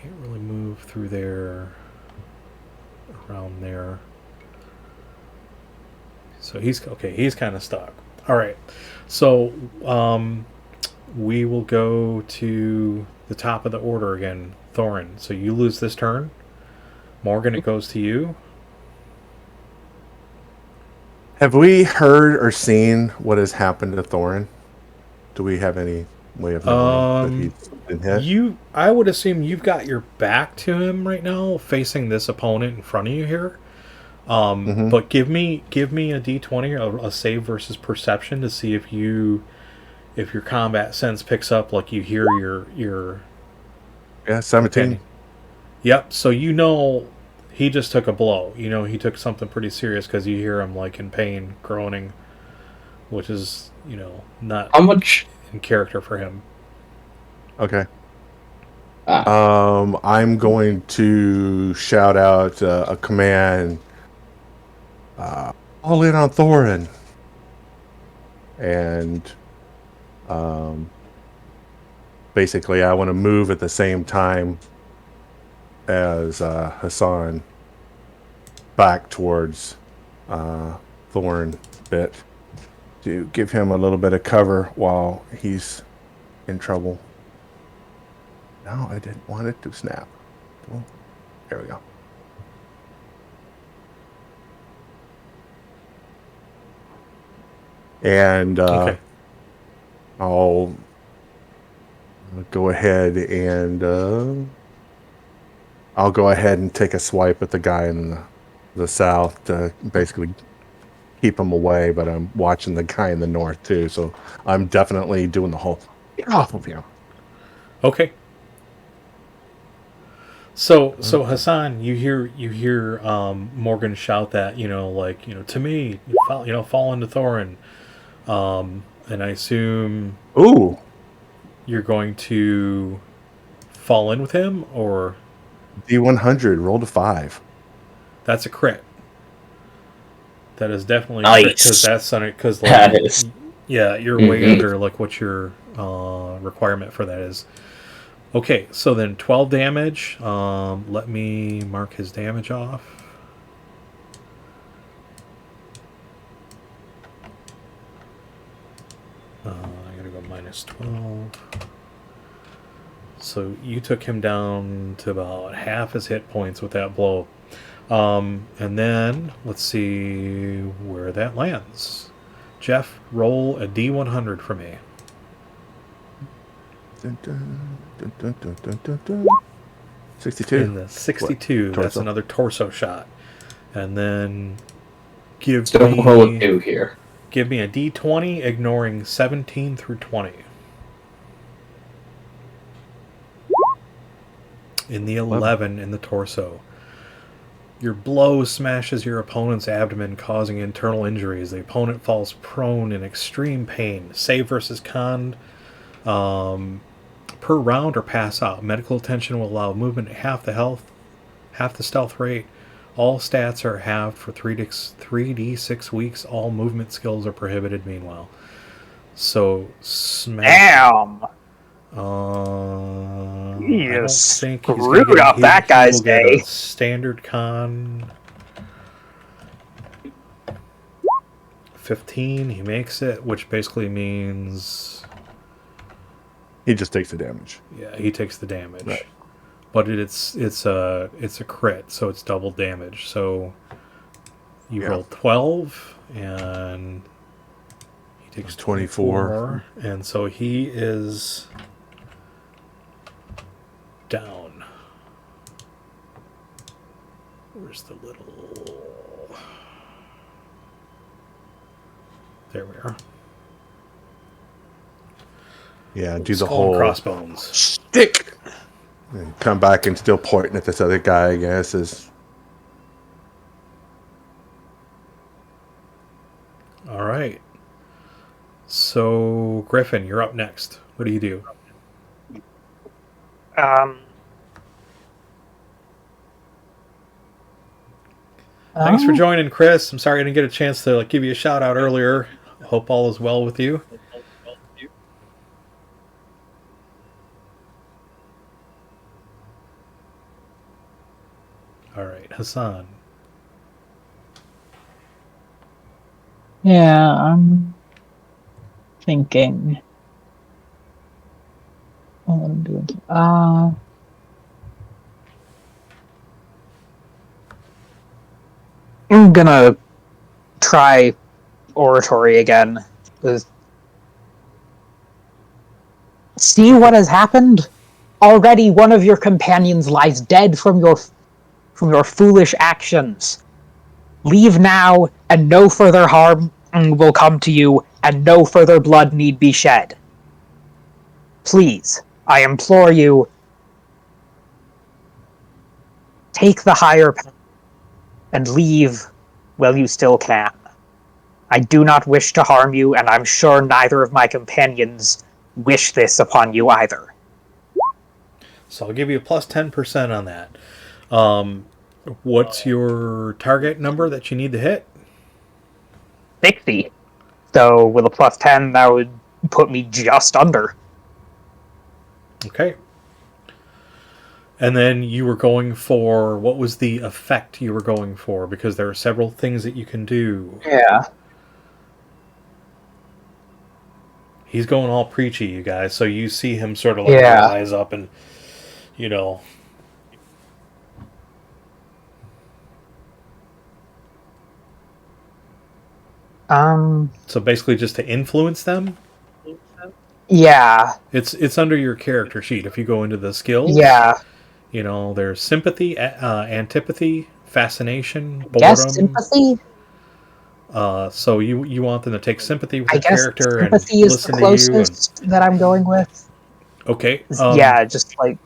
can't really move through there, around there. So he's okay. He's kind of stuck. All right. So we will go to the top of the order again, Thorin. So you lose this turn. Morgan, it goes to you. Have we heard or seen what has happened to Thorin? Do we have any way of knowing that he's been hit? I would assume you've got your back to him right now, facing this opponent in front of you here. But give me a D20, a save versus perception, to see if your combat sense picks up, like you hear your. Yeah, 17. Okay. Yep. So you know he just took a blow. You know he took something pretty serious because you hear him like in pain, groaning, which is not How much? in character for him. Okay. I'm going to shout out a command. All in on Thorin. And basically I want to move at the same time as Hassan back towards Thorin a bit to give him a little bit of cover while he's in trouble. No, I didn't want it to snap. Well, there we go. And Okay. I'll go ahead and I'll go ahead and take a swipe at the guy in the south to basically keep him away, but I'm watching the guy in the north too, so I'm definitely doing the whole get off of him. Okay. So Hassan, you hear Morgan shout that, to me, fall into Thorin. And I assume Ooh, you're going to fall in with him, or D100 rolled a 5. that's a crit. That is definitely Nice. a crit, because that's because That is. yeah, you're way under like what your requirement for that is. Okay, so then 12 damage. Let me mark his damage off. I gotta go minus 12. So you took him down to about half his hit points with that blow. And then let's see where that lands. Jeff, roll a D100 for me. Dun, dun, dun, dun, dun, dun, dun, dun. 62. In the 62, What? that's Torso? another torso shot. And then give Don't roll a me 2 here. give me a D20, ignoring 17 through 20. In the 11 in the torso. Your blow smashes your opponent's abdomen, causing internal injuries. The opponent falls prone in extreme pain. Save versus con per round or pass out. Medical attention will allow movement at half the health, half the stealth rate. All stats are halved for 3d6 weeks. All movement skills are prohibited meanwhile. So smash. Damn! I You don't think he's screwed gonna up that guy's he will get day. a standard con 15. He makes it, which basically means He just takes the damage. yeah, he takes the damage. Right. But it's a crit, so it's double damage. So you Yeah. roll 12, and he takes 24. and so he is down. Where's the little? There we are. Yeah, do the Skull whole and crossbones. stick. And come back and still pointing at this other guy, I guess, is All right. So Gryphon, you're up next. What do you do? Thanks for joining, Chris. I'm sorry I didn't get a chance to give you a shout out earlier. Hope all is well with you. All right, Hassan. Yeah, I'm thinking. What I'm doing. I'm gonna try oratory again. See what has happened? Already one of your companions lies dead from your foolish actions. Leave now, and no further harm will come to you, and no further blood need be shed. Please, I implore you, take the higher path and leave while you still can. I do not wish to harm you, and I'm sure neither of my companions wish this upon you either. So I'll give you a plus 10% on that. What's your target number that you need to hit? 60. So with a plus 10, that would put me just under. Okay. And then you were going for, what was the effect you were going for? Because there are several things that you can do. Yeah. He's going all preachy, you guys. So you see him sort of like rise up and, you know. So basically just to influence them? Yeah. It's under your character sheet. If you go into the skills, you know, there's sympathy, antipathy, fascination, boredom. Guess sympathy? So you want them to take sympathy with I your guess character and sympathy is listen the to you. closest that I'm going with. Okay. Yeah, just like...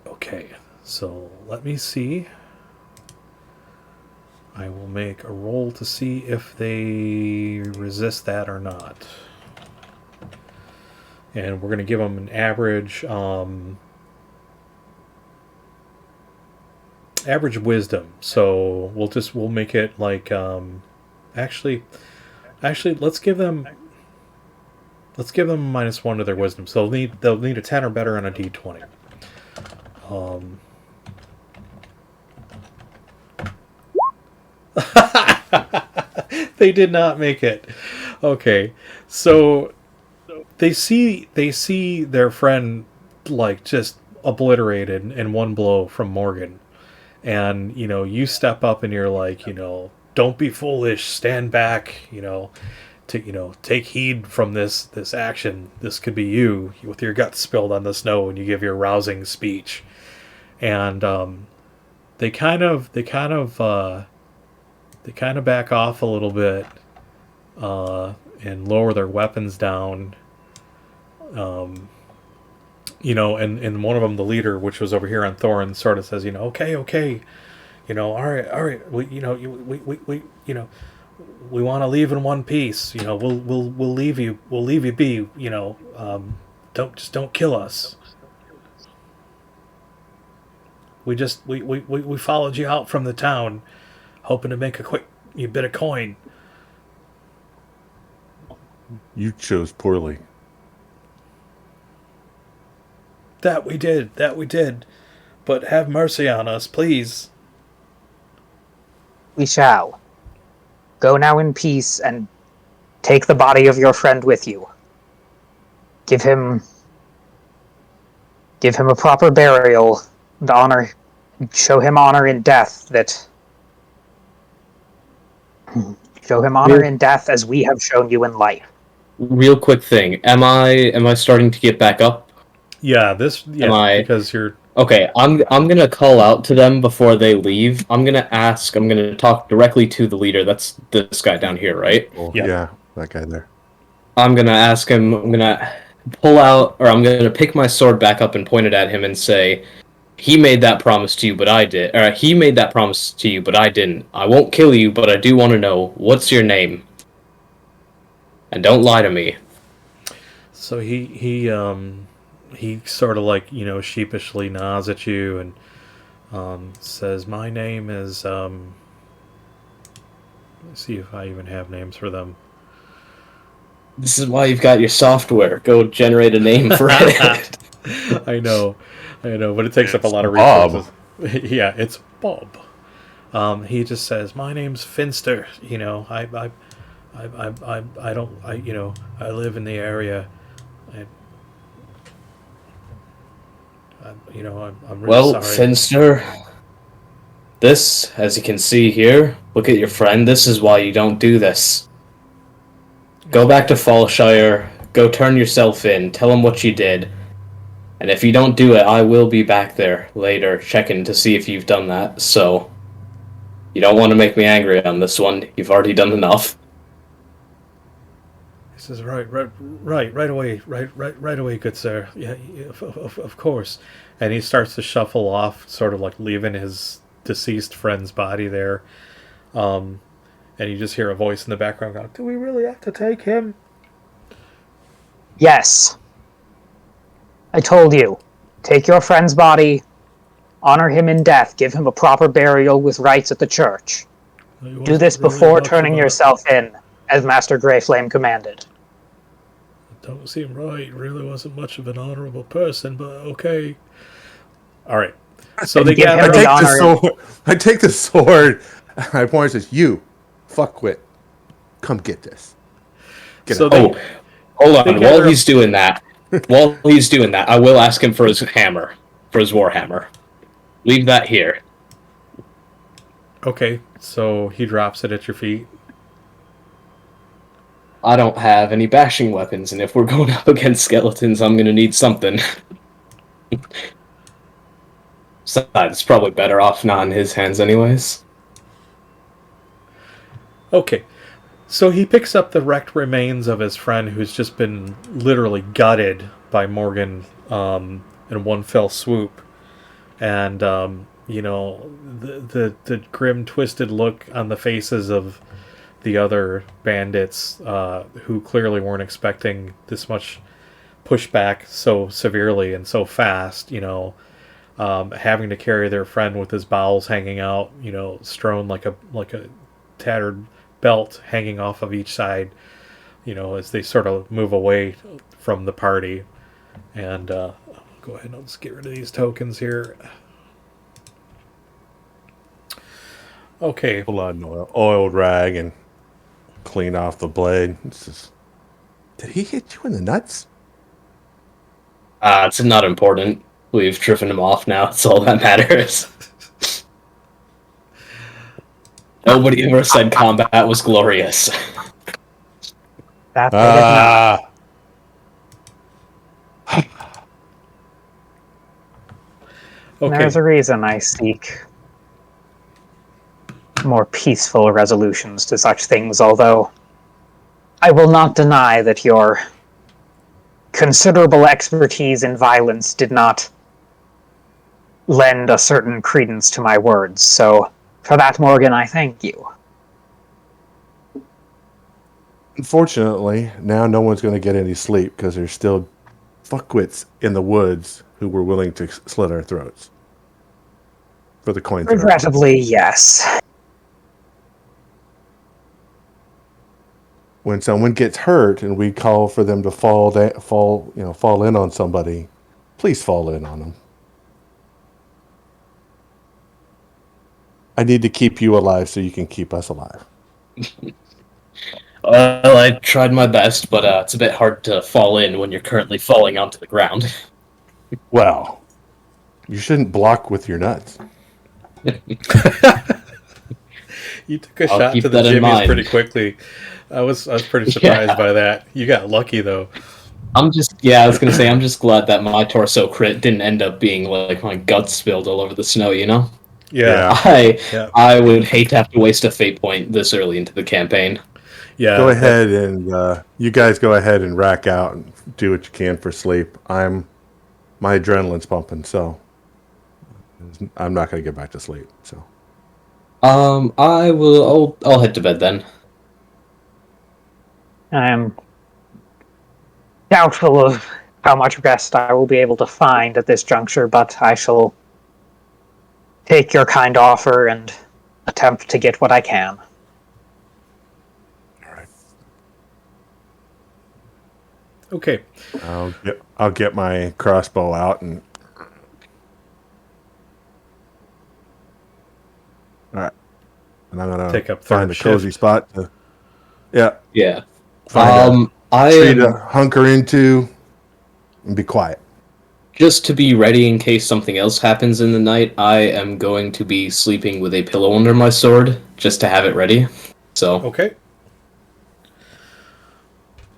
Okay, so let me see. I will make a roll to see if they resist that or not. And we're going to give them an average average wisdom. So we'll make it like actually let's give them -1 to their wisdom. So they'll need a 10 or better on a D20. They did not make it. Okay, so they see their friend like just obliterated in one blow from Morgan, and you know you step up and you're like, you know, don't be foolish, stand back, you know, take heed from this action. This could be you with your guts spilled on the snow, and you give your rousing speech, and they kind of back off a little bit and lower their weapons down. You know, and one of them, the leader, which was over here on Thorin, sort of says, you know, okay, you know, all right, we, you know, we you know, we want to leave in one piece. You know, we'll leave you be. You know, don't kill us. We followed you out from the town, hoping to make a quick bit of coin. You chose poorly. That we did. But have mercy on us, please. We shall. Go now in peace and take the body of your friend with you. Give him a proper burial and honor. Show him honor in death in death as we have shown you in life. Real quick thing. Am I starting to get back up? Yeah, because you're okay. I'm gonna call out to them before they leave. I'm gonna talk directly to the leader. That's this guy down here, right? Oh, Yep. Yeah, that guy there. I'm gonna ask him. I'm gonna pull out, or I'm gonna pick my sword back up and point it at him and say, "He made that promise to you, but I did. Or he made that promise to you, but I didn't. I won't kill you, but I do want to know what's your name. And don't lie to me." So he sort of like, you know, sheepishly nods at you and says, "My name is let's see if I even have names for them. This is why you've got your software. Go generate a name for it. I know, but it takes up a lot of Bob. resources. Yeah, it's Bob. He just says, "My name's Finster. You know, I don't, I live in the area. I'm really Well, sorry." Finster, this, as you can see here, look at your friend. This is why you don't do this. Go back to Fallshire. Go turn yourself in. Tell him what you did. And if you don't do it, I will be back there later checking to see if you've done that. So, you don't want to make me angry on this one. You've already done enough. He says, right away, good sir. Yeah, of course. And he starts to shuffle off, sort of like leaving his deceased friend's body there. And you just hear a voice in the background going, "Do we really have to take him?" Yes. I told you. Take your friend's body, honor him in death, give him a proper burial with rites at the church. Do this before turning yourself in, as Master Greyflame commanded. Don't seem right. He really wasn't much of an honorable person, but okay. All right. So they Give gather. him the honor. I take the sword. I point and says, "You, fuckwit, come get this." So Oh, hold on. gather While up- he's doing that, I will ask him for his hammer, for his warhammer. Leave that here. Okay, so he drops it at your feet. I don't have any bashing weapons, and if we're going up against skeletons, I'm gonna need something. Besides, it's probably better off not in his hands anyways. Okay, so he picks up the wrecked remains of his friend who's just been literally gutted by Morgan in one fell swoop. And, the grim, twisted look on the faces of the other bandits who clearly weren't expecting this much pushback so severely and so fast, having to carry their friend with his bowels hanging out, strewn like a tattered belt hanging off of each side, as they sort of move away from the party. And go ahead and I'll just get rid of these tokens here. Okay. Blood and oil rag and clean off the blade. It's just, did he hit you in the nuts? It's not important. We've driven him off now. It's all that matters. Nobody ever said combat was glorious. That's Okay. There's a reason I seek more peaceful resolutions to such things, although I will not deny that your considerable expertise in violence did not lend a certain credence to my words, so for that, Morgan, I thank you. Unfortunately, now no one's going to get any sleep because there's still fuckwits in the woods who were willing to slit our throats for the coin throw. Regrettably, yes. When someone gets hurt and we call for them to fall in on somebody, please fall in on them. I need to keep you alive so you can keep us alive. Well, I tried my best, but it's a bit hard to fall in when you're currently falling onto the ground. Well, you shouldn't block with your nuts. You took a I'll shot keep to the that in jimmies mind. pretty quickly. I was pretty surprised by that. You got lucky though. I was gonna say, I'm just glad that my torso crit didn't end up being like my guts spilled all over the snow, Yeah. I would hate to have to waste a fate point this early into the campaign. Yeah. Go ahead and you guys go ahead and rack out and do what you can for sleep. My adrenaline's pumping, so I'm not going to get back to sleep. So, I'll head to bed then. I am doubtful of how much rest I will be able to find at this juncture, but I shall take your kind offer and attempt to get what I can. all right. Okay. I'll get my crossbow out and. All right, and I'm gonna Take up find third a cozy shift. spot to. Yeah, Yeah. find I a tree to am hunker into and be quiet. just to be ready in case something else happens in the night. I am going to be sleeping with a pillow under my sword just to have it ready. So Okay.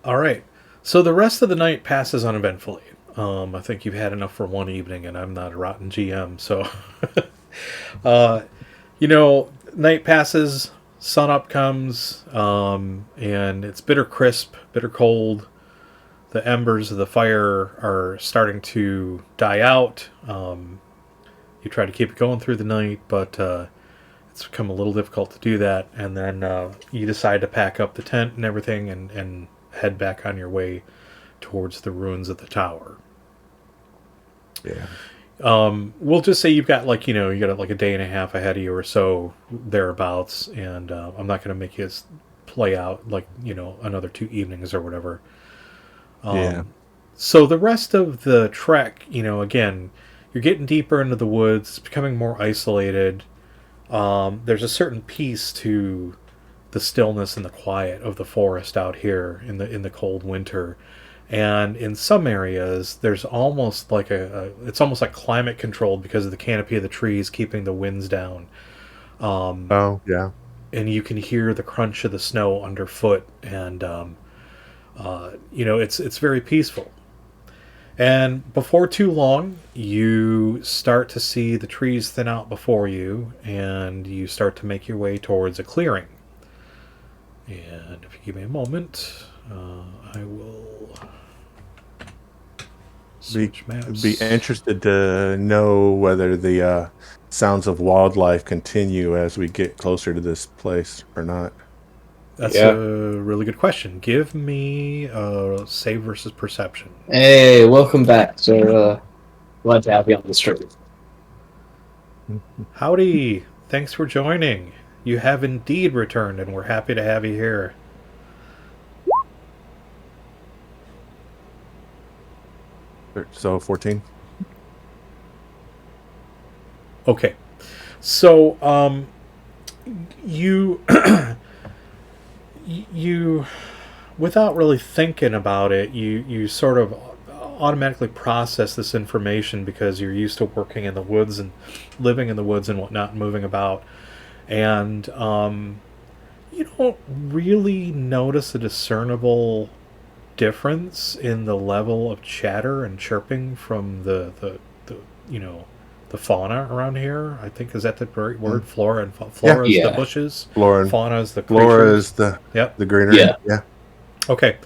All right. So the rest of the night passes uneventfully. I think you've had enough for one evening, and I'm not a rotten GM, so night passes, sun up comes, and it's bitter crisp, bitter cold. The embers of the fire are starting to die out. You try to keep it going through the night, but it's become a little difficult to do that. And then you decide to pack up the tent and everything and head back on your way towards the ruins of the tower. Yeah. We'll just say you've got you got like a day and a half ahead of you or so thereabouts, and I'm not going to make you play out another 2 evenings or whatever. Yeah. So the rest of the trek, again, you're getting deeper into the woods. It's becoming more isolated. There's a certain peace to the stillness and the quiet of the forest out here in the cold winter. And in some areas, there's almost like it's almost like climate controlled because of the canopy of the trees keeping the winds down. Oh, yeah. And you can hear the crunch of the snow underfoot, and it's very peaceful. And before too long, you start to see the trees thin out before you, and you start to make your way towards a clearing. And if you give me a moment, I will switch maps. Be interested to know whether the sounds of wildlife continue as we get closer to this place or not. That's a really good question. Give me a save versus perception. hey, welcome back. So glad to have you on the stream. Howdy. Thanks for joining. You have indeed returned, and we're happy to have you here. So 14. Okay. So, you you without really thinking about it, you sort of automatically process this information because you're used to working in the woods and living in the woods and whatnot, and moving about. And you don't really notice a discernible difference in the level of chatter and chirping from the fauna around here. I think, is that the right word? Flora is the bushes. Fauna is the creatures. Flora is the greenery. Yeah. Okay.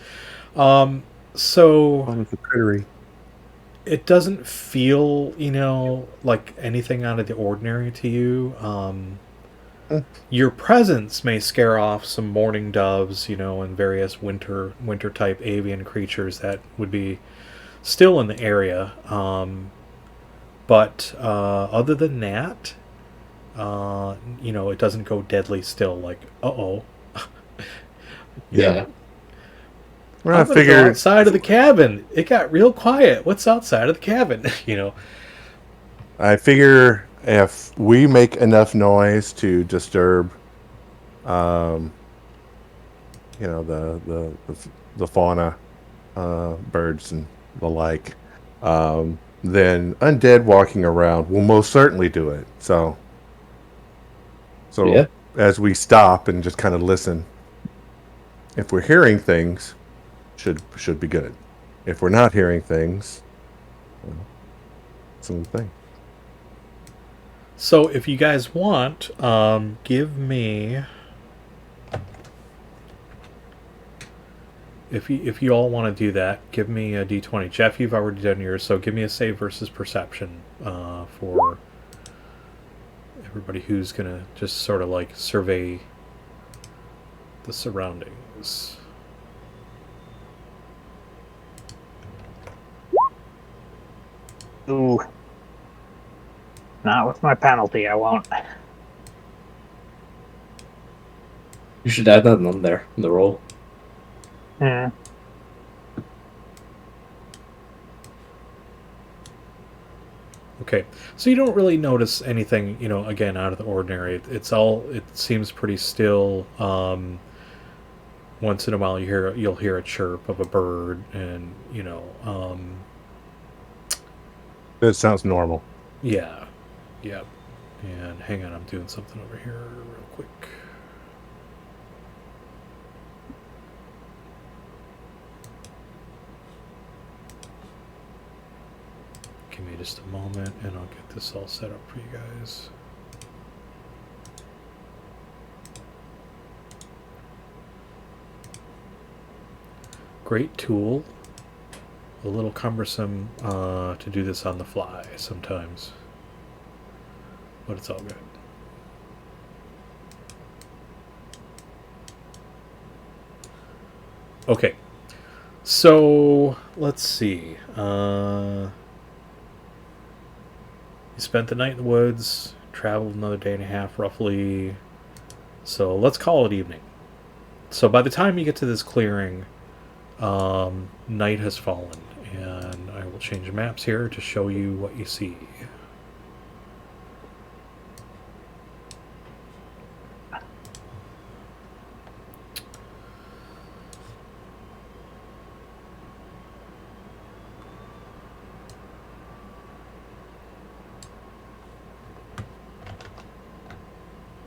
Fauna So is the crittery. it doesn't feel, like anything out of the ordinary to you. Your presence may scare off some mourning doves, and various winter type avian creatures that would be still in the area. But other than that, it doesn't go deadly still. Like, uh-oh. Yeah. Well, I'm I gonna go figured outside of the cabin. It got real quiet. What's outside of the cabin? I figure if we make enough noise to disturb, the fauna, birds and the like, then undead walking around will most certainly do it. So as we stop and just kind of listen, if we're hearing things, should be good. If we're not hearing things, it's a thing. So if you guys want, give me, if you all want to do that, give me a d20. Jeff, you've already done yours, so give me a save versus perception for everybody who's gonna just sort of like survey the surroundings. Ooh. Not with my penalty, I won't. You should add that on there in the roll. Yeah. Okay, so you don't really notice anything, again, out of the ordinary. It seems pretty still. Once in a while, you'll hear a chirp of a bird, and That sounds normal. yeah, yeah. And hang on, I'm doing something over here real quick. Give me just a moment, and I'll get this all set up for you guys. Great tool. A little cumbersome to do this on the fly sometimes, but it's all good. Okay, so let's see. You spent the night in the woods, traveled another day and a half roughly, so let's call it evening. So by the time you get to this clearing, night has fallen, and I will change maps here to show you what you see.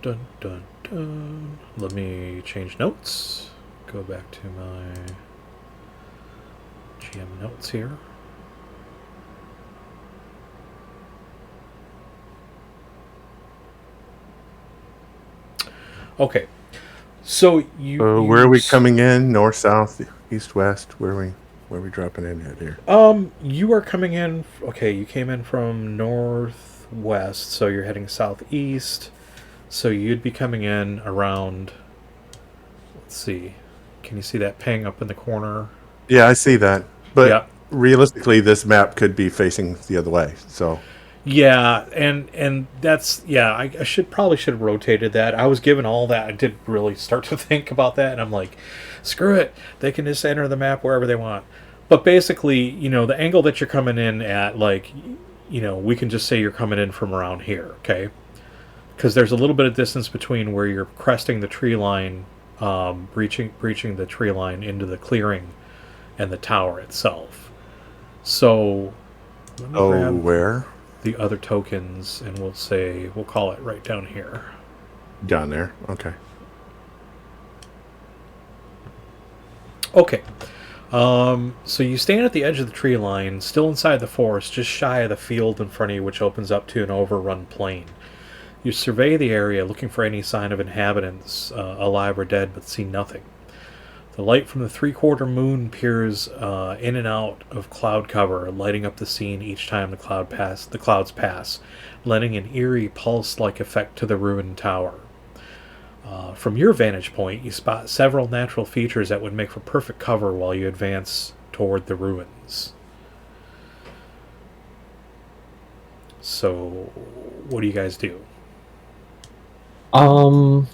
Dun dun dun. Let me change notes. Go back to my GM notes here. Okay, so where are we coming in? North, south, east, west? Where are we dropping in at here? You are coming in. Okay, you came in from northwest, so you're heading southeast. So you'd be coming in around. Let's see. Can you see that ping up in the corner? Yeah, I see that. But yeah. Realistically, this map could be facing the other way. So yeah, and that's I probably should have rotated that. I was given all that. I did really start to think about that, and I'm like, screw it. They can just enter the map wherever they want. But basically, the angle that you're coming in at, we can just say you're coming in from around here, okay? Because there's a little bit of distance between where you're cresting the tree line, breaching the tree line into the clearing, and the tower itself. So, let me grab where? The other tokens, and we'll call it right down here. Down there, okay. Okay. So you stand at the edge of the tree line, still inside the forest, just shy of the field in front of you, which opens up to an overrun plain. You survey the area, looking for any sign of inhabitants, alive or dead, but see nothing. The light from the three-quarter moon peers in and out of cloud cover, lighting up the scene each time the clouds pass, lending an eerie pulse-like effect to the ruined tower. From your vantage point, you spot several natural features that would make for perfect cover while you advance toward the ruins. So, what do you guys do? I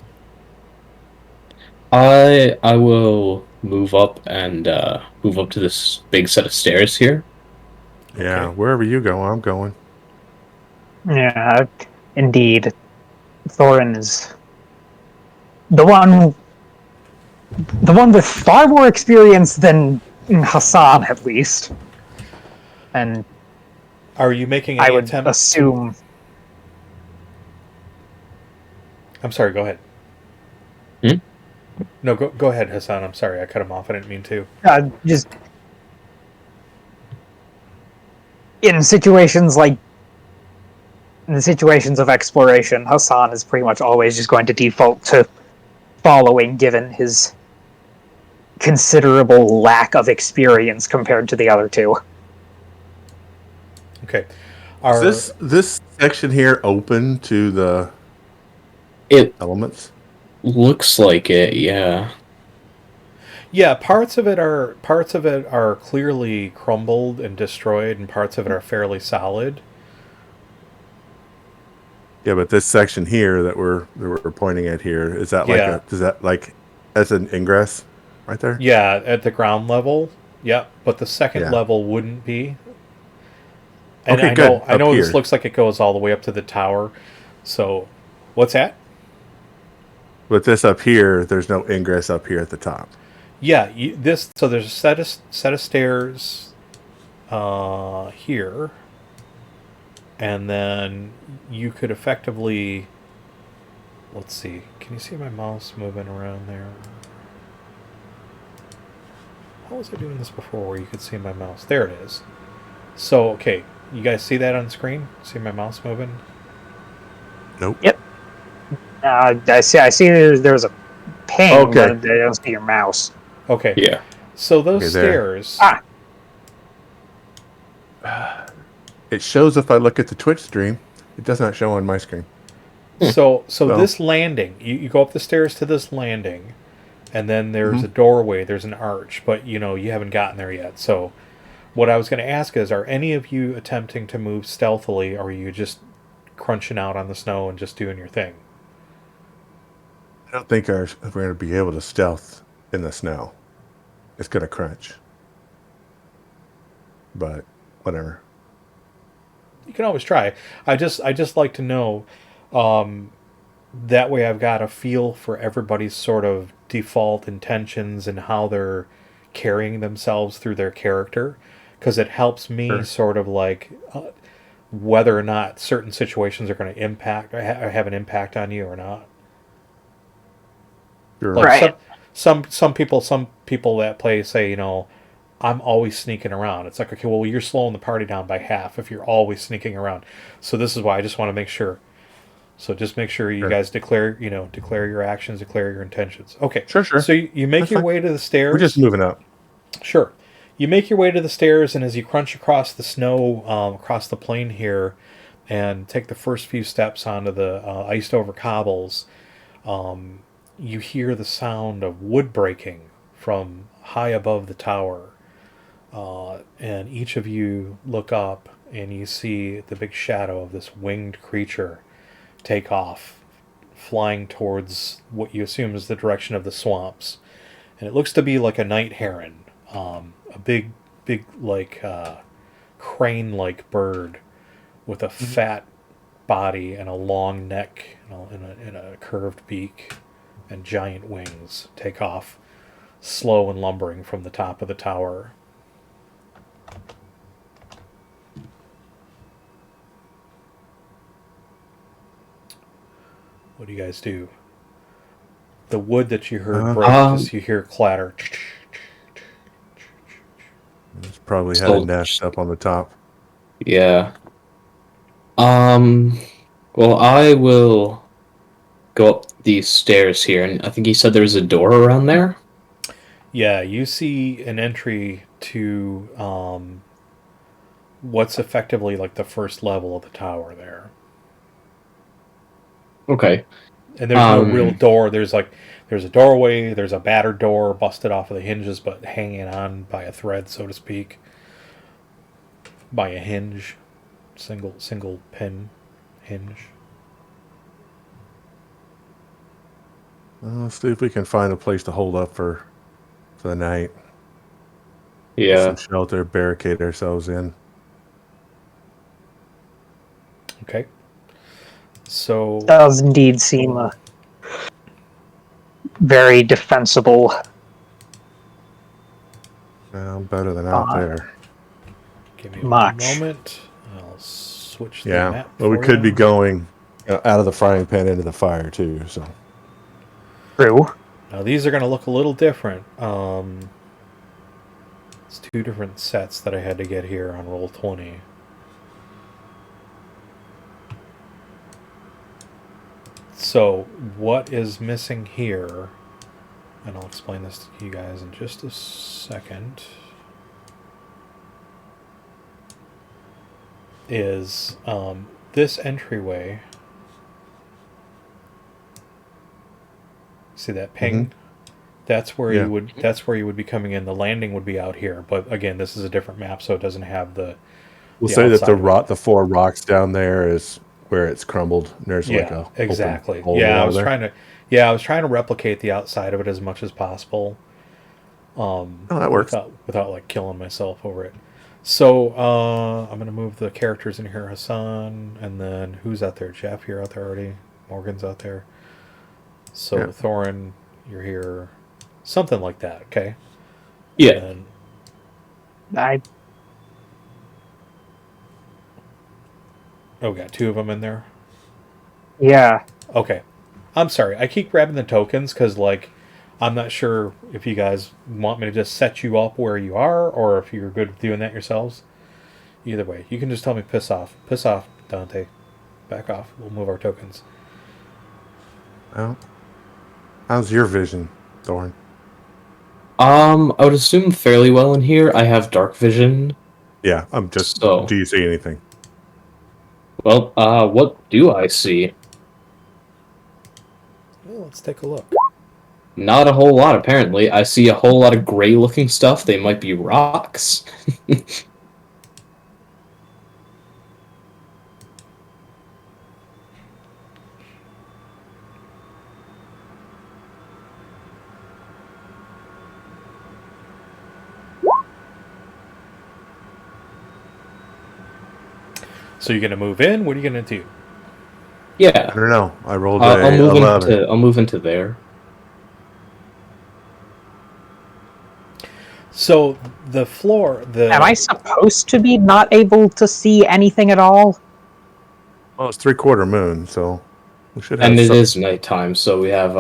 will move up to this big set of stairs here. Yeah, okay. Wherever you go, I'm going. Yeah, indeed. Thorin is the one with far more experience than Hassan, at least. And are you making any attempt? Assume. I'm sorry. Go ahead. Hmm? No, go ahead, Hassan. I'm sorry, I cut him off. I didn't mean to. Just in situations of exploration, Hassan is pretty much always just going to default to following, given his considerable lack of experience compared to the other two. Okay. Is this section here open to the elements? Looks like it, yeah. Yeah, parts of it are clearly crumbled and destroyed, and parts of it are fairly solid. Yeah, but this section here that we're pointing at here, is that that's an ingress right there? Yeah, at the ground level. Yeah, but the second level wouldn't be. And Okay, I good. know I Up know this here. looks like it goes all the way up to the tower. So, what's that? With this up here, there's no ingress up here at the top. Yeah, so there's a set of stairs here, and then you could effectively, let's see, can you see my mouse moving around there? How was I doing this before where you could see my mouse? There it is. So, okay, you guys see that on screen? See my mouse moving? Nope. Yep. I see there's a ping, Okay. but I don't see your mouse. Okay. Yeah. So those Okay, there. stairs... It shows if I look at the Twitch stream. It does not show on my screen. So Well. this landing, you go up the stairs to this landing, and then there's a doorway, there's an arch, but you haven't gotten there yet. So what I was going to ask is, are any of you attempting to move stealthily, or are you just crunching out on the snow and just doing your thing? I don't think we're going to be able to stealth in the snow. It's going to crunch. But whatever. You can always try. I just like to know. That way I've got a feel for everybody's sort of default intentions and how they're carrying themselves through their character, because it helps me sort of like whether or not certain situations are going to impact or have an impact on you or not. Sure. Like Right. some people that play say, I'm always sneaking around. It's like, okay, well, you're slowing the party down by half if you're always sneaking around. So this is why I just want to make sure. So just make sure you guys declare your actions, declare your intentions. Okay. Sure. So you make That's your fine. way to the stairs. We're just moving up. Sure. You make your way to the stairs, and as you crunch across the snow, across the plain here, and take the first few steps onto the iced-over cobbles, you hear the sound of wood breaking from high above the tower. And each of you look up, and you see the big shadow of this winged creature take off, flying towards what you assume is the direction of the swamps. And it looks to be like a night heron, a big, like crane-like bird with a fat body and a long neck and a curved beak and giant wings. Take off, slow and lumbering from the top of the tower. What do you guys do? The wood that you heard break, just you hear clatter. It's probably had a nest up on the top. Yeah. Well, I will go up these stairs here, and I think he said there's a door around there. Yeah, you see an entry to what's effectively like the first level of the tower there. Okay. And there's no real door. There's a doorway, there's a battered door busted off of the hinges but hanging on by a thread, so to speak. By a hinge. Single pin hinge. Let's see if we can find a place to hold up for the night. Yeah. Some shelter, barricade ourselves in. Okay. So Does indeed seem very defensible. Better than out there. give me Much. a moment. I'll switch the Yeah. map. Well, we for could you. be going out of the frying pan into the fire too. So True. Now these are going to look a little different. It's two different sets that I had to get here on Roll20. So what is missing here, and I'll explain this to you guys in just a second, is this entryway. See that ping? That's where you would. That's where you would be coming in. The landing would be out here, but again, this is a different map, so it doesn't have the. we'll the say that outside. the four rocks down there is where it's crumbled. And there's like a exactly. open hole Yeah, I over was there. trying to replicate the outside of it as much as possible. Oh, that works. Without like killing myself over it. So I'm gonna move the characters in here. Hassan, and then who's out there? Jeff, you're out there already. Morgan's out there. So Yeah. Thorin, you're here. Something like that. Okay. Yeah. And I we got 2 of them in there. yeah. Okay. I'm sorry. I keep grabbing the tokens because, like, I'm not sure if you guys want me to just set you up where you are or if you're good with doing that yourselves. Either way, you can just tell me piss off. Piss off, Dante. Back off. We'll move our tokens. Well, how's your vision, Thorn? I would assume fairly well in here. I have dark vision. Yeah, I'm just. So- Do you see anything? Well, what do I see? Well, let's take a look. Not a whole lot, apparently. I see a whole lot of gray-looking stuff. They might be rocks. So you're gonna move in? What are you gonna do? Yeah. I don't know. I rolled I'll a move 11. I'll move into there. So the floor, Am I supposed to be not able to see anything at all? Well, it's 3/4 moon, so we should have. And it some- is nighttime, so we have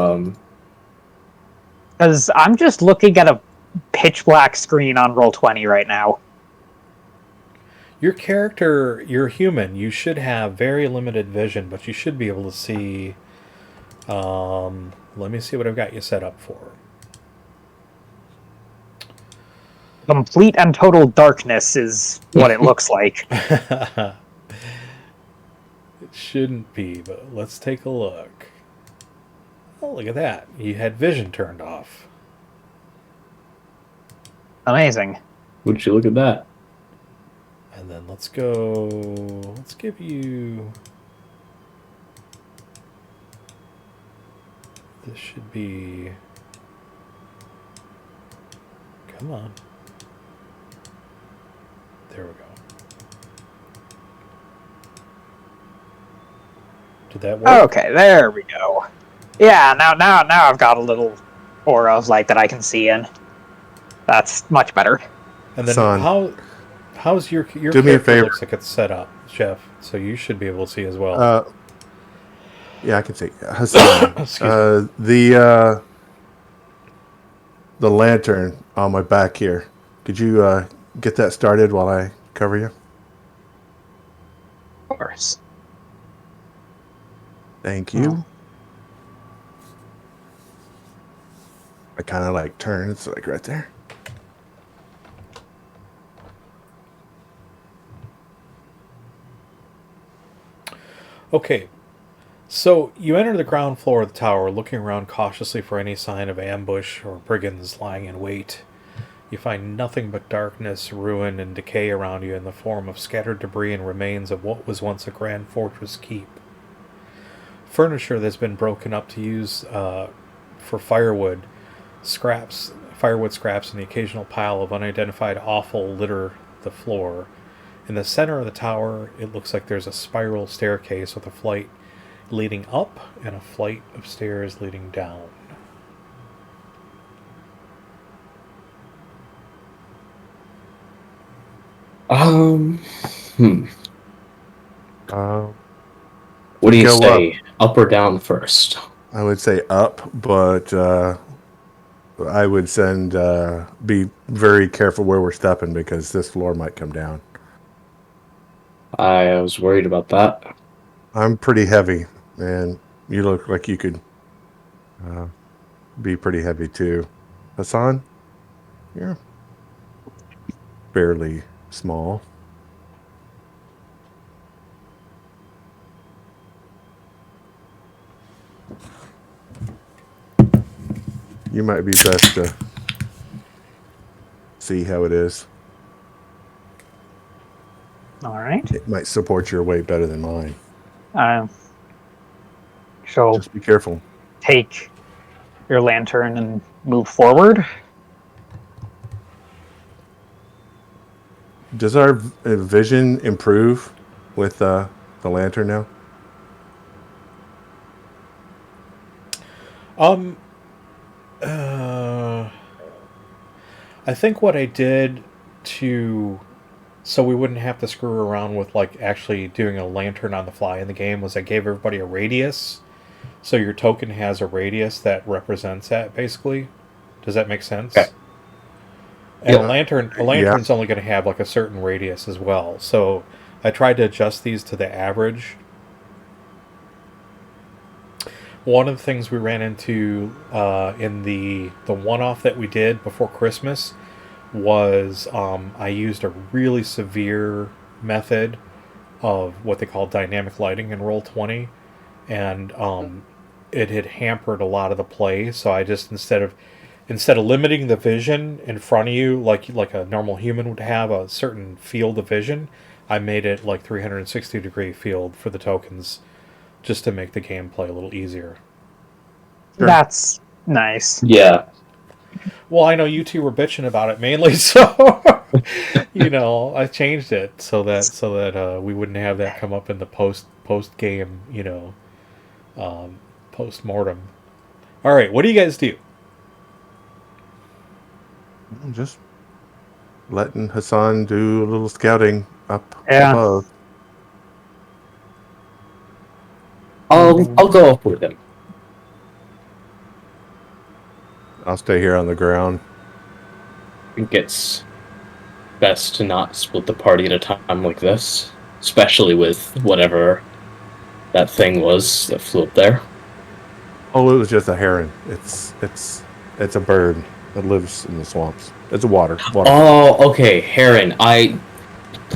Because I'm just looking at a pitch black screen on Roll20 right now. Your character, you're human. You should have very limited vision, but you should be able to see. Let me see what I've got you set up for. Complete and total darkness is what it looks like. It shouldn't be, but let's take a look. Oh, look at that. You had vision turned off. Amazing. would you look at that? And then let's go. Let's give you. This should be. Come on. There we go. Did that work? Okay, there we go. Yeah, now I've got a little aura of light that I can see in. That's much better. And then Son. how's your Do me a character favor. looks like it's set up, Jeff. So you should be able to see as well. Yeah, I can see. Hassan, Excuse the lantern on my back here. Could you get that started while I cover you? Of course. Thank you. I kind of like turn. It's like right there. Okay, so you enter the ground floor of the tower, looking around cautiously for any sign of ambush or brigands lying in wait. You find nothing but darkness, ruin, and decay around you in the form of scattered debris and remains of what was once a grand fortress keep. Furniture that's been broken up to use for firewood scraps, and the occasional pile of unidentified offal litter the floor. In the center of the tower, it looks like there's a spiral staircase with a flight leading up and a flight of stairs leading down. What do you Go say? Up or down first? I would say up, but I would send be very careful where we're stepping because this floor might come down. I was worried about that. I'm pretty heavy, and you look like you could be pretty heavy too. Hassan, you're fairly small. You might be best to see how it is. All right. It might support your weight better than mine. So Just be careful. take your lantern and move forward. Does our vision improve with the lantern now? I think what I did so we wouldn't have to screw around with like actually doing a lantern on the fly in the game was I gave everybody a radius. So your token has a radius that represents that basically. Does that make sense? Okay. And Yeah. a lantern's only going to have like a certain radius as well. So I tried to adjust these to the average. One of the things we ran into in the one-off that we did before Christmas was I used a really severe method of what they call dynamic lighting in Roll20, and it had hampered a lot of the play. So I just instead of limiting the vision in front of you like a normal human would have a certain field of vision, I made it like 360-degree field for the tokens, just to make the gameplay a little easier. Sure. That's nice. Yeah. Well, I know you two were bitching about it mainly, so I changed it so that we wouldn't have that come up in the post game, post mortem. All right, what do you guys do? I'm just letting Hassan do a little scouting up Yeah. above. I'll go up with him. I'll stay here on the ground. I think it's best to not split the party at a time like this, especially with whatever that thing was that flew up there. Oh, it was just a heron. It's a bird that lives in the swamps. It's a water. Oh, okay, heron. I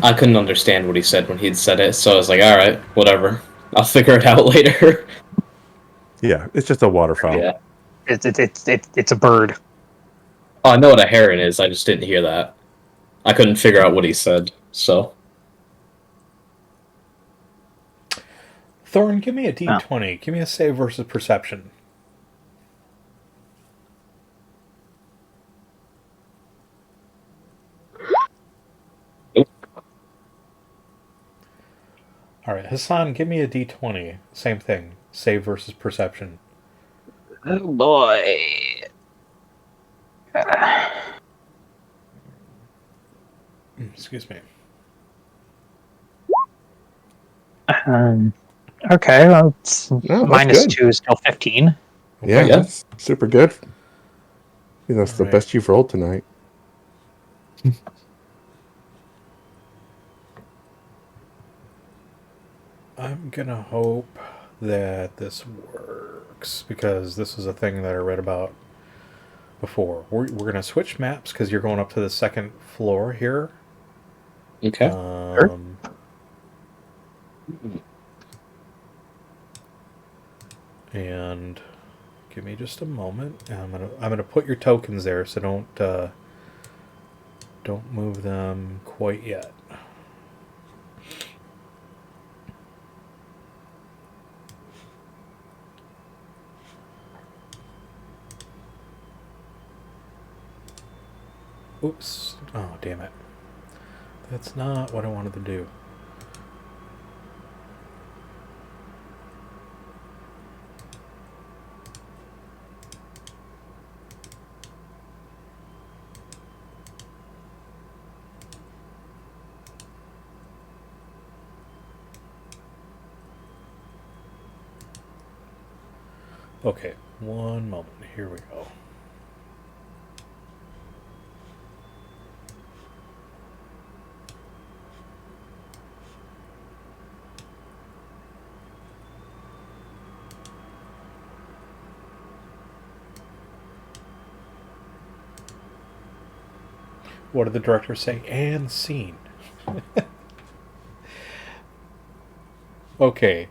couldn't understand what he said when he'd said it, so I was like, all right, whatever. I'll figure it out later. Yeah, it's just a waterfowl. Yeah. It's a bird. Oh, I know what a heron is. I just didn't hear that. I couldn't figure out what he said, so. Thorin, give me a D20. Give me a save versus perception. Nope. All right, Hassan, give me a D20. Same thing. Save versus perception. Oh boy. Excuse me. Okay, well, it's that's minus good. 2 is still 15. Yeah, Yeah. that's super good. That's the Alright. best you've rolled tonight. I'm gonna hope that this works because this is a thing that I read about before. We're gonna switch maps because you're going up to the second floor here. Okay. And give me just a moment. I'm gonna put your tokens there, so don't move them quite yet. Oops. Oh, damn it. That's not what I wanted to do. Okay, one moment. Here we go. What did the director say? And scene. Okay.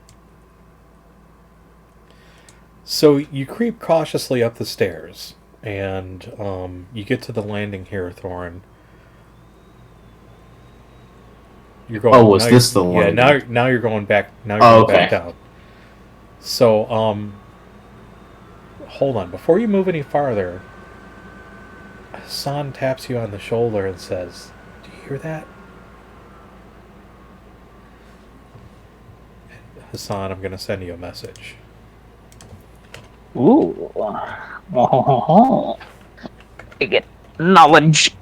So you creep cautiously up the stairs, and you get to the landing here, Thorin. You're going. Oh, was now this you're- the Yeah, landing? now you're going back. Now you're Oh, going back okay. down. So hold on. Before you move any farther, Hassan taps you on the shoulder and says, "Do you hear that?" Hassan, I'm going to send you a message. Ooh. Oh. I get knowledge.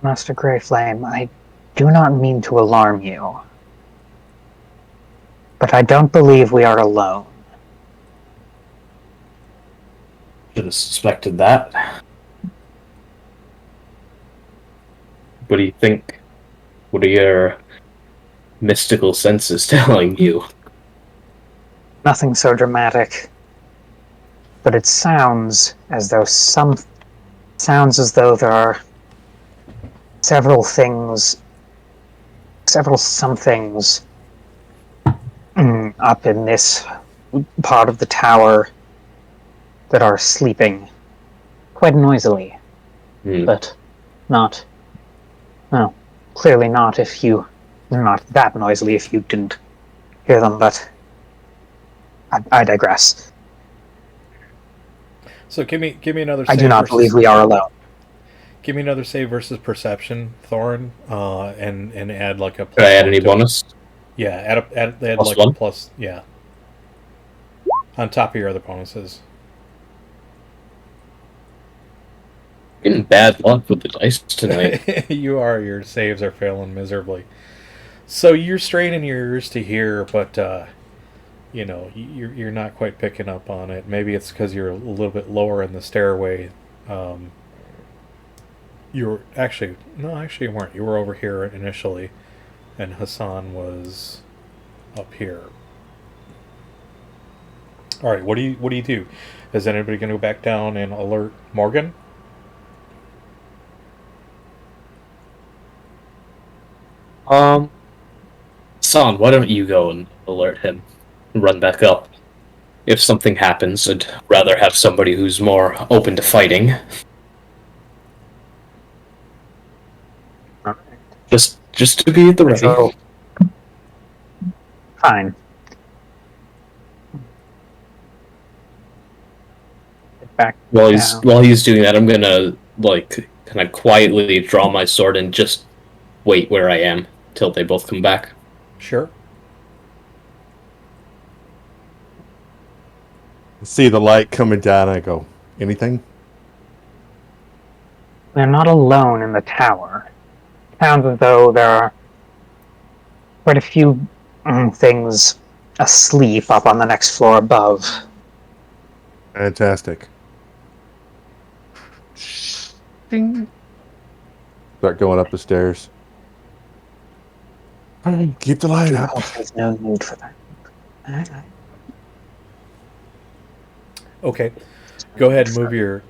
Master Greyflame, I do not mean to alarm you, but I don't believe we are alone. Should have suspected that. What do you think? What are your mystical senses telling you? Nothing so dramatic, but it sounds as though there are several somethings up in this part of the tower that are sleeping quite noisily, but not, well, clearly not not that noisily if you didn't hear them, but I digress. So give me another. I do not believe we are alone. Give me another save versus perception, Thorin, and add like a. Could I add any bonus? Yeah, add Plus like one? a plus. Yeah. On top of your other bonuses. Getting bad luck with the dice tonight. Your saves are failing miserably. So you're straining your ears to hear, but you're not quite picking up on it. Maybe it's because you're a little bit lower in the stairway. You weren't. You were over here initially, and Hassan was up here. All right, what do you do? Is anybody going to go back down and alert Morgan? Son, why don't you go and alert him and run back up? If something happens, I'd rather have somebody who's more open to fighting. Just to be at the ready. So, fine. Get back While down. he's doing that, I'm gonna kind of quietly draw my sword and just wait where I am till they both come back. Sure. See the light coming down. I go, anything? They're not alone in the tower. Sounds as though there are quite a few things asleep up on the next floor above. Fantastic. Ding. Start going up the stairs. Keep the light up. There's no need for that. Okay. Go ahead and move your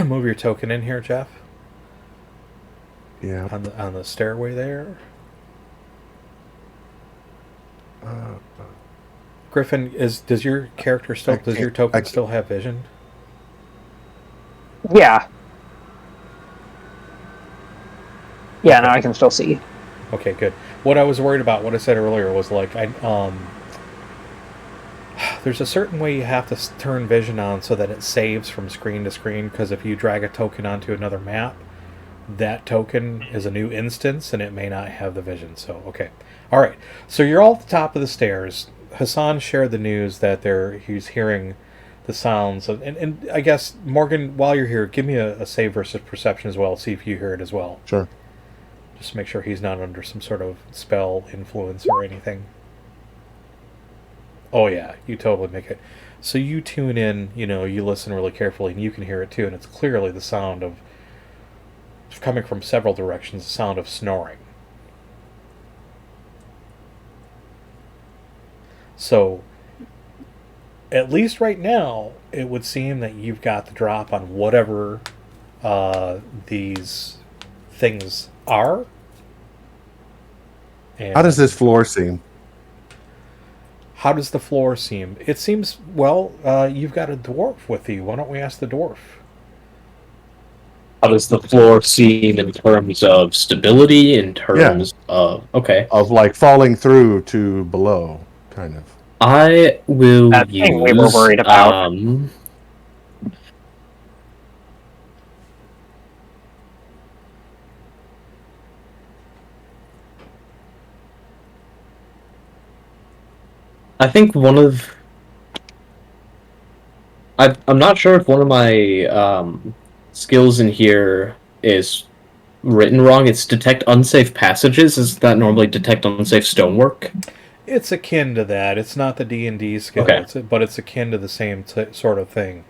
move your token in here, Jeff. Yeah. On the stairway there. Gryphon, does your character still does your token still have vision? Yeah. Yeah, now I can still see. Okay, good. What I was worried about, what I said earlier, was like there's a certain way you have to turn vision on so that it saves from screen to screen, because if you drag a token onto another map, that token is a new instance and it may not have the vision. So, okay. All right. So you're all at the top of the stairs. Hassan shared the news that he's hearing the sounds. And I guess, Morgan, while you're here, give me a save versus perception as well. See if you hear it as well. Sure. Just make sure he's not under some sort of spell influence or anything. Oh, yeah. You totally make it. So you tune in, you listen really carefully, and you can hear it too. And it's clearly the sound of, coming from several directions, the sound of snoring. So, at least right now, it would seem that you've got the drop on whatever these things are. And How does this floor seem? How does the floor seem? It seems, well, you've got a dwarf with you. Why don't we ask the dwarf? How does the floor seem in terms of stability? In terms of Of like falling through to below, kind of. I will That use. thing we were worried about. I think one of. I'm not sure if one of my skills in here is written wrong. It's detect unsafe passages. Is that normally detect unsafe stonework? It's akin to that. It's not the D&D skill, Okay. but it's akin to the same sort of thing.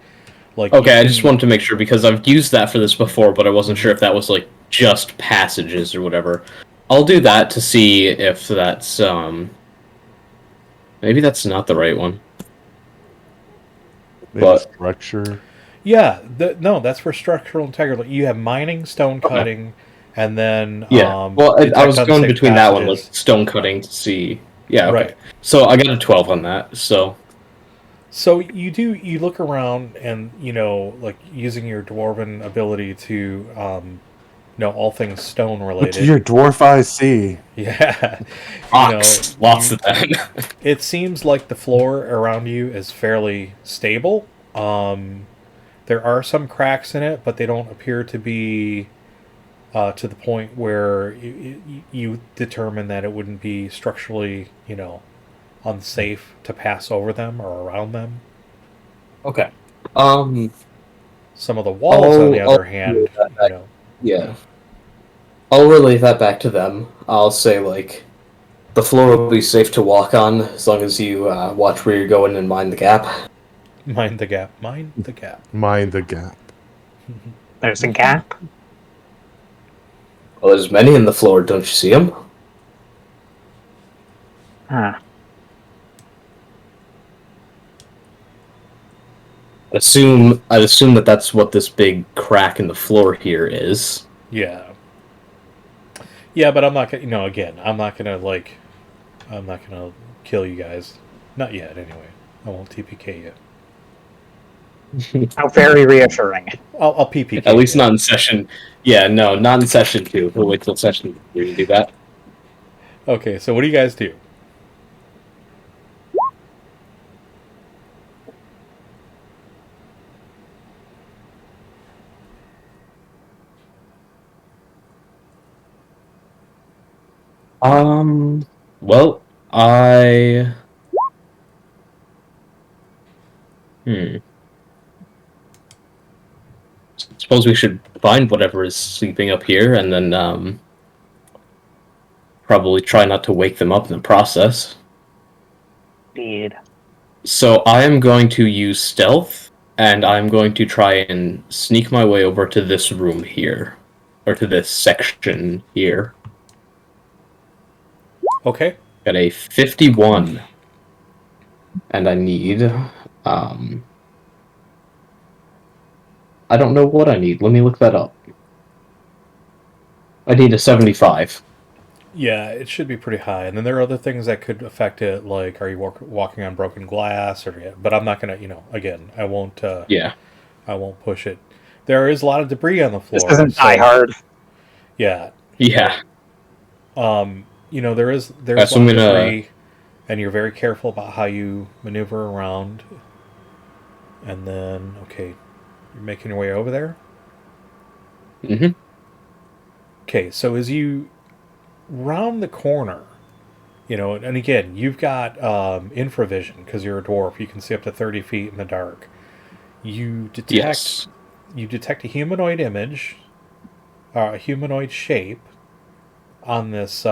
Like Okay, I just wanted to make sure because I've used that for this before, but I wasn't sure if that was like just passages or whatever. I'll do that to see if that's maybe that's not the right one. Maybe But- structure. Yeah, no, that's for structural integrity. You have mining, stone Okay. cutting, and then Yeah. Well, I was going between that one with stone cutting to see. Yeah. Okay. Right. So I got a 12 on that. So you look around and, like using your dwarven ability to know all things stone What related. do your dwarf eyes see? Yeah. rocks, lots of that. It seems like the floor around you is fairly stable. There are some cracks in it, but they don't appear to be to the point where you determine that it wouldn't be structurally, unsafe to pass over them or around them. Okay. Some of the walls, on the other hand, Yeah. I'll relay that back to them. I'll say, like, the floor will be safe to walk on as long as you watch where you're going and mind the gap. mind the gap. Mind the gap. Mind the gap. There's a gap. Well, there's many in the floor, don't you see them? Huh. I'd assume that that's what this big crack in the floor here is. Yeah. Yeah, but I'm not gonna, again, I'm not gonna kill you guys. Not yet, anyway. I won't TPK you. How very reassuring. I'll PPK. At least not in session. Yeah, no, not in session 2. We'll wait till session 3 to do that. Okay, so what do you guys do? Well, I... Suppose we should find whatever is sleeping up here, and then, probably try not to wake them up in the process. Indeed. So I am going to use stealth, and I'm going to try and sneak my way over to this room here. Or to this section here. Okay. Got a 51. And I need, I don't know what I need. Let me look that up. I need a 75. Yeah, it should be pretty high. And then there are other things that could affect it, like are you walking on broken glass, but I'm not gonna, again, I won't. Yeah. I won't push it. There is a lot of debris on the floor. This isn't Die Hard. Yeah. Yeah. There's a That's lot of debris, and you're very careful about how you maneuver around. And then, okay, you're making your way over there. Mm-hmm. Okay, so as you round the corner, and again, you've got infravision because you're a dwarf. You can see up to 30 feet in the dark. You detect a humanoid image, a humanoid shape on this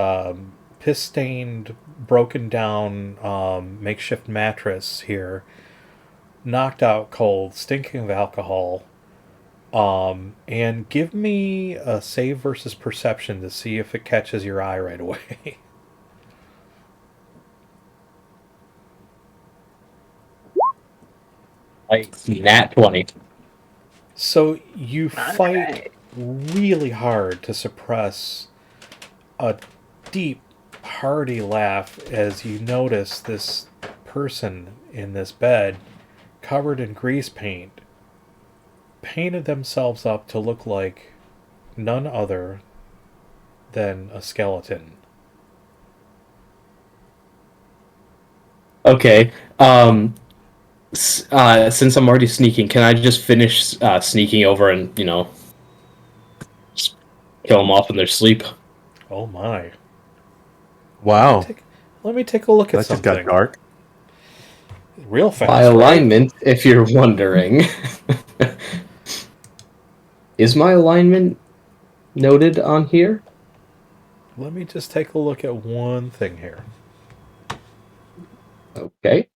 piss-stained, broken down makeshift mattress here, knocked out cold, stinking of alcohol. And give me a save versus perception to see if it catches your eye right away. Nat 20. So you fight really hard to suppress a deep, hearty laugh as you notice this person in this bed, covered in grease paint, painted themselves up to look like none other than a skeleton. Okay. Since I'm already sneaking, can I just finish sneaking over and, just kill them off in their sleep? Oh my. Wow. Let me take a look at That just something. got dark. Real fast, My alignment, if you're wondering. Is my alignment noted on here? Let me just take a look at one thing here. Okay.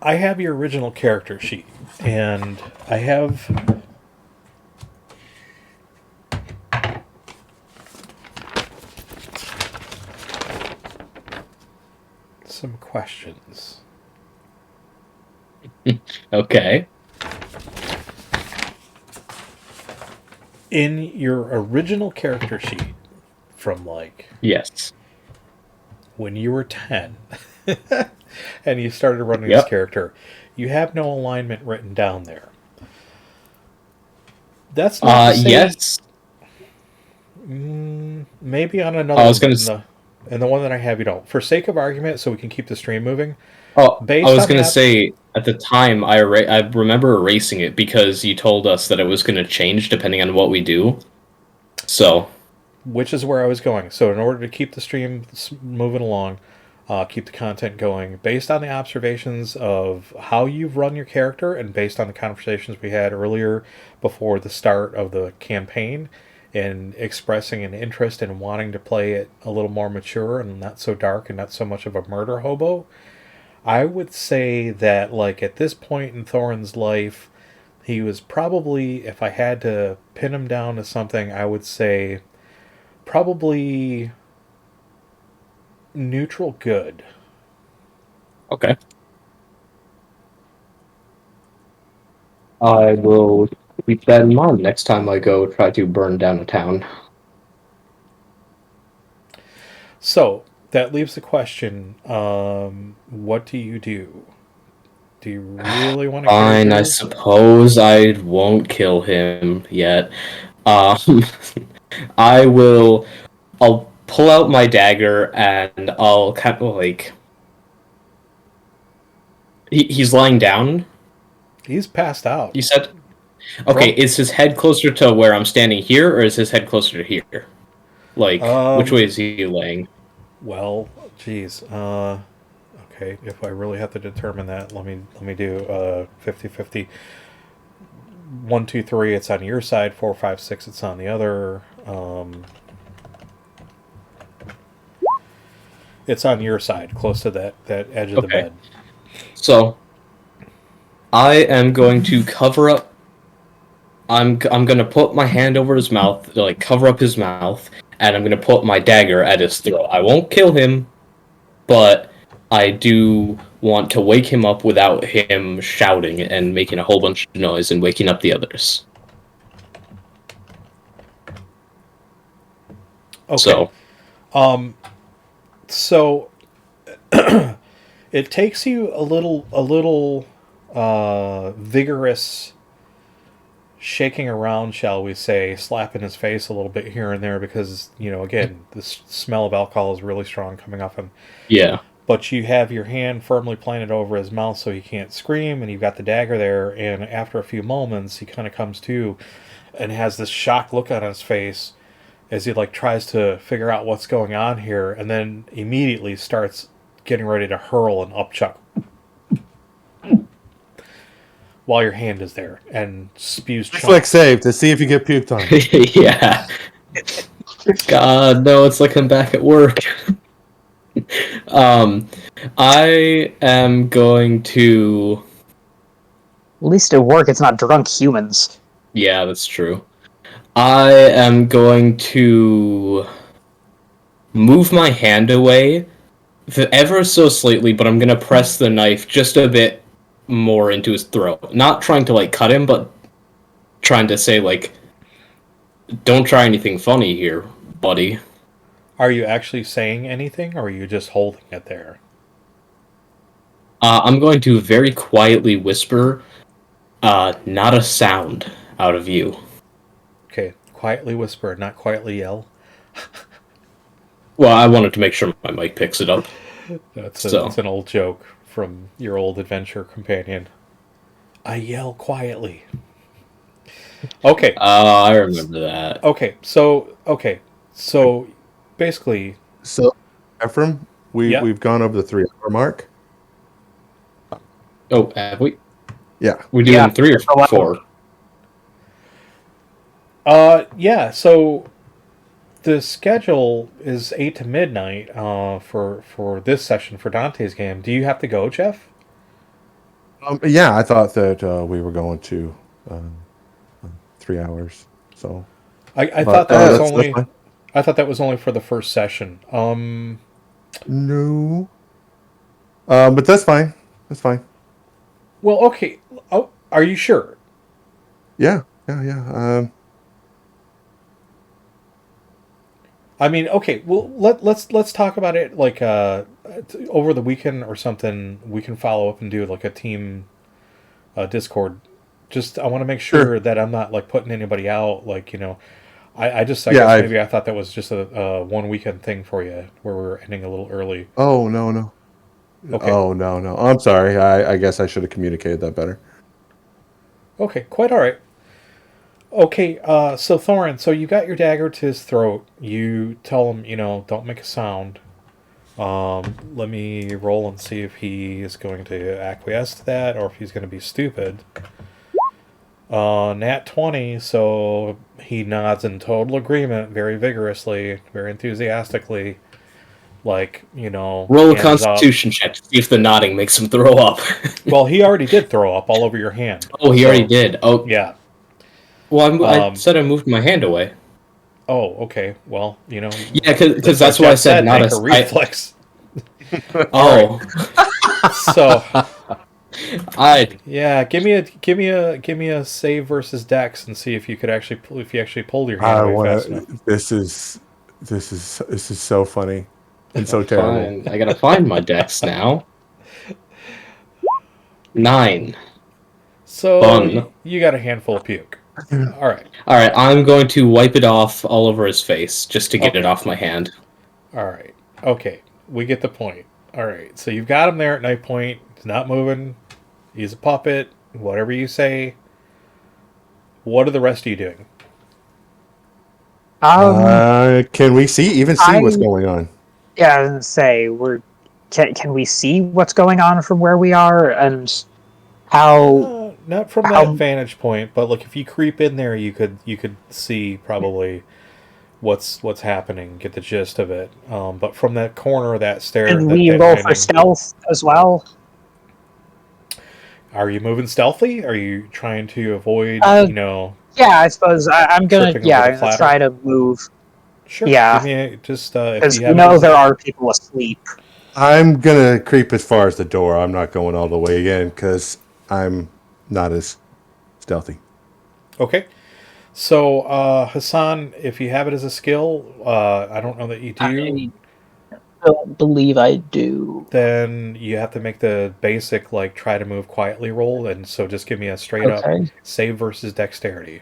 I have your original character sheet, and I have some questions. Okay. In your original character sheet from Yes. when you were 10 and you started running Yep. this character, you have no alignment written down there. That's not to say, Yes. maybe on another I was one, gonna and the one that I have you don't. For sake of argument, so we can keep the stream moving. Oh, Based I was on gonna that- say at the time I remember erasing it because you told us that it was gonna change depending on what we do. So Which is where I was going. So in order to keep the stream moving along, keep the content going, based on the observations of how you've run your character and based on the conversations we had earlier before the start of the campaign, and expressing an interest in wanting to play it a little more mature and not so dark and not so much of a murder hobo, I would say that at this point in Thorin's life, he was probably, if I had to pin him down to something, I would say probably neutral good. okay. I will keep that in mind next time I go try to burn down a town. So that leaves the question: what do you do? Do you really want to? Fine, I suppose I won't kill him yet. I'll pull out my dagger and I'll kind of he's lying down. He's passed out. You said, okay. Is his head closer to where I'm standing here, or is his head closer to here? Which way is he laying? Well, geez. Okay, if I really have to determine that, let me do 50-50. 1, 2, 3. It's on your side. 4, 5, 6. It's on the other. It's on your side, close to that edge of the bed. So, I am going to cover up. I'm going to put my hand over his mouth, cover up his mouth, and I'm going to put my dagger at his throat. I won't kill him, but I do want to wake him up without him shouting and making a whole bunch of noise and waking up the others. Okay. So it takes you a little vigorous shaking around, shall we say, slapping his face a little bit here and there because, again, the smell of alcohol is really strong coming off him. Yeah. But you have your hand firmly planted over his mouth so he can't scream, and you've got the dagger there, and after a few moments, he kind of comes to and has this shocked look on his face as he tries to figure out what's going on here, and then immediately starts getting ready to hurl an upchuck while your hand is there and spews chunks. Reflex save to see if you get puked on. Yeah. God, no, it's like I'm back at work. I am going to... At least at work, it's not drunk humans. Yeah, that's true. I am going to move my hand away ever so slightly, but I'm gonna press the knife just a bit more into his throat. Not trying to like cut him, but trying to say like, don't try anything funny here, buddy. Are you actually saying anything, or are you just holding it there? I'm going to very quietly whisper, not a sound out of you. Okay, quietly whisper, not quietly yell. Well, I wanted to make sure my mic picks it up. That's So. an old joke from your old adventure companion. I yell quietly. Okay. I remember that. Okay. So basically, So, Ephraim, Yeah. we've gone over the 3 hour mark. Oh, have we? Yeah. We doing Yeah, 3 a or lot. 4? yeah. So the schedule is 8 to midnight. For this session for Dante's game. Do you have to go, Jeff? Yeah, I thought that we were going to 3 hours. So I but, thought that was that's only. fine. I thought that was only for the first session. No. But that's fine. That's fine. Well, okay. Oh, are you sure? Yeah. Yeah. I mean, okay. Well, let's talk about it like over the weekend or something. We can follow up and do like a team Discord. Just I want to make sure that I'm not like putting anybody out. Like I guess maybe I thought that was just a one weekend thing for you where we're ending a little early. Oh no. Okay. Oh no. I'm sorry. I guess I should have communicated that better. Okay, quite all right. Okay, so Thorin, so you got your dagger to his throat. You tell him, don't make a sound. Let me roll and see if he is going to acquiesce to that or if he's going to be stupid. Nat 20, so he nods in total agreement very vigorously, very enthusiastically. Like, Roll a Constitution check to see if the nodding makes him throw up. Well, he already did throw up all over your hand. Oh, he already did. Oh, Yeah. Well, I said I moved my hand away. Oh, okay. Well, Yeah, because that's why I said not make a reflex. Oh, So I yeah, give me a save versus Dex and see if you actually pulled your hand away fast enough. This is so funny and so terrible. I gotta find my dex now. 9. So Fun. you got a handful of puke. All right. All right, I'm going to wipe it off all over his face just to get it off my hand. All right. Okay. We get the point. All right. So you've got him there at night point. He's not moving. He's a puppet. Whatever you say. What are the rest of you doing? Can we see what's going on? Yeah, I was gonna say can we see what's going on from where we are and how? Not from that vantage point, but like if you creep in there, you could see probably what's happening, get the gist of it. But from that corner of that stair, Can we roll for stealth as well? Are you moving stealthy? Are you trying to avoid? Yeah, I suppose I'm gonna. Yeah, I'm gonna try to move. Sure. Yeah. Because we know there are people asleep. I'm gonna creep as far as the door. I'm not going all the way in because I'm not as stealthy. Okay. So, Hassan, if you have it as a skill, I don't know that you do. I don't believe I do. Then you have to make the basic, like, try to move quietly roll, and so just give me a straight up save versus dexterity.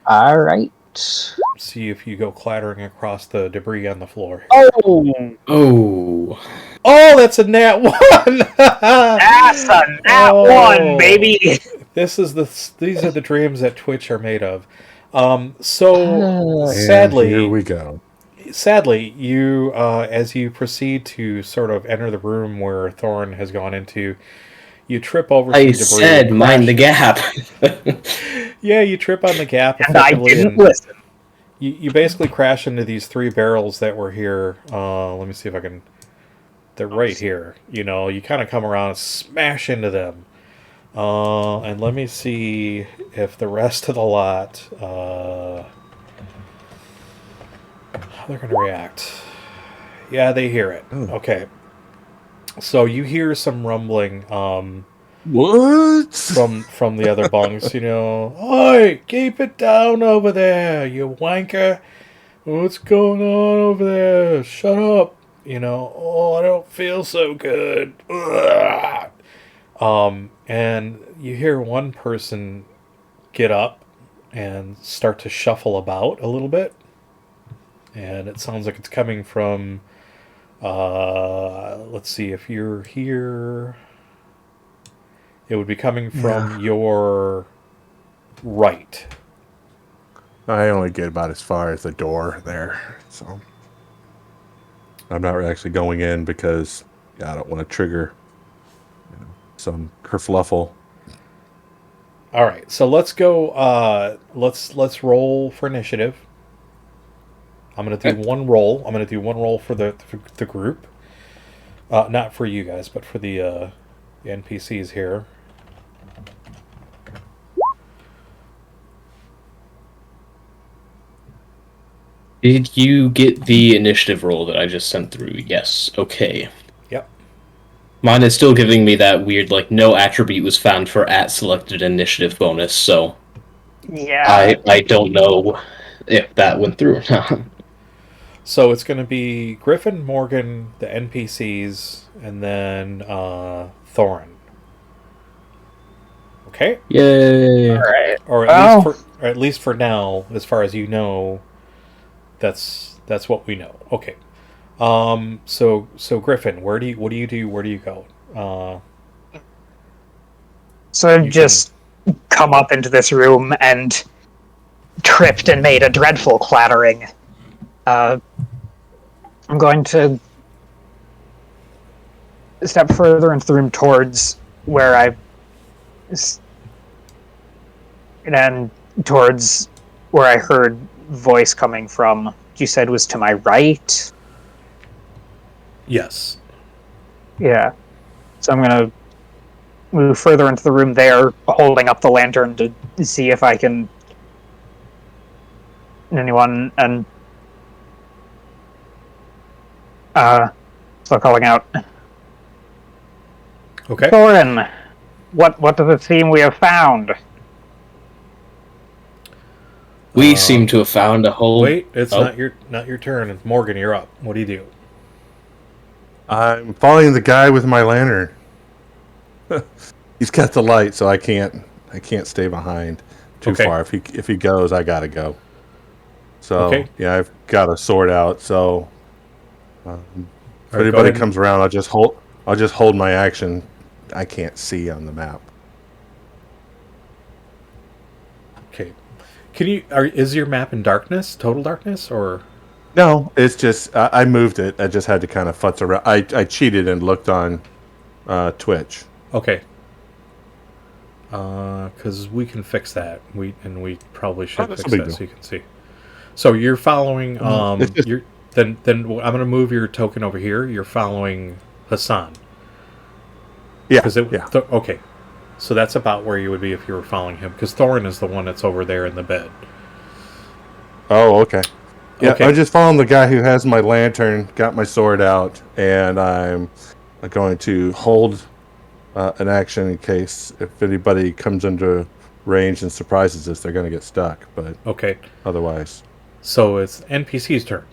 All right. See if you go clattering across the debris on the floor. Oh, that's a nat 1! That's a nat 1, baby! These are the dreams that Twitch are made of. And Sadly, here we go. Sadly, you as you proceed to sort of enter the room where Thorin has gone into, you trip over some debris. I said mind the gap. Yeah, you trip on the gap. And I didn't listen. You basically crash into these 3 barrels that were here. Let me see if I can... They're right here. You kind of come around and smash into them. And let me see if the rest of the lot, how they're going to react. Yeah, they hear it. Oh. Okay. So you hear some rumbling What? from the other bunks, Oi, keep it down over there, you wanker. What's going on over there? Shut up. Oh, I don't feel so good. Ugh. And you hear one person get up and start to shuffle about a little bit. And it sounds like it's coming from, let's see, if you're here, it would be coming from your right. I only get about as far as the door there, so I'm not actually going in because I don't want to trigger some kerfluffle. All right, so let's go. Let's roll for initiative. I'm gonna do one roll. I'm gonna do one roll for the group, not for you guys, but for the NPCs here. Did you get the initiative roll that I just sent through? Yes. Okay. Yep. Mine is still giving me that weird, no attribute was found for @selected initiative bonus, so Yeah. I don't know if that went through or not. So it's going to be Gryphon, Morgan, the NPCs, and then Thorin. Okay? Yay. All right. Or at least for now, as far as you know, that's what we know. Okay. So Gryphon, what do you do? Where do you go? So I've just come up into this room and tripped and made a dreadful clattering. I'm going to step further into the room towards where I heard voice coming from. You said was to my right? Yes. Yeah. So I'm going to move further into the room there, holding up the lantern to see if I can anyone, and so calling out, Okay. Thorin, what does it seem we have found? We seem to have found a whole... Wait, it's not your turn. It's Morgan, you're up. What do you do? I'm following the guy with my lantern. He's got the light, so I can't stay behind too far. If he goes, I gotta go. So yeah, I've got a sword out. So if anybody comes around, I'll just hold my action. I can't see on the map. Okay. Is your map in darkness? Total darkness, or? No, it's just I moved it. I just had to kind of futz around. I cheated and looked on Twitch. Okay. Because we can fix that. We probably should fix that so you can see. So you're following. Then I'm gonna move your token over here. You're following Hassan. Yeah. Okay. So that's about where you would be if you were following him, because Thorin is the one that's over there in the bed. Oh, okay. Yeah, I'm just following the guy who has my lantern, got my sword out, and I'm going to hold an action in case if anybody comes under range and surprises us, they're going to get stuck. But otherwise. So it's NPC's turn.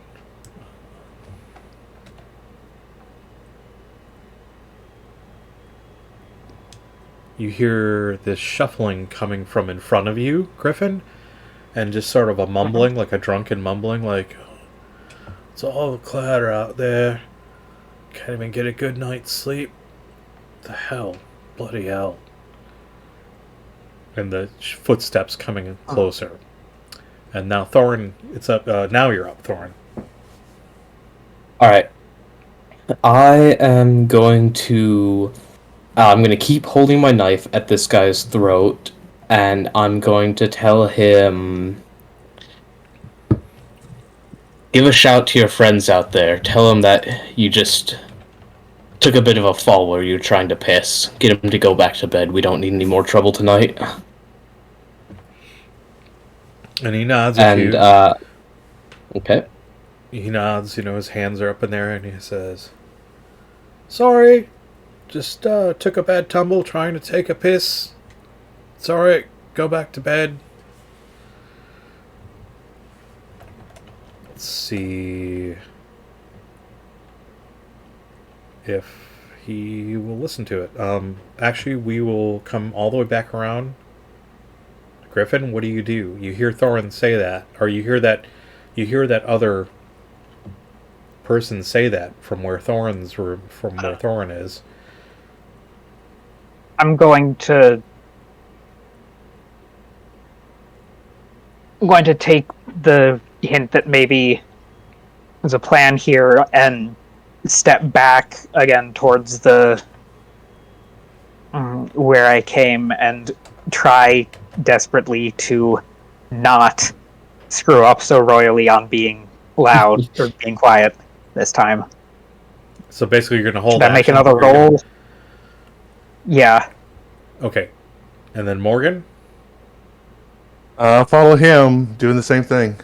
You hear this shuffling coming from in front of you, Gryphon, and just sort of a mumbling, like a drunken mumbling, like, it's all the clatter out there. Can't even get a good night's sleep. The hell. Bloody hell. And the footsteps coming closer. And now Thorin, it's up. Now you're up, Thorin. Alright. I am going to... I'm going to keep holding my knife at this guy's throat, and I'm going to tell him... Give a shout to your friends out there. Tell them that you just took a bit of a fall where you were trying to piss. Get him to go back to bed. We don't need any more trouble tonight. And he nods at And, you. okay. He nods, his hands are up in there, and he says, "Sorry, just took a bad tumble trying to take a piss. It's alright, go back to bed." Let's see if he will listen to it. Actually, we will come all the way back around. Gryphon, what do? You hear Thorin say that, or you hear that other person say that from where Thorin is. I'm going to take the hint that maybe there's a plan here and step back again towards the where I came and try desperately to not screw up so royally on being loud or being quiet this time. So basically, you're going to hold. Should I make action, another or you're roll? gonna- Yeah. Okay, and then Morgan. Follow him, doing the same thing.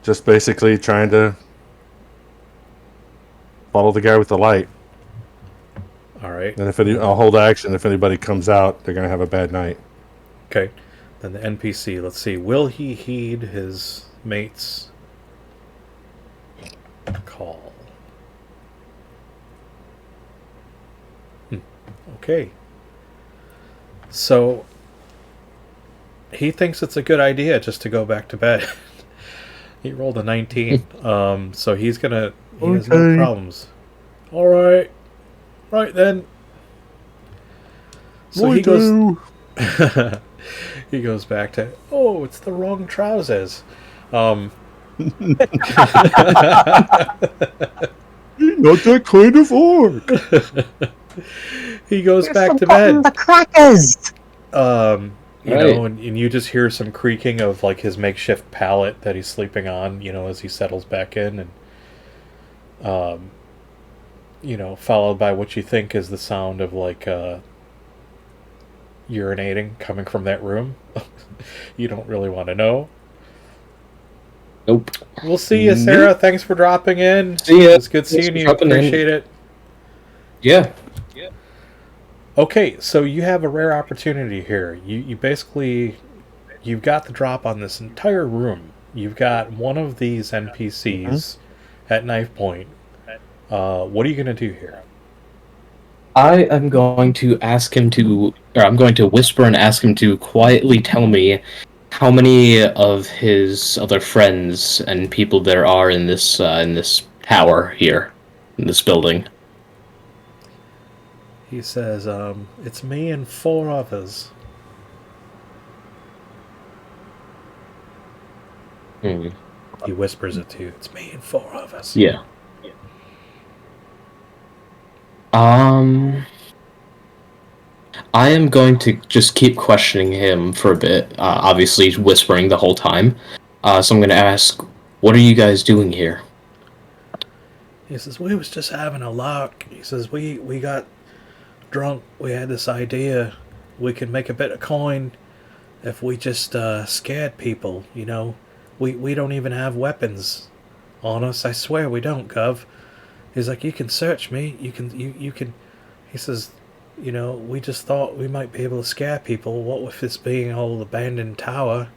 Just basically trying to follow the guy with the light. All right. And I'll hold action. If anybody comes out, they're gonna have a bad night. Okay. Then the NPC. Let's see. Will he heed his mate's call? Okay. So he thinks it's a good idea just to go back to bed. He rolled a 19. So he has no Okay. problems. All right. Right then. So he goes he goes back to, "Oh, it's the wrong trousers." Not that kind of orc. He goes back to bed. The crackers. And you just hear some creaking of like his makeshift pallet that he's sleeping on, as he settles back in, and followed by what you think is the sound of like urinating coming from that room. You don't really want to know. Nope. We'll see you, Sarah. Thanks for dropping in. See ya. It's good seeing Thanks you. for dropping in. Appreciate it. Yeah. Okay, so you have a rare opportunity here. You basically, you've got the drop on this entire room. You've got one of these NPCs at knife point. What are you going to do here? I am going to I'm going to whisper and ask him to quietly tell me how many of his other friends and people there are in this tower here, in this building. He says, "It's me and 4 others." Hmm. He whispers it to you. "It's me and 4 of us." Yeah. I am going to just keep questioning him for a bit, obviously whispering the whole time. So I'm going to ask, what are you guys doing here? He says, "We was just having a lark." He says, we got drunk. We had this idea. We could make a bit of coin if we just scared people, We don't even have weapons on us. I swear we don't, Gov. He's like, "You can search me. You can." He says, "We just thought we might be able to scare people. What with this being an old abandoned tower?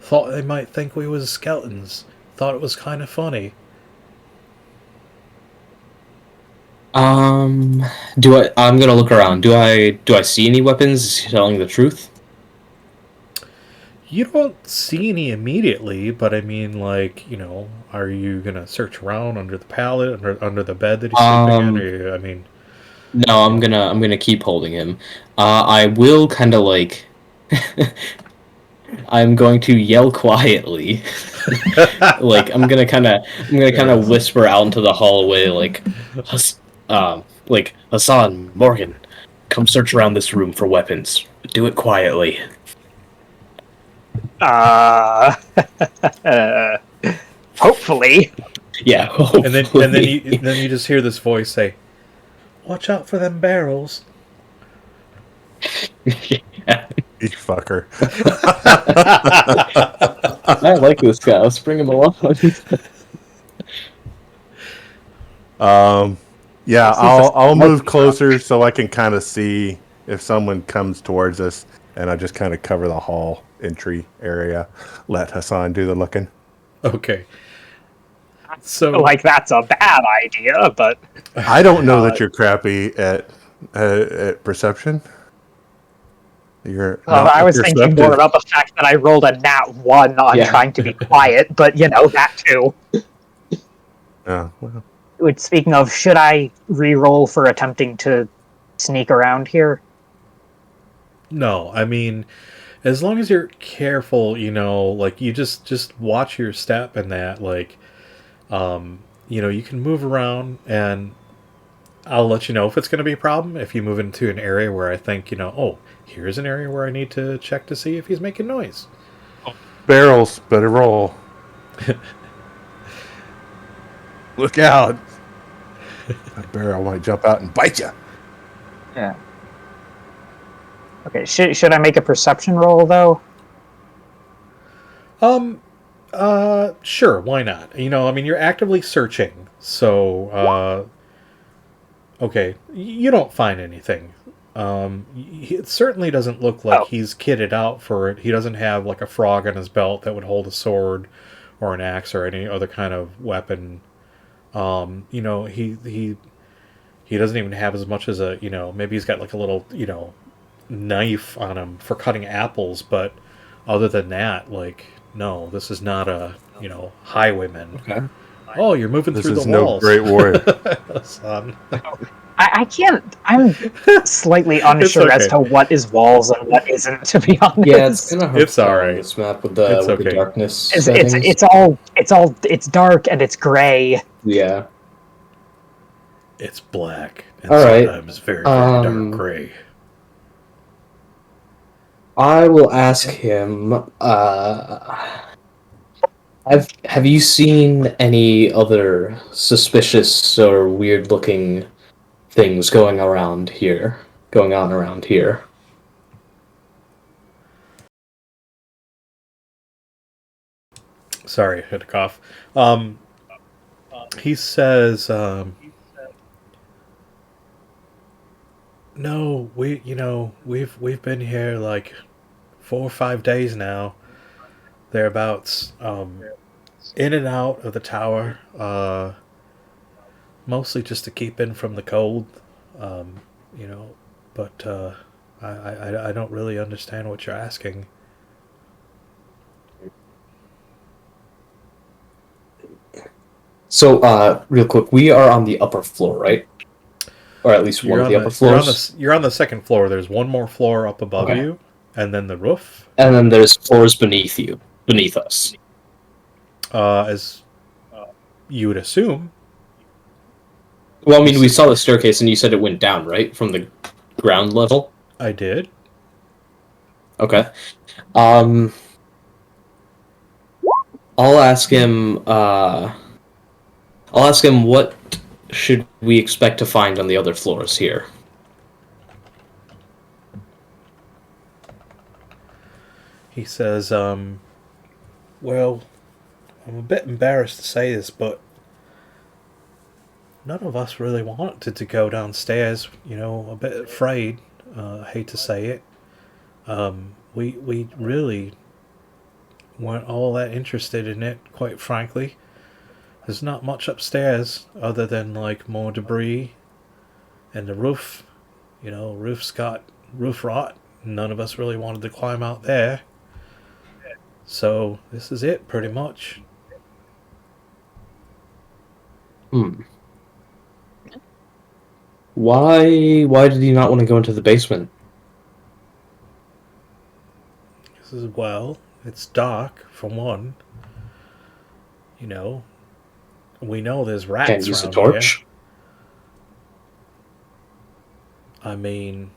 Thought they might think we was skeletons. Thought it was kind of funny." I'm gonna look around. Do I see any weapons? Is he telling the truth? You don't see any immediately, but I mean, are you gonna search around under the pallet, under the bed that he's sleeping in? No, I'm gonna keep holding him. I will kind of like. I'm going to yell quietly, I'm gonna kind of whisper out into the hallway, like Hassan, Morgan, come search around this room for weapons. Do it quietly. Hopefully. Yeah. And then you just hear this voice say, Watch out for them barrels. Yeah. You fucker. I like this guy. Let's bring him along. Yeah, I'll move closer so I can kind of see if someone comes towards us, and I just kind of cover the hall entry area. Let Hassan do the looking. Okay. So, Like, that's a bad idea, but... I don't know that you're crappy at perception. You're not I was thinking perceptive. more about the fact that I rolled a nat 1 on trying to be quiet, but, you know, that too. Yeah, well, Speaking of, should I re-roll for attempting to sneak around here? no, I mean, as long as you're careful, you know, like, you just watch your step and that, like, you know, you can move around, and I'll let you know if it's going to be a problem if you move into an area where I think, you know, oh, here's an area where I need to check to see if he's making noise. barrels, better roll. Look out! That barrel might jump out and bite you. Yeah. Okay, should I make a perception roll, though? Sure, why not? You know, I mean, you're actively searching, so, okay, you don't find anything. It certainly doesn't look like he's kitted out for it. He doesn't have, like, a frog on his belt that would hold a sword or an axe or any other kind of weapon. You know, he doesn't even have as much as a, you know, maybe he's got, like, a little, you know, knife on him for cutting apples, but other than that, like, no, this is not a, you know, highwayman. Okay. Oh, you're moving This through is the no walls. great warrior. Son. I can't... I'm slightly unsure okay. as to what is walls and what isn't, to be honest. Yeah, it's kind of hard It's to tell alright. on this map with the, It's with okay. the darkness. It's dark and it's gray. Yeah. It's black and All right. sometimes very, very dark gray. I will ask him, have you seen any other suspicious or weird-looking things going on around here? Sorry, I had to cough. He says, no, we've been here like 4 or 5 days now, thereabouts, in and out of the tower, mostly just to keep in from the cold, you know, but I don't really understand what you're asking. So, real quick, we are on the upper floor, right? Or at least one of the upper floors. You're on the second floor. There's one more floor up above Okay. you, and then the roof. And then there's floors beneath us. As you would assume. Well, I mean, we saw the staircase and you said it went down, right? From the ground level? I did. Okay. I'll ask him, what should we expect to find on the other floors here? He says, well, I'm a bit embarrassed to say this, but none of us really wanted to go downstairs, you know, a bit afraid, hate to say it. We really weren't all that interested in it, quite frankly. There's not much upstairs other than, like, more debris. And the roof, you know, roof's got roof rot. None of us really wanted to climb out there. So, this is it, pretty much. Why did you not want to go into the basement? This is, well, it's dark, for one. You know, we know there's rats Can't use a around torch? here. I mean,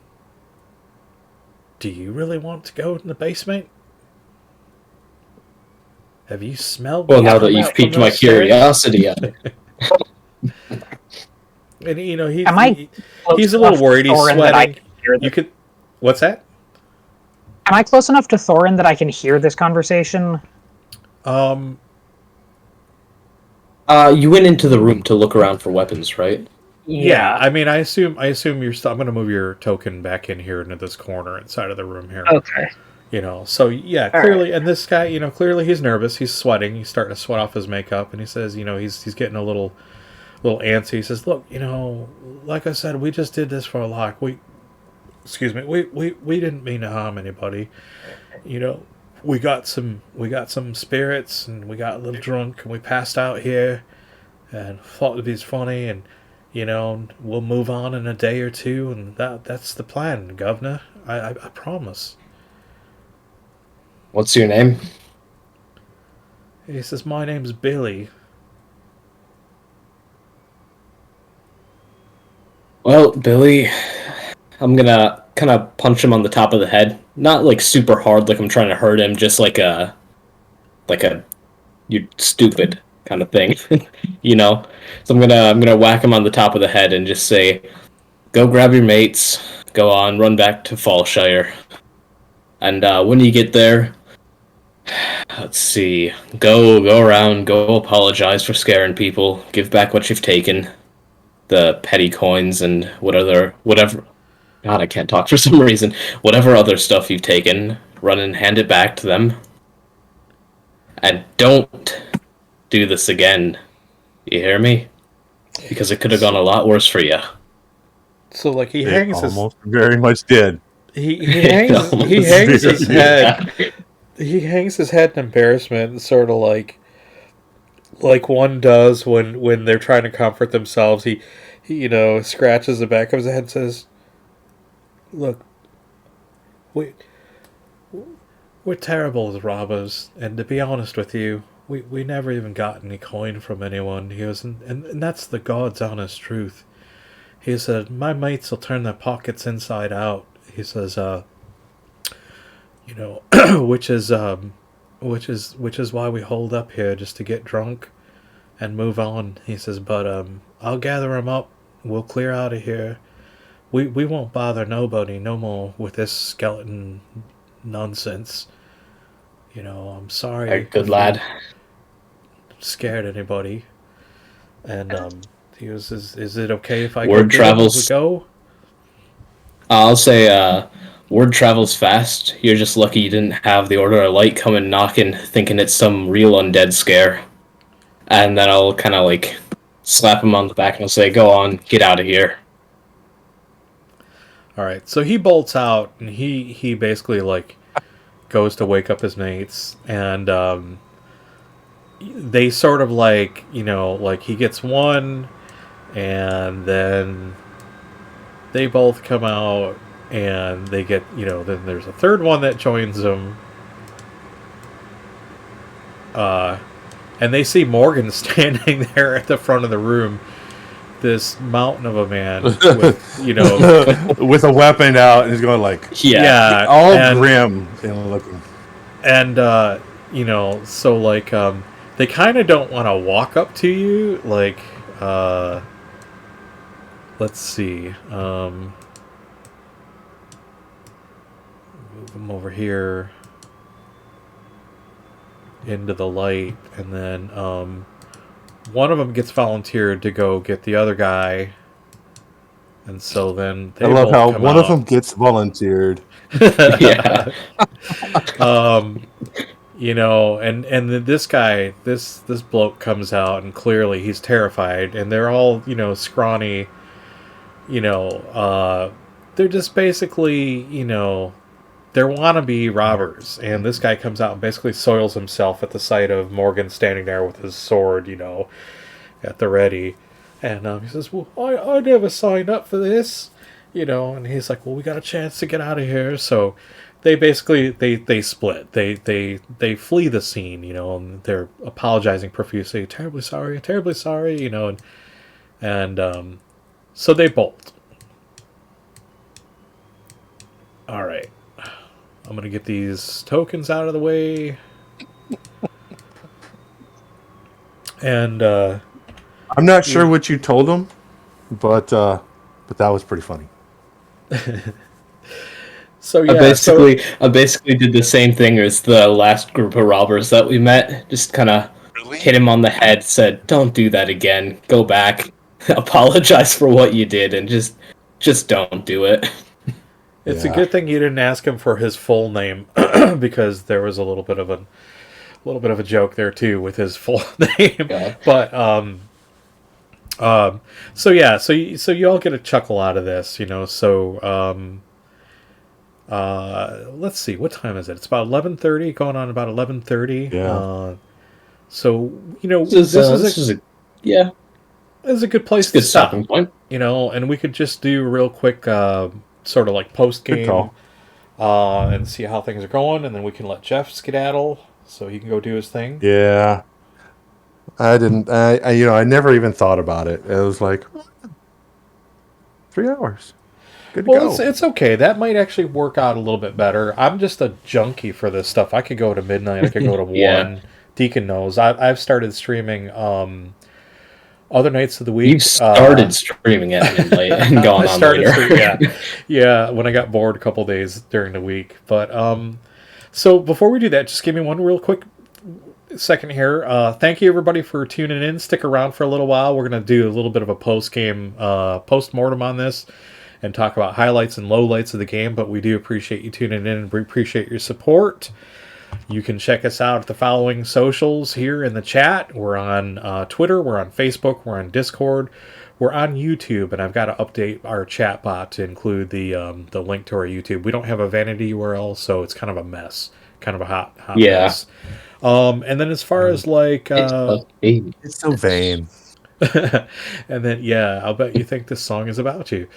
do you really want to go in the basement? Have you smelled? Well, now that come you've out from piqued my those stairs? curiosity, And you know Am I he's a little worried. He's Thorin that I sweating. can hear You could. What's that? Am I close enough to Thorin that I can hear this conversation? You went into the room to look around for weapons, right? Yeah. I mean, I assume you're still. I'm going to move your token back in here into this corner inside of the room here. Okay. You know, so yeah, clearly, and this guy, you know, clearly he's nervous. He's sweating. He's starting to sweat off his makeup, and he says, you know, he's getting a little antsy. He says, "Look, you know, like I said, we just did this for a lark. We didn't mean to harm anybody. You know, we got some spirits, and we got a little drunk, and we passed out here, and thought it'd be funny, and you know, we'll move on in a day or two, and that's the plan, Governor. I promise." What's your name? He says, "My name's Billy." Well, Billy, I'm gonna kind of punch him on the top of the head. Not like super hard, like I'm trying to hurt him, just like a you stupid kind of thing, you know. So I'm gonna whack him on the top of the head and just say, "Go grab your mates. Go on, run back to Fallshire. And when you get there, let's see, go around, go apologize for scaring people, give back what you've taken, the petty coins and whatever. God, I can't talk for some reason. Whatever other stuff you've taken, run and hand it back to them. And don't do this again. You hear me? Because it could have gone a lot worse for you." So like he It hangs almost very much did. he hangs his head. He hangs his head in embarrassment, sort of like one does when they're trying to comfort themselves. He you know, scratches the back of his head and says, "Look, we're terrible as robbers, and to be honest with you, we never even got any coin from anyone." He goes, and that's the God's honest truth. He said, "My mates will turn their pockets inside out." He says, you know, which is why we hold up here, just to get drunk and move on. He says, "But I'll gather them up. We'll clear out of here. We won't bother nobody no more with this skeleton nonsense. You know, I'm sorry. Hey, good lad. Scared anybody." And he goes, "Is it okay if I Word go travels. go?" I'll say, word travels fast. You're just lucky you didn't have the Order of Light come and knocking, thinking it's some real undead scare. And then I'll kind of like slap him on the back and I'll say, "Go on, get out of here." All right, so he bolts out, and he basically like goes to wake up his mates, and they sort of like, you know, like he gets one, and then they both come out, and they get, you know, then there's a third one that joins them, and they see Morgan standing there at the front of the room, this mountain of a man with, you know, with a weapon out, and he's going like, yeah, all and, grim and looking. and you know, so like they kind of don't want to walk up to you, like let's see, move them over here into the light, and then one of them gets volunteered to go get the other guy, and so then they I love both how come one out. of them gets volunteered. Yeah. You know, and then this guy, this bloke comes out, and clearly he's terrified, and they're all, you know, scrawny, you know, they're just basically, you know, they're wannabe robbers, and this guy comes out and basically soils himself at the sight of Morgan standing there with his sword, you know, at the ready, and he says, "Well, I never signed up for this," you know, and he's like, "Well, we got a chance to get out of here," so they basically they split, they flee the scene, you know, and they're apologizing profusely, terribly sorry, you know, and so they bolt. All right. I'm going to get these tokens out of the way. And I'm not sure what you told him, but that was pretty funny. So yeah, I basically did the same thing as the last group of robbers that we met. Just kind of hit him on the head, said, "Don't do that again. Go back, apologize for what you did, and just don't do it." It's a good thing you didn't ask him for his full name because there was a little bit of a joke there too with his full name. Yeah. But so yeah, so you all get a chuckle out of this, you know. So let's see, what time is it? It's about 11:30, going on about 11:30. Yeah. So you know, This is a good place good to stop, stopping point. you know, and we could just do a real quick sort of like post Good game call. and see how things are going, and then we can let Jeff skedaddle so he can go do his thing. Yeah. I didn't. I never even thought about it. It was like 3 hours. Good to Well, go. it's okay. That might actually work out a little bit better. I'm just a junkie for this stuff. I could go to midnight. I could go to Yeah. 1. Deacon knows. I've started streaming other nights of the week. You started streaming at midnight and gone on later. Yeah. When I got bored a couple days during the week. But so before we do that, just give me one real quick second here. Thank you everybody for tuning in. Stick around for a little while. We're gonna do a little bit of a post-mortem on this and talk about highlights and lowlights of the game, but we do appreciate you tuning in and we appreciate your support. You can check us out at the following socials here in the chat. We're on Twitter, we're on Facebook, we're on Discord, we're on YouTube, and I've got to update our chat bot to include the link to our YouTube. We don't have a vanity URL, so it's kind of a mess, kind of a hot mess. And then as far as like It's so vain. and then I'll bet you think this song is about you.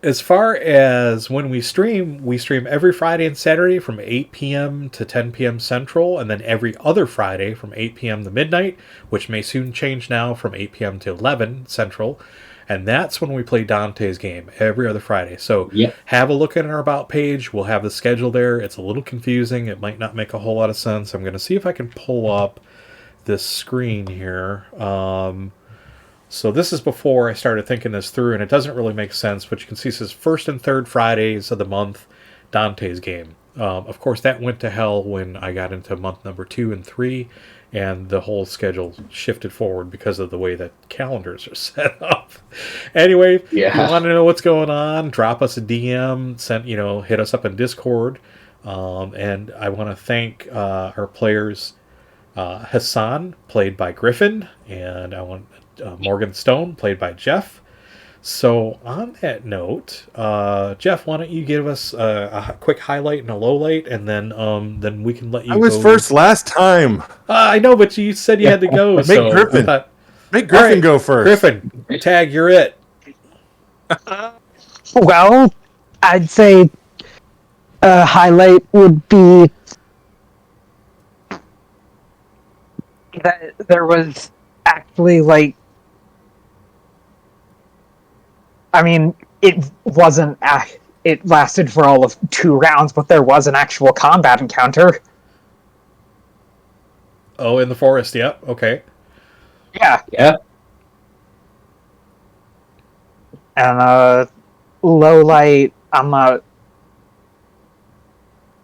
As far as when we stream every Friday and Saturday from 8 p.m. to 10 p.m. Central, and then every other Friday from 8 p.m. to midnight, which may soon change now from 8 p.m. to 11 Central. And that's when we play Dante's game, every other Friday. So have a look at our About page. We'll have the schedule there. It's a little confusing. It might not make a whole lot of sense. I'm going to see if I can pull up this screen here. So this is before I started thinking this through, and it doesn't really make sense, but you can see it says first and third Fridays of the month, Dante's game. Of course, that went to hell when I got into month number 2 and 3, and the whole schedule shifted forward because of the way that calendars are set up. Anyway, if you want to know what's going on, drop us a DM, hit us up in Discord. And I want to thank our players, Hassan, played by Gryphon, and I want Morgan Stone, played by Jeff. So on that note, Jeff, why don't you give us a quick highlight and a lowlight, and then we can let you. I was go. first last time. I know, but you said you had to go. Make so Gryphon. Make Gryphon All right, go first. Gryphon, tag, you're it. Well, I'd say a highlight would be that there was actually it wasn't. It lasted for all of 2 rounds, but there was an actual combat encounter. Oh, in the forest. Yep. Okay. Yeah. And low light, I'm not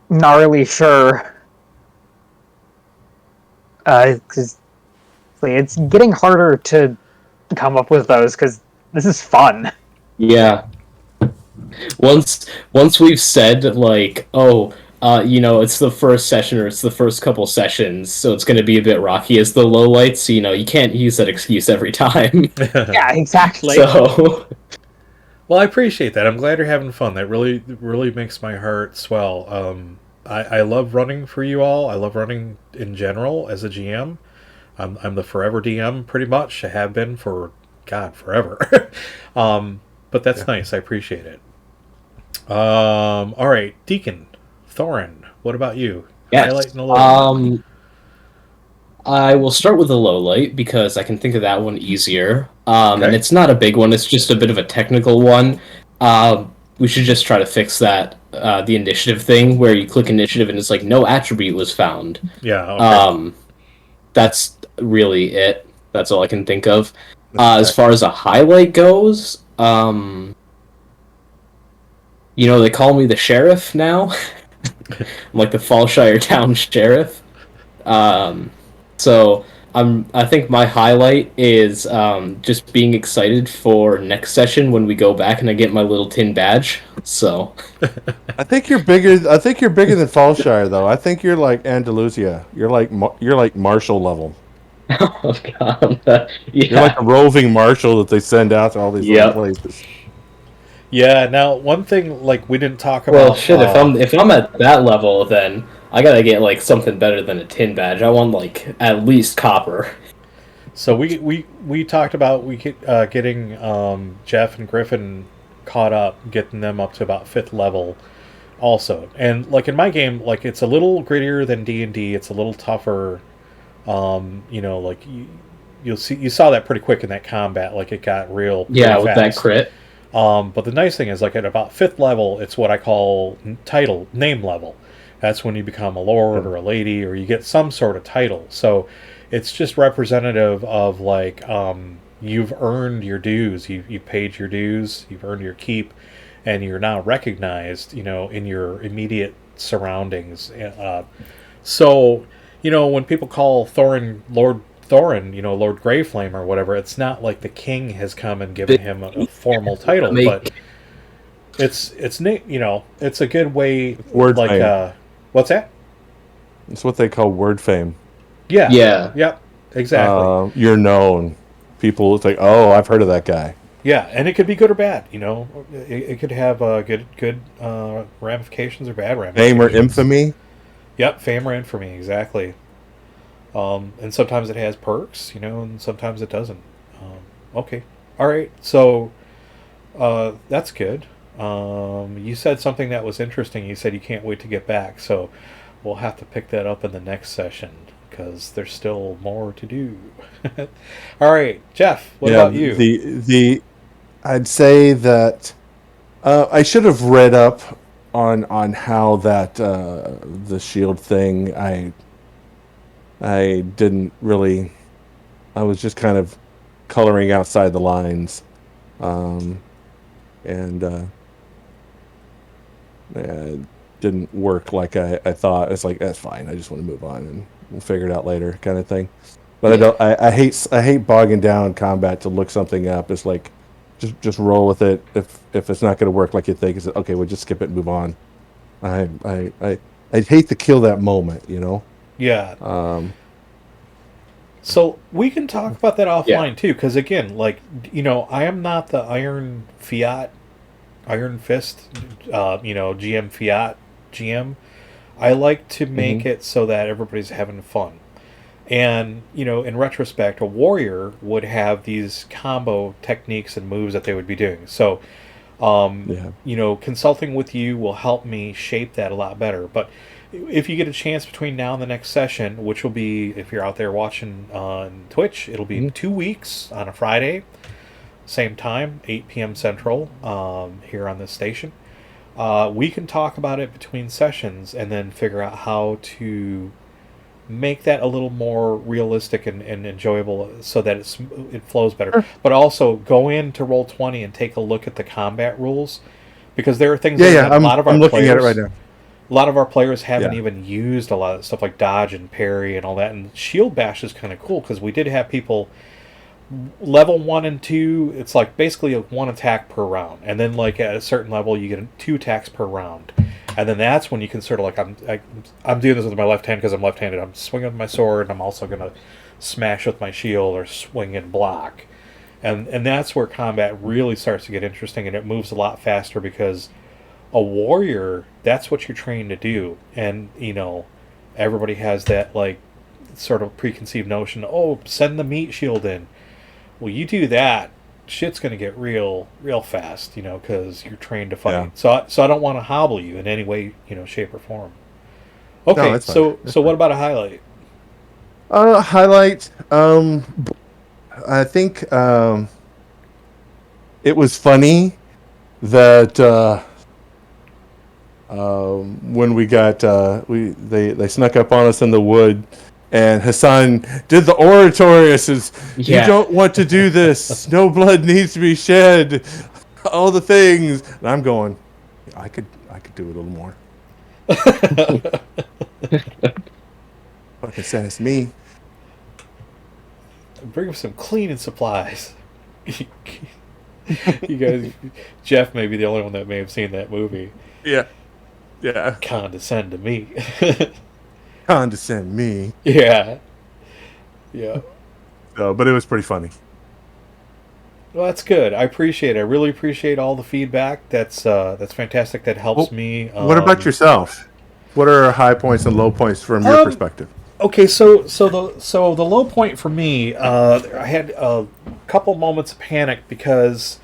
really sure. Because it's getting harder to come up with those, because this is fun. Yeah. Once we've said, it's the first session or it's the first couple sessions, so it's going to be a bit rocky as the lowlights, so, you can't use that excuse every time. Yeah, exactly. So... Well, I appreciate that. I'm glad you're having fun. That really makes my heart swell. I love running for you all. I love running in general as a GM. I'm the forever DM, pretty much. I have been for, forever. But that's nice. I appreciate it. All right, Deacon, Thorin, what about you? Yes. Highlight and a low. I will start with a low light because I can think of that one easier. And it's not a big one. It's just a bit of a technical one. We should just try to fix that. The initiative thing where you click initiative and it's like no attribute was found. Yeah. Okay. That's really it. That's all I can think of. As far as a highlight goes, they call me the sheriff now. I'm like the Fallshire town sheriff. So I think my highlight is just being excited for next session when we go back and I get my little tin badge. So I think you're bigger than Fallshire, though. I think you're like Andalusia. You're like Marshall level. oh god, You're like a roving marshal that they send out to all these little places. Yeah. Now, one thing like we didn't talk about. Well, shit. If I'm at that level, then I gotta get like something better than a tin badge. I want like at least copper. So we talked about getting Jeff and Gryphon caught up, getting them up to about 5th level, also. And like in my game, like it's a little grittier than D&D. It's a little tougher. Like you saw that pretty quick in that combat. Like it got real. Yeah, with fast. that crit. But the nice thing is, like at about 5th level, it's what I call name level. That's when you become a lord or a lady, or you get some sort of title. So it's just representative of like you've earned your dues, you've paid your dues, you've earned your keep, and you're now recognized, in your immediate surroundings. So when people call Thorin Lord Thorin, Lord Greyflame or whatever, it's not like the king has come and given him a formal title, but it's neat. It's a good way. Word fame. What's that? It's what they call word fame. Yeah. Yeah. Yep. Exactly. You're known. People, it's like, oh, I've heard of that guy. Yeah, and it could be good or bad. It could have good ramifications or bad ramifications. Fame or infamy. Yep, fame or infamy, exactly. And sometimes it has perks, and sometimes it doesn't. Okay, all right. So that's good. You said something that was interesting. You said you can't wait to get back. So we'll have to pick that up in the next session because there's still more to do. All right, Jeff. What about you? I'd say that I should have read up on how that the shield thing. I didn't really. I was just kind of coloring outside the lines, and it didn't work like I thought. It's like that's fine. I just want to move on and we'll figure it out later, kind of thing. But I don't. I hate bogging down combat to look something up. It's like just roll with it. If it's not going to work like you think, it's okay. We'll just skip it and move on. I'd hate to kill that moment, Yeah. So we can talk about that offline too, because again, like I am not the Iron Fist, GM Fiat GM. I like to make it so that everybody's having fun, and in retrospect, a warrior would have these combo techniques and moves that they would be doing. So, consulting with you will help me shape that a lot better, but. If you get a chance between now and the next session, which will be, if you're out there watching on Twitch, it'll be 2 weeks on a Friday, same time, 8 p.m. Central, here on this station. We can talk about it between sessions and then figure out how to make that a little more realistic and enjoyable so that it flows better. Sure. But also go into Roll20 and take a look at the combat rules, because there are things that a lot of our I'm looking players, at it right now. A lot of our players haven't even used a lot of stuff like dodge and parry and all that. And shield bash is kind of cool because we did have people level 1 and 2. It's like basically a 1 attack per round, and then like at a certain level you get 2 attacks per round, and then that's when you can sort of like I'm doing this with my left hand because I'm left-handed. I'm swinging with my sword, and I'm also gonna smash with my shield or swing and block, and that's where combat really starts to get interesting, and it moves a lot faster because. A warrior, that's what you're trained to do, and everybody has that like sort of preconceived notion. Oh, send the meat shield in. Well, you do that, shit's gonna get real fast, because you're trained to fight. Yeah. So I don't want to hobble you in any way, shape or form. Okay, no, so what about a highlight? Highlight. I think it was funny that. When we got they snuck up on us in the wood, And Hassan did the oratory. Says, "You Yeah. don't want to do this. No blood needs to be shed. All the things." And I'm going, I could do a little more. Fucking says me. Bring him some cleaning supplies. You guys, Jeff may be the only one that may have seen that movie. Yeah. Condescend to me. Condescend me. Yeah. So, but it was pretty funny. Well, that's good. I appreciate it. I really appreciate all the feedback. That's fantastic. That helps me. What about yourself? What are high points and low points from your perspective? Okay, so the low point for me, I had a couple moments of panic because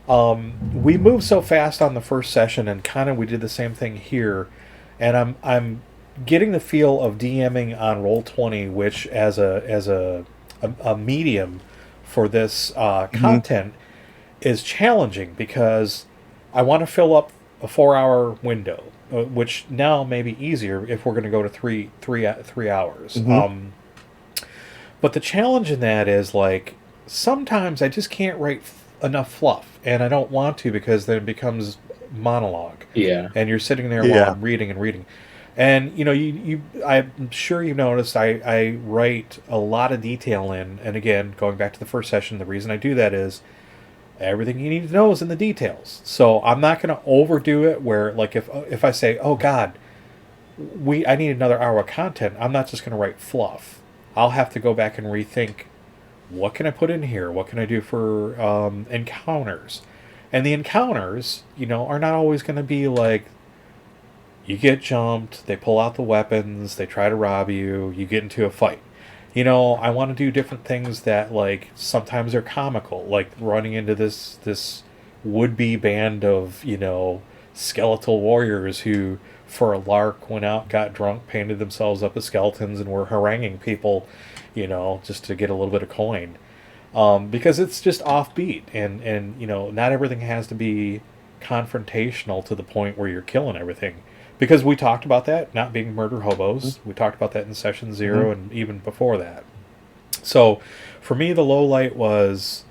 we moved so fast on the first session, and kind of we did the same thing here, and I'm getting the feel of DMing on Roll20, which as a medium for this content is challenging because I want to fill up a 4-hour window, which now may be easier if we're going to go to three hours. But the challenge in that is, like, sometimes I just can't write enough fluff, and I don't want to because then it becomes monologue. Yeah. And you're sitting there while I'm reading and reading. And, you know, I'm sure you noticed I write a lot of detail in, and again, going back to the first session, the reason I do that is everything you need to know is in the details. So I'm not going to overdo it where, like, if I say, oh, God, I need another hour of content, I'm not just going to write fluff. I'll have to go back and rethink, what can I put in here? What can I do for encounters? And the encounters, you know, are not always going to be like, you get jumped, they pull out the weapons, they try to rob you, you get into a fight. You know, I want to do different things that, like, sometimes are comical, like running into this would-be band of, you know, skeletal warriors who, for a lark, went out, got drunk, painted themselves up as skeletons, and were haranguing people, you know, just to get a little bit of coin. Because it's just offbeat, and you know, not everything has to be confrontational to the point where you're killing everything. Because we talked about that, not being murder hobos. We talked about that in session 0 and even before that. So, for me, the low light was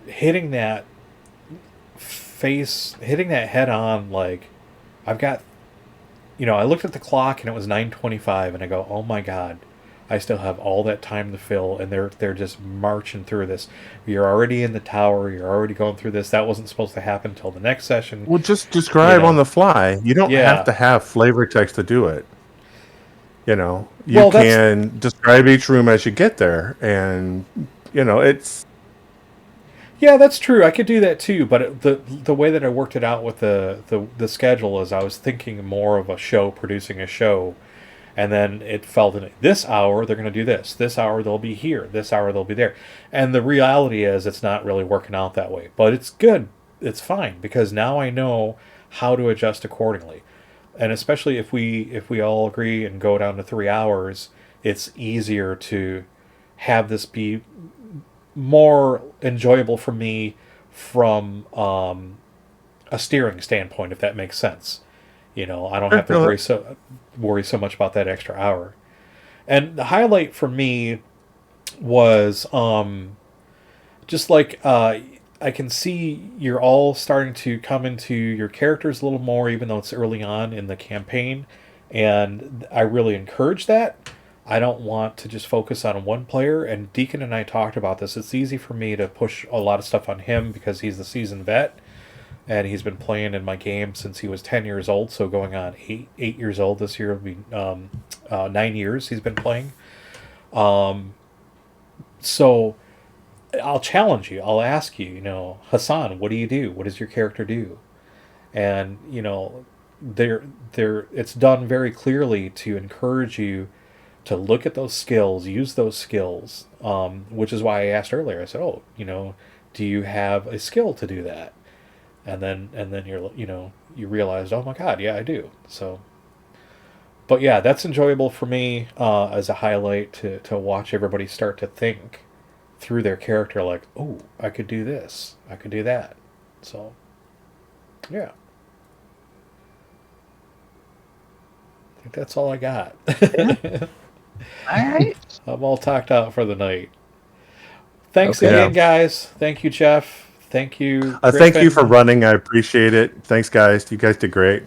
hitting that head on. Like, I've got, you know, I looked at the clock and it was 9:25, and I go, oh my God, I still have all that time to fill, and they're just marching through this. You're already in the tower. You're already going through this. That wasn't supposed to happen until the next session. Well, just describe on the fly. You don't have to have flavor text to do it. You know, you can describe each room as you get there, and you know it's. Yeah, that's true. I could do that too, but the way that I worked it out with the schedule is I was thinking more of a show, producing a show. And then it felt in this hour, they're going to do this. This hour, they'll be here. This hour, they'll be there. And the reality is it's not really working out that way. But it's good. It's fine. Because now I know how to adjust accordingly. And especially if we all agree and go down to 3 hours, it's easier to have this be more enjoyable for me from a steering standpoint, if that makes sense. You know, I don't have to worry so much about that extra hour. And the highlight for me was just like I can see you're all starting to come into your characters a little more, even though it's early on in the campaign. And I really encourage that. I don't want to just focus on one player. And Deacon and I talked about this. It's easy for me to push a lot of stuff on him because he's the seasoned vet. And he's been playing in my game since he was 10 years old, so going on 8 years old this year will be 9 years he's been playing. So I'll challenge you. I'll ask you, you know, Hassan, what do you do? What does your character do? And, you know, it's done very clearly to encourage you to look at those skills, use those skills, which is why I asked earlier. I said, oh, you know, do you have a skill to do that? And then you realized, oh my God, yeah, I do. So, but yeah, that's enjoyable for me as a highlight to watch everybody start to think through their character, like, oh, I could do this, I could do that. So, yeah. think that's all I got. All right. I'm all talked out for the night. Thanks Okay. again, guys. Thank you, Jeff. Thank you. Thank you Gryphon. for running. I appreciate it. Thanks, guys. You guys did great.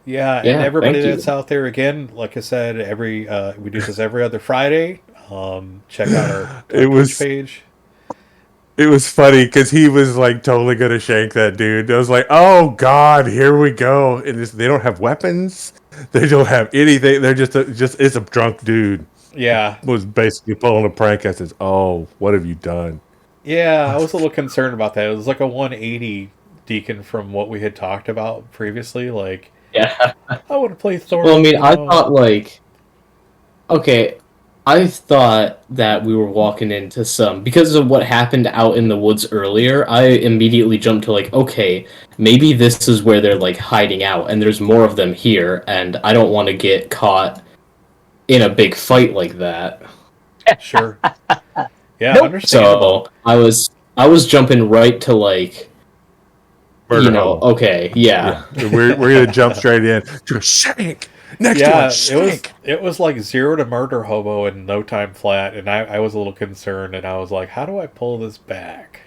Yeah, and Yeah, everybody thank you. that's out there, again, like I said, we do this every other Friday. Check out our It was- Twitch page. It was funny because he was like totally gonna shank that dude. I was like, "Oh God, here we go!" And they don't have weapons. They don't have anything. They're just it's a drunk dude. Yeah, Was basically pulling a prank. I says, "Oh, what have you done?" yeah, I was a little concerned about that. It was like a 180 Deacon from what we had talked about previously. Like, Yeah. I want to play Thorin. Well, I mean, you I know. thought like, okay, I thought that we were walking into some because of what happened out in the woods earlier. I immediately jumped to like, okay, maybe this is where they're like hiding out, and there's more of them here, and I don't want to get caught in a big fight like that. Sure. Yeah, Nope. understandable. So I was jumping right to like, Murder you know, hobo. okay, yeah. We're gonna jump straight in to a shank. Next Yeah, one, shank. it was like 0 to murder hobo in no time flat, and I was a little concerned, and I was like, how do I pull this back?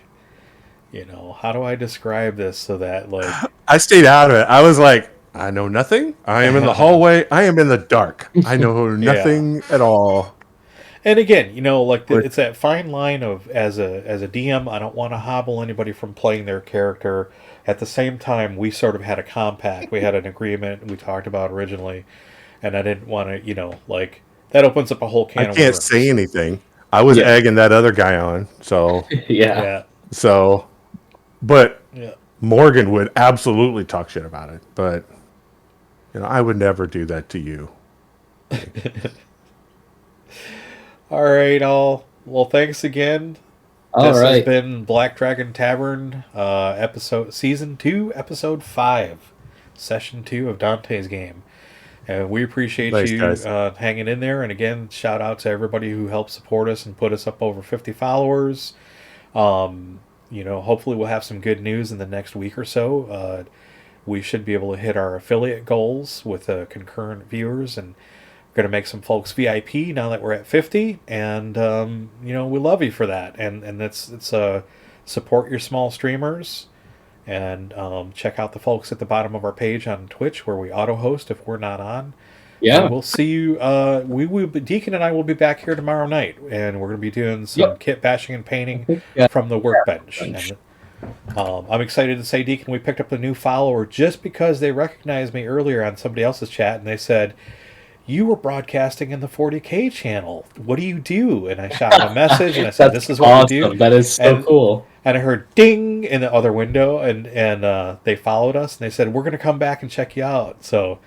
You know, how do I describe this so that like I stayed out of it. I was like, I know nothing. I am in the hallway. I am in the dark. I know nothing at all. And again, you know, like it's that fine line of as a DM, I don't want to hobble anybody from playing their character. At the same time, we sort of had a compact. We had an agreement we talked about originally, and I didn't want to, you know, like that opens up a whole can I of can't worms. say anything. I was Yeah. egging that other guy on. So, Yeah. but Yeah. Morgan would absolutely talk shit about it. But, you know, I would never do that to you. All right, all. Well, thanks again. All This has right. been Black Dragon Tavern, season 2, episode 5, session 2 of Dante's game. And we appreciate Thanks, you guys. hanging in there. And again, shout out to everybody who helped support us and put us up over 50 followers. You know, hopefully we'll have some good news in the next week or so. We should be able to hit our affiliate goals with concurrent viewers, and we're going to make some folks VIP now that we're at 50. And, you know, we love you for that. And it's support your small streamers. And check out the folks at the bottom of our page on Twitch where we auto-host if we're not on. Yeah. And we'll see you. Deacon and I will be back here tomorrow night, and we're going to be doing some kit bashing and painting Yeah. from the workbench. And, I'm excited to say, Deacon, we picked up a new follower just because they recognized me earlier on somebody else's chat, and they said, "You were broadcasting in the 40K channel. What do you do?" And I shot them a message, and I said, "This is what we do." That is so cool. And I heard ding in the other window, and they followed us, and they said, "We're going to come back and check you out." So,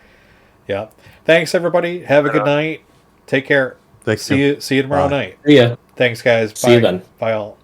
yeah. Thanks, everybody. Have a good night. Take care. Thanks. See you tomorrow Bye. night. Yeah. Thanks, guys. Bye. See you then. Bye, all.